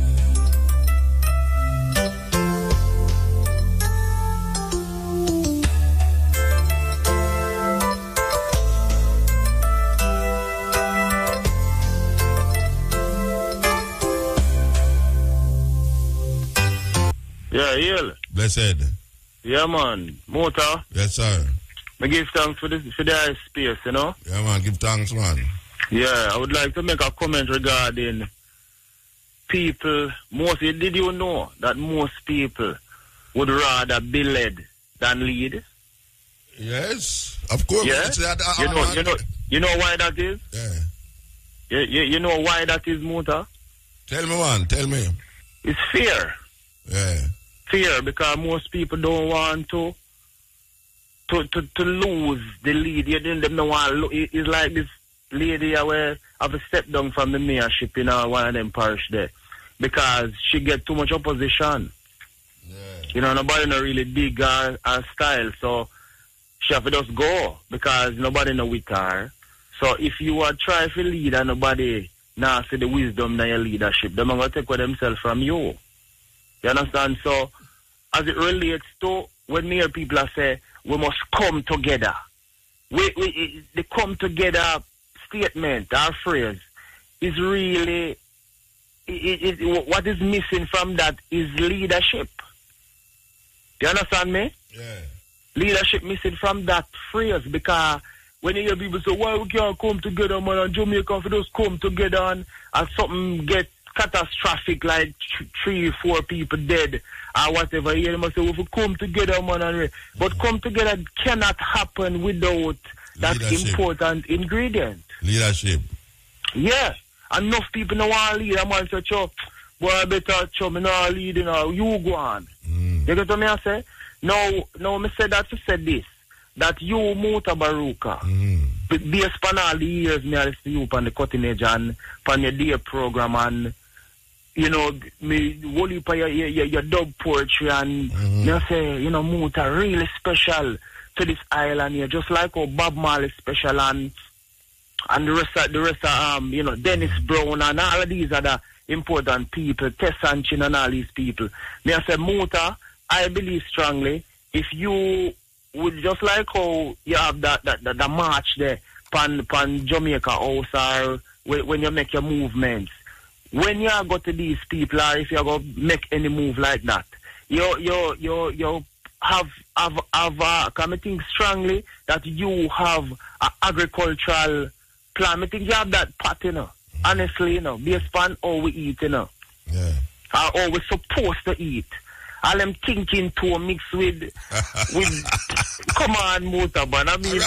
Yeah, Yale. Blessed. Yeah, man. Motor. Yes, sir. I give thanks for the space, you know? Yeah, man. Give thanks, man. Yeah, I would like to make a comment regarding people. Did you know that most people would rather be led than lead? Yes, of course. Yeah? You know why that is? Yeah. You know why that is, Motor? Tell me one. Tell me. It's fear. Yeah. Fear, because most people don't want to lose the lead. You don't want. It's like this lady where have a step down from the mayorship in one of them parish there because she get too much opposition. Yeah. You know, nobody not really dig her style, so she have to just go because nobody know with her. So if you are trying to lead and nobody now see the wisdom in your leadership, they're going to take away themselves from you. You understand? So, as it relates to when near people say, we must come together. The come together statement, our phrase, is really, what is missing from that is leadership. You understand me? Yeah. Leadership missing from that phrase because when you hear people say, why we can't come together, man, and Jamaica, for just come together and something get catastrophic like 3-4 people dead or whatever. You must say, if we come together, man, but come together cannot happen without that important ingredient. Leadership. Yeah. Enough people don't want to lead. A man say, boy, I better me not lead, you go on. You get what I say? No, me say that to say this. that you, Mutabaruka, based on all the years me I listen to you on the cutting edge and on your day program and you know, me whole heap of your dub poetry and me I say, you know, Muta really special to this island here, just like how Bob Marley special and the rest of you know, Dennis Brown and all of these other important people, Tess Sanchin and all these people. Me I say, Muta, I believe strongly if you would just like how you have the march there pan Jamaica House or when you make your movements. When you go to these people or if you go make any move like that, you have I think strongly that you have an agricultural plan. I think you have that part, you know. Honestly, you know, based on how we eat, you know. Yeah. How we're supposed to eat. All them thinking to mix with come on, Mutaban. I mean,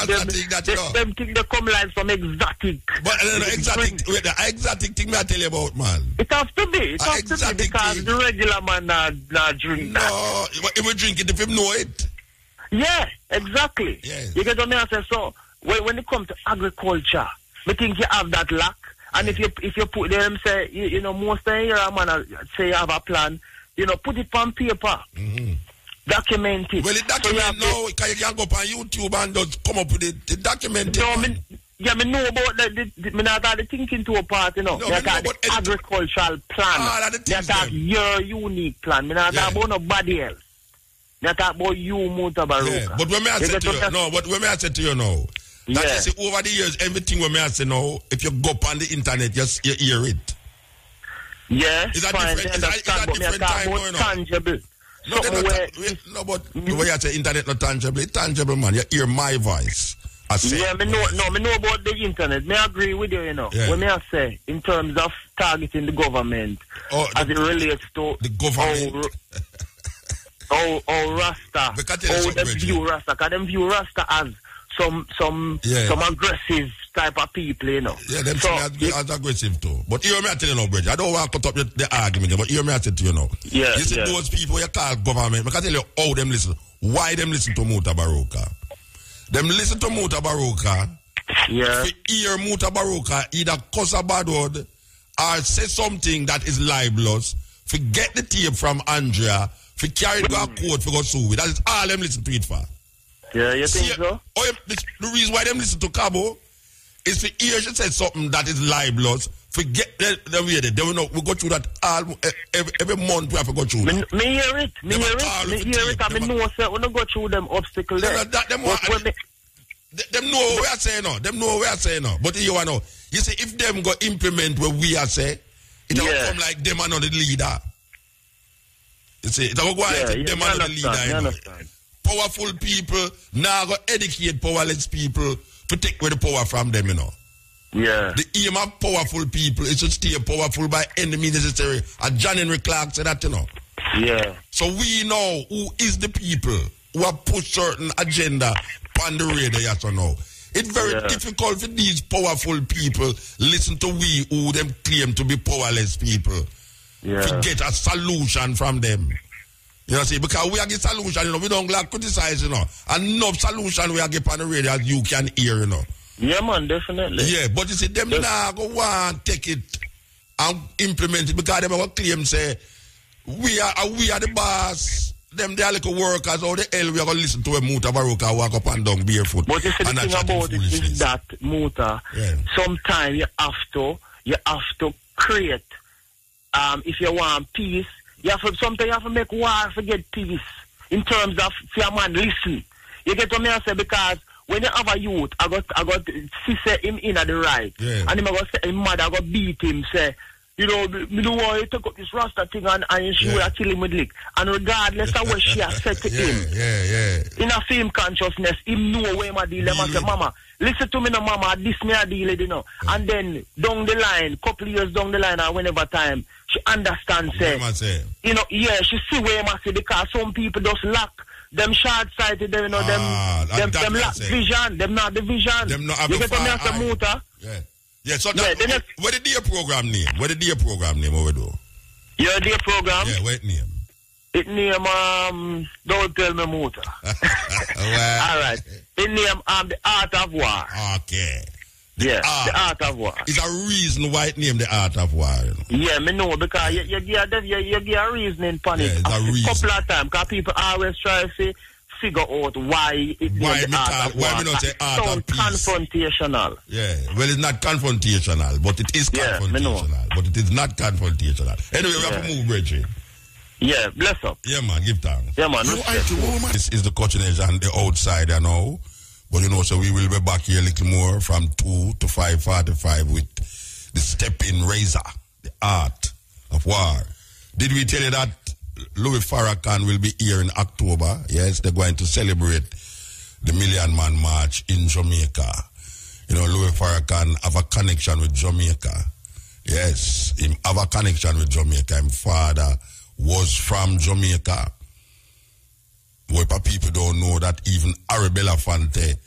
them think they come like some exotic. But the exotic thing I tell you about, man. It has to be. It has to be because thing. The regular man not drink that. No, if we drink it, if him know it. Yeah, exactly. Yes. You get what I say? So when it comes to agriculture, I think you have that lack. And if you put them say you know most of your man say you have a plan. You know, put it on paper. Document it. Well, it document now, because you can go up on YouTube and just come up with it. Document it. No, I know about the thinking to a part, you know. No, I got the agricultural plan. I got your unique plan. I talk about nobody else. I talk about you, Mutabaruka. Yeah, but when I say to you, but when I say to you now, that you see over the years, everything when I say now, if you go up on the internet, you hear it. Yeah, is that different time going on? Tangible. But the way I say internet not tangible, it's tangible, man. You hear my voice. Me know about the internet. Me agree with you, you know. Yeah. When me I say, in terms of targeting the government, as it relates to the government. How Rasta, how them view Rasta, because them view Rasta as some aggressive type of people, you know. Yeah, them as aggressive too. But hear me I tell you now, Bridge. I don't want to cut up the argument, but hear me I tell you now. Yeah, you see those people you call government, I can tell you how them listen. Why them listen to Mutabaruka? Them listen to Mutabaruka. Yeah. If you hear Mutabaruka either cuss a bad word or say something that is libelous, forget the tape from Andrea, for carry it to a court for go sue with. That is all them listen to it for. Yeah, you think so? The reason why them listen to Cabo is for hear she said something that is libelous. Forget the way they will know. We go through that all every month. We have to go through that. Me hear it. Me hear it. I mean, no, sir. We don't go through them obstacles there. Them know what we are saying now. Them know what we are saying now. But you know, you see, if them go implement what we are saying, it will come like them are not the leader. You see, it will go like them are not the leader. You know. Powerful people now go educate powerless people to take away the power from them, you know. Yeah. The aim of powerful people is to stay powerful by any means necessary. And John Henry Clark said that, you know. Yeah. So we know who is the people who have pushed certain agenda on the radio, yes or no. It's very difficult for these powerful people listen to we who them claim to be powerless people. Yeah. To get a solution from them. You know, see, because we are getting solution, you know, we don't like criticize, you know. And no solution we are getting on the radio as you can hear, you know. Yeah, man, definitely. Yeah, but you see, them now go want to take it and implement it because them have a claim say, we are the boss. Them they are like workers, how the hell we are going to listen to a Mutabaruka walk up and down barefoot. But you see, the thing about it is that, Muta, sometimes you have to create, if you want peace, sometimes you have to make war to get peace. In terms of, if your man listen. You get what me I say, because when you have a youth, I got see say him in at the right. Yeah. And him I got say him mother I got beat him, say, you know, me don't want you to take up this Rasta thing and she will kill him with lick. And regardless of what she has said to him, in a film consciousness, him know where my deal. I say, Mama, listen to me now, Mama, this me a deal, you know. And then down the line, couple years down the line or whenever time, she understands, say, you know, she see where I say, because some people just lack them short-sighted, them, you know, them lack vision, them not the vision. Them not have you get what I say, Muta? Yeah, so that, what the day program name? What the day program name over do? Your day program? Yeah, what name? It name, don't tell me Muta. All right. It name The Art of War. Okay. The Art of War. It's a reason why it named The Art of War. You know? Yeah, me know, because you give a reasoning upon it. It's a reason. Couple of times, because people always try to figure out why it named The Art of War. Why we don't say Art of Peace? Confrontational. Yeah, well, it's not confrontational, but it is confrontational. But it is not confrontational. Anyway, we have to move, Bridget. Yeah, bless up. Yeah, man, give thanks. Yeah, man. This is the Cottonage and the Outsider now. But you know, so we will be back here a little more from 2 to 5:45 with the Stepping Razor, the Art of War. Did we tell you that Louis Farrakhan will be here in October? Yes, they're going to celebrate the Million Man March in Jamaica. You know, Louis Farrakhan have a connection with Jamaica. Yes, him have a connection with Jamaica. His father was from Jamaica. What people don't know that even Arabella Fante,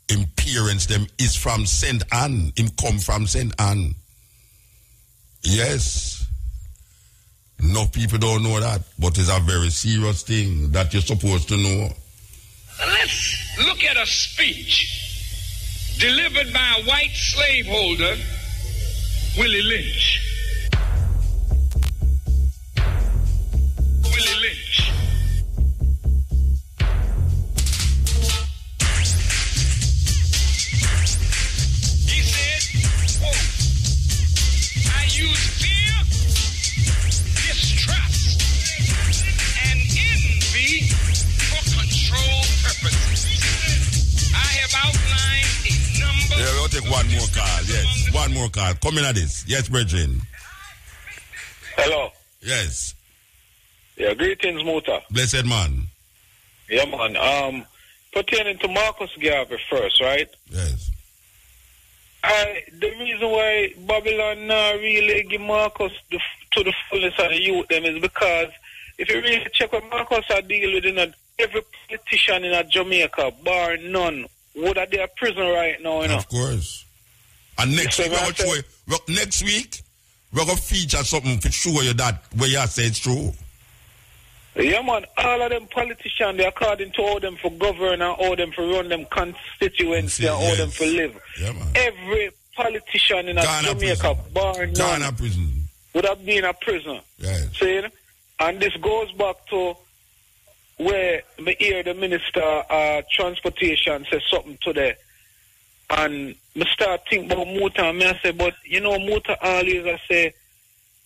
him parents them is from St. Anne. Him come from St. Anne. Yes. No people don't know that, but it's a very serious thing that you're supposed to know. Let's look at a speech delivered by a white slaveholder, Willie Lynch. Willie Lynch. He said, quote, I use fear, distrust, and envy for control purposes. I have outlined a number. Yeah, we'll take one more call. Yes, one more call. Come in at this. Yes, Bridget. Hello. Yes. Yeah, greetings, Muta. Blessed man. Yeah, man. Pertaining to Marcus Garvey first, right? Yes. The reason why Babylon now really give Marcus to the fullness of the youth them is because if you really check what Marcus are dealing with, every politician in Jamaica, bar none, would have their prison right now, you know? Of course. And next week, we're going to feature something to show you that where you say it's true. Yeah, man, all of them politicians, they according to how them for govern and how them for run them constituency and how them for live. Yeah, man. Every politician in Jamaica, bar none, would have been a prison. Yes. See? And this goes back to where me hear the Minister Transportation say something today. And me start think about Muta and me I say, but you know, Muta always I say,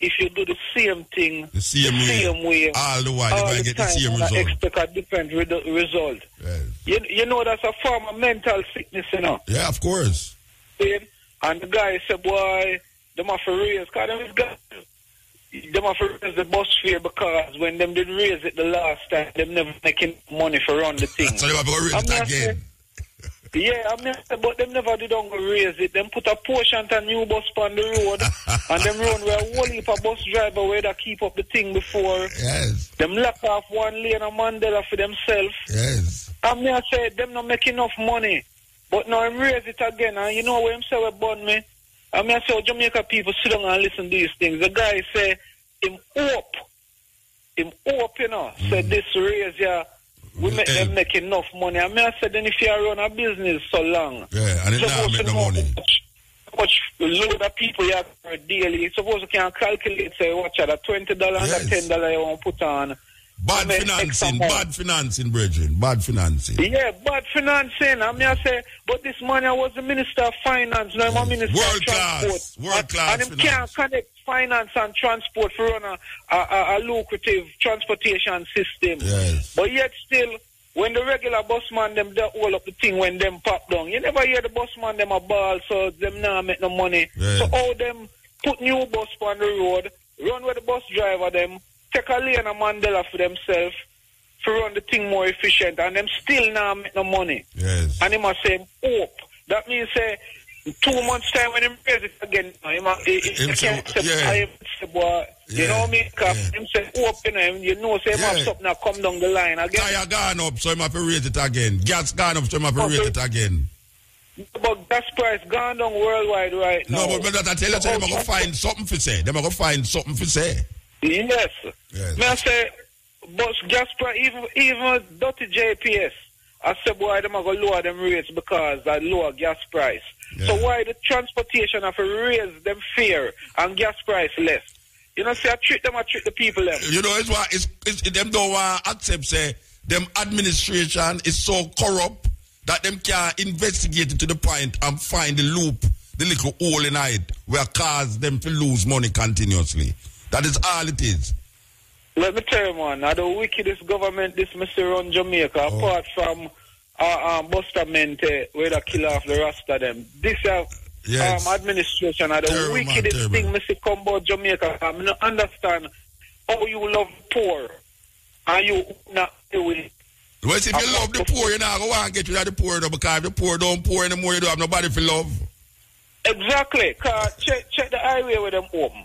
if you do the same thing, the same way, all the while, you're going to get the same result. Expect a different result. Yes. You know, that's a form of mental sickness, you know. Yeah, of course. And the guy said, boy, them have to raise, because them have to raise the bus fare because when them did raise it the last time, them never making money for run the thing. So they have to raise it again. Yeah, I mean, but them never did raise it. Them put a portion to new bus on the road and them run where a whole heap of bus driver where they keep up the thing before. Yes. Them lock off one lane of Mandela for themselves. Yes. I mean, I say them not make enough money. But now I'm raise it again. And you know what I'm saying about me? I mean, I say Jamaica people sit down and listen to these things. The guy say, him hope, you know, said this raise, yeah. We make them make enough money. I mean, I said, then if you run a business so long, yeah, and it now make no money. How much load of people you have daily? Suppose you can calculate, say, watch out, $20 and $10 you want to put on. Bad financing, brethren. Bad financing. Yeah, bad financing. I mean, I say, but this man was the Minister of Finance, now I'm a Minister of Transport. World class. And him can't connect finance and transport for run a lucrative transportation system. Yes. But yet still, when the regular busman them they all up the thing when them pop down, you never hear the busman them a ball, so them now make no money. Yeah. So all them put new bus on the road, run with the bus driver them, take a lane of Mandela for themselves, to run the thing more efficient, and them still now make no money. Yes. And they must say hope. That means say 2 months time when him raise it again, you know what I mean? Him say hope, you know, say him have something that come down the line again. Tire gone up, so him have to raise it again. Gas gone up, so him have to raise it again. But gas price gone down worldwide right now. No, but I tell you, they're going to find something for say. They're going to find something for say. Yes. May I say, But gas price, even dirty JPS, I said, boy, them are going to lower them rates because of lower gas price. Yeah. So why the transportation have to raise them fare and gas price less? You know, say I treat the people them. You know, it's why them don't want to accept, say, them administration is so corrupt that them can't investigate it to the point and find the loop, the little hole in it where cause them to lose money continuously. That is all it is. Let me tell you, man, now the wickedest government this Mr. run Jamaica, apart from Bustamante, where they kill off the rest of them. This administration are the wickedest thing Mr. come about Jamaica. I don't understand how you love poor and you not do it. Well, if you love the poor, you're not going to want to get rid of the poor, though, because if the poor don't pour anymore, you don't have nobody for love. Exactly, because check the highway where them open.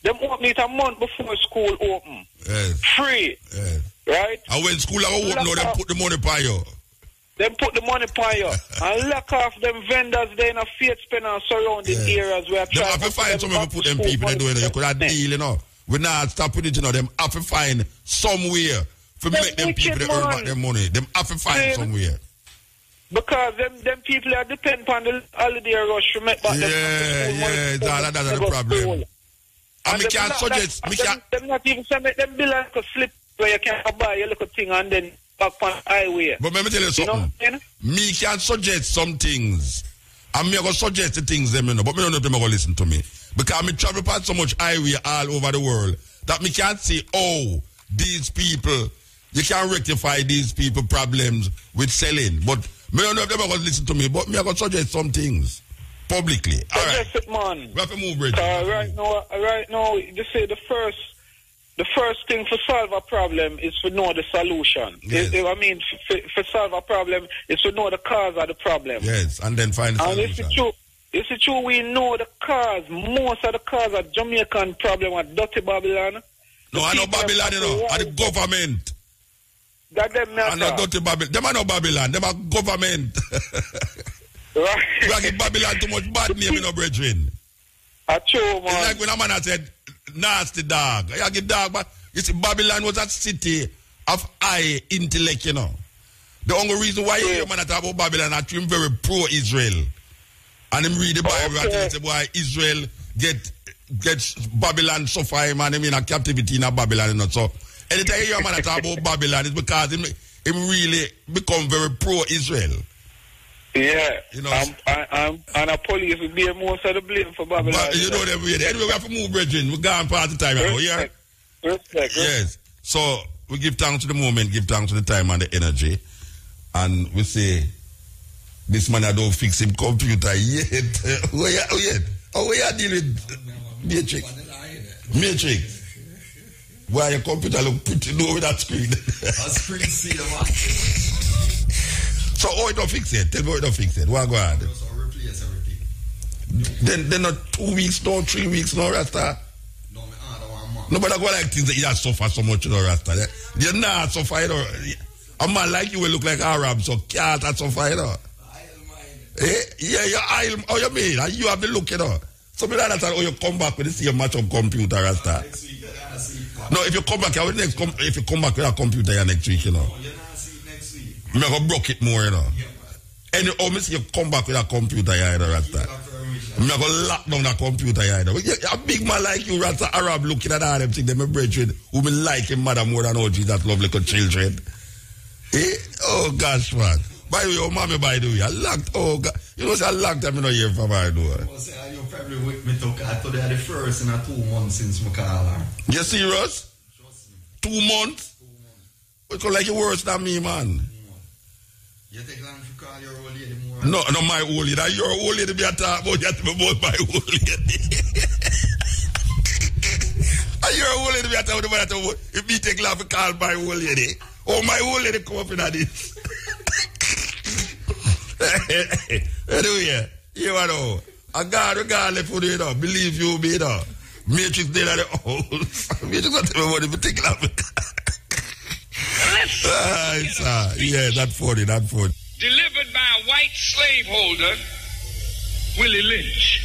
Them open it a month before school open. Yes. Free. Yes. Right? And when school are open, now, them put the money by you. Them put the money by you. And lock off them vendors there in a faith spend and surrounding areas where they have to find somewhere to put them people they doing it. You could have deal, you know. We're not stopping it, you know. Them have to find somewhere to make them people they earn back their money. Them have to find somewhere. Because them people are depend on the holiday rush to make back them money. That's the problem. And we can't suggest... Them not even say make them bill like a slip where you can buy your little thing and then back on the highway. But let me tell you something. You know? Me can suggest some things. And me going to suggest the things them, you know. But me don't know if them going to listen to me. Because me travel past so much highway all over the world that me can't say, oh, these people... You can't rectify these people problems with selling. But me don't know if they're going to listen to me. But me I'm going to suggest some things publicly. All right. It, man. We have to move, Bridget. Right now, you say the first thing for solve a problem is to know the solution. Yes. For solve a problem is to know the cause of the problem. Yes, and then find the solution. And it's true we know the cause. Most of the cause of Jamaican problem are dirty Babylon. No, I know Babylon, you know. And the government. That them not. And not dirty Babylon. Them are not Babylon. Them are government. Right. We are giving Babylon too much bad name, you know, brethren. True, man. It's like when a man had said, nasty dog. I get dog, but you see, Babylon was a city of high intellect, you know. The only reason why you hear man talk about Babylon is him very pro-Israel. And him read the Bible and say, boy, Israel get Babylon suffer him and him in a captivity in a Babylon, you know. So, anytime you hear a man talk about Babylon, it's because him really become very pro-Israel. Yeah, you know, and the police will be most of the blame for Babylon. But you know them way. Anyway, we have to move, brethren. We're gone past the time now, yeah? Respect. Yes. So, we give thanks to the moment, give thanks to the time and the energy. And we say, this man don't fix him computer yet. Where you deal with Matrix? Why your computer look pretty low with that screen? That screen see the man. So how it don't fix it? Tell me how it don't fix it. What go on? Just replace everything. Then not 2 weeks, no 3 weeks, no Rasta. No, I don't want more. No, but I go like things that you suffer so much, you know, Rasta. You're not suffer, you know. A man like you will look like Arab, so can't suffer, you know. Yeah, you're I'll, how you mean? And you have the look, you know. So me like that, how you come back with the same match of computer, Rasta. No, if you come back, if you come back with a computer next week, you know. I'm going to broke it more, you know. And you see you come back with a computer, you know, Rasta. I'm going to lock down that computer, you know. A big man like you, Rasta, Arab, looking at all them things, them brethren, who me like him mother more than all Jesus love little children. Oh, gosh, man. By the way, your mommy, by the way, I locked, oh, God. You know, I locked them in a year from my door. You probably with me today the first in a 2 months since my call her. You serious? 2 months? It's like you're worse than me, man. You take long to call your old lady more? No, not my old lady. That your old lady be a talk about. You have to be about my old lady. And your old lady be a talk about. If me take long to call my old lady. Oh, my old lady come up in this. Anyway, you know, I got left for you, know. Believe you, me, you know. Matrix did at the house. Matrix not tell me what if you take long. Yeah, that's funny. Delivered by a white slaveholder, Willie Lynch.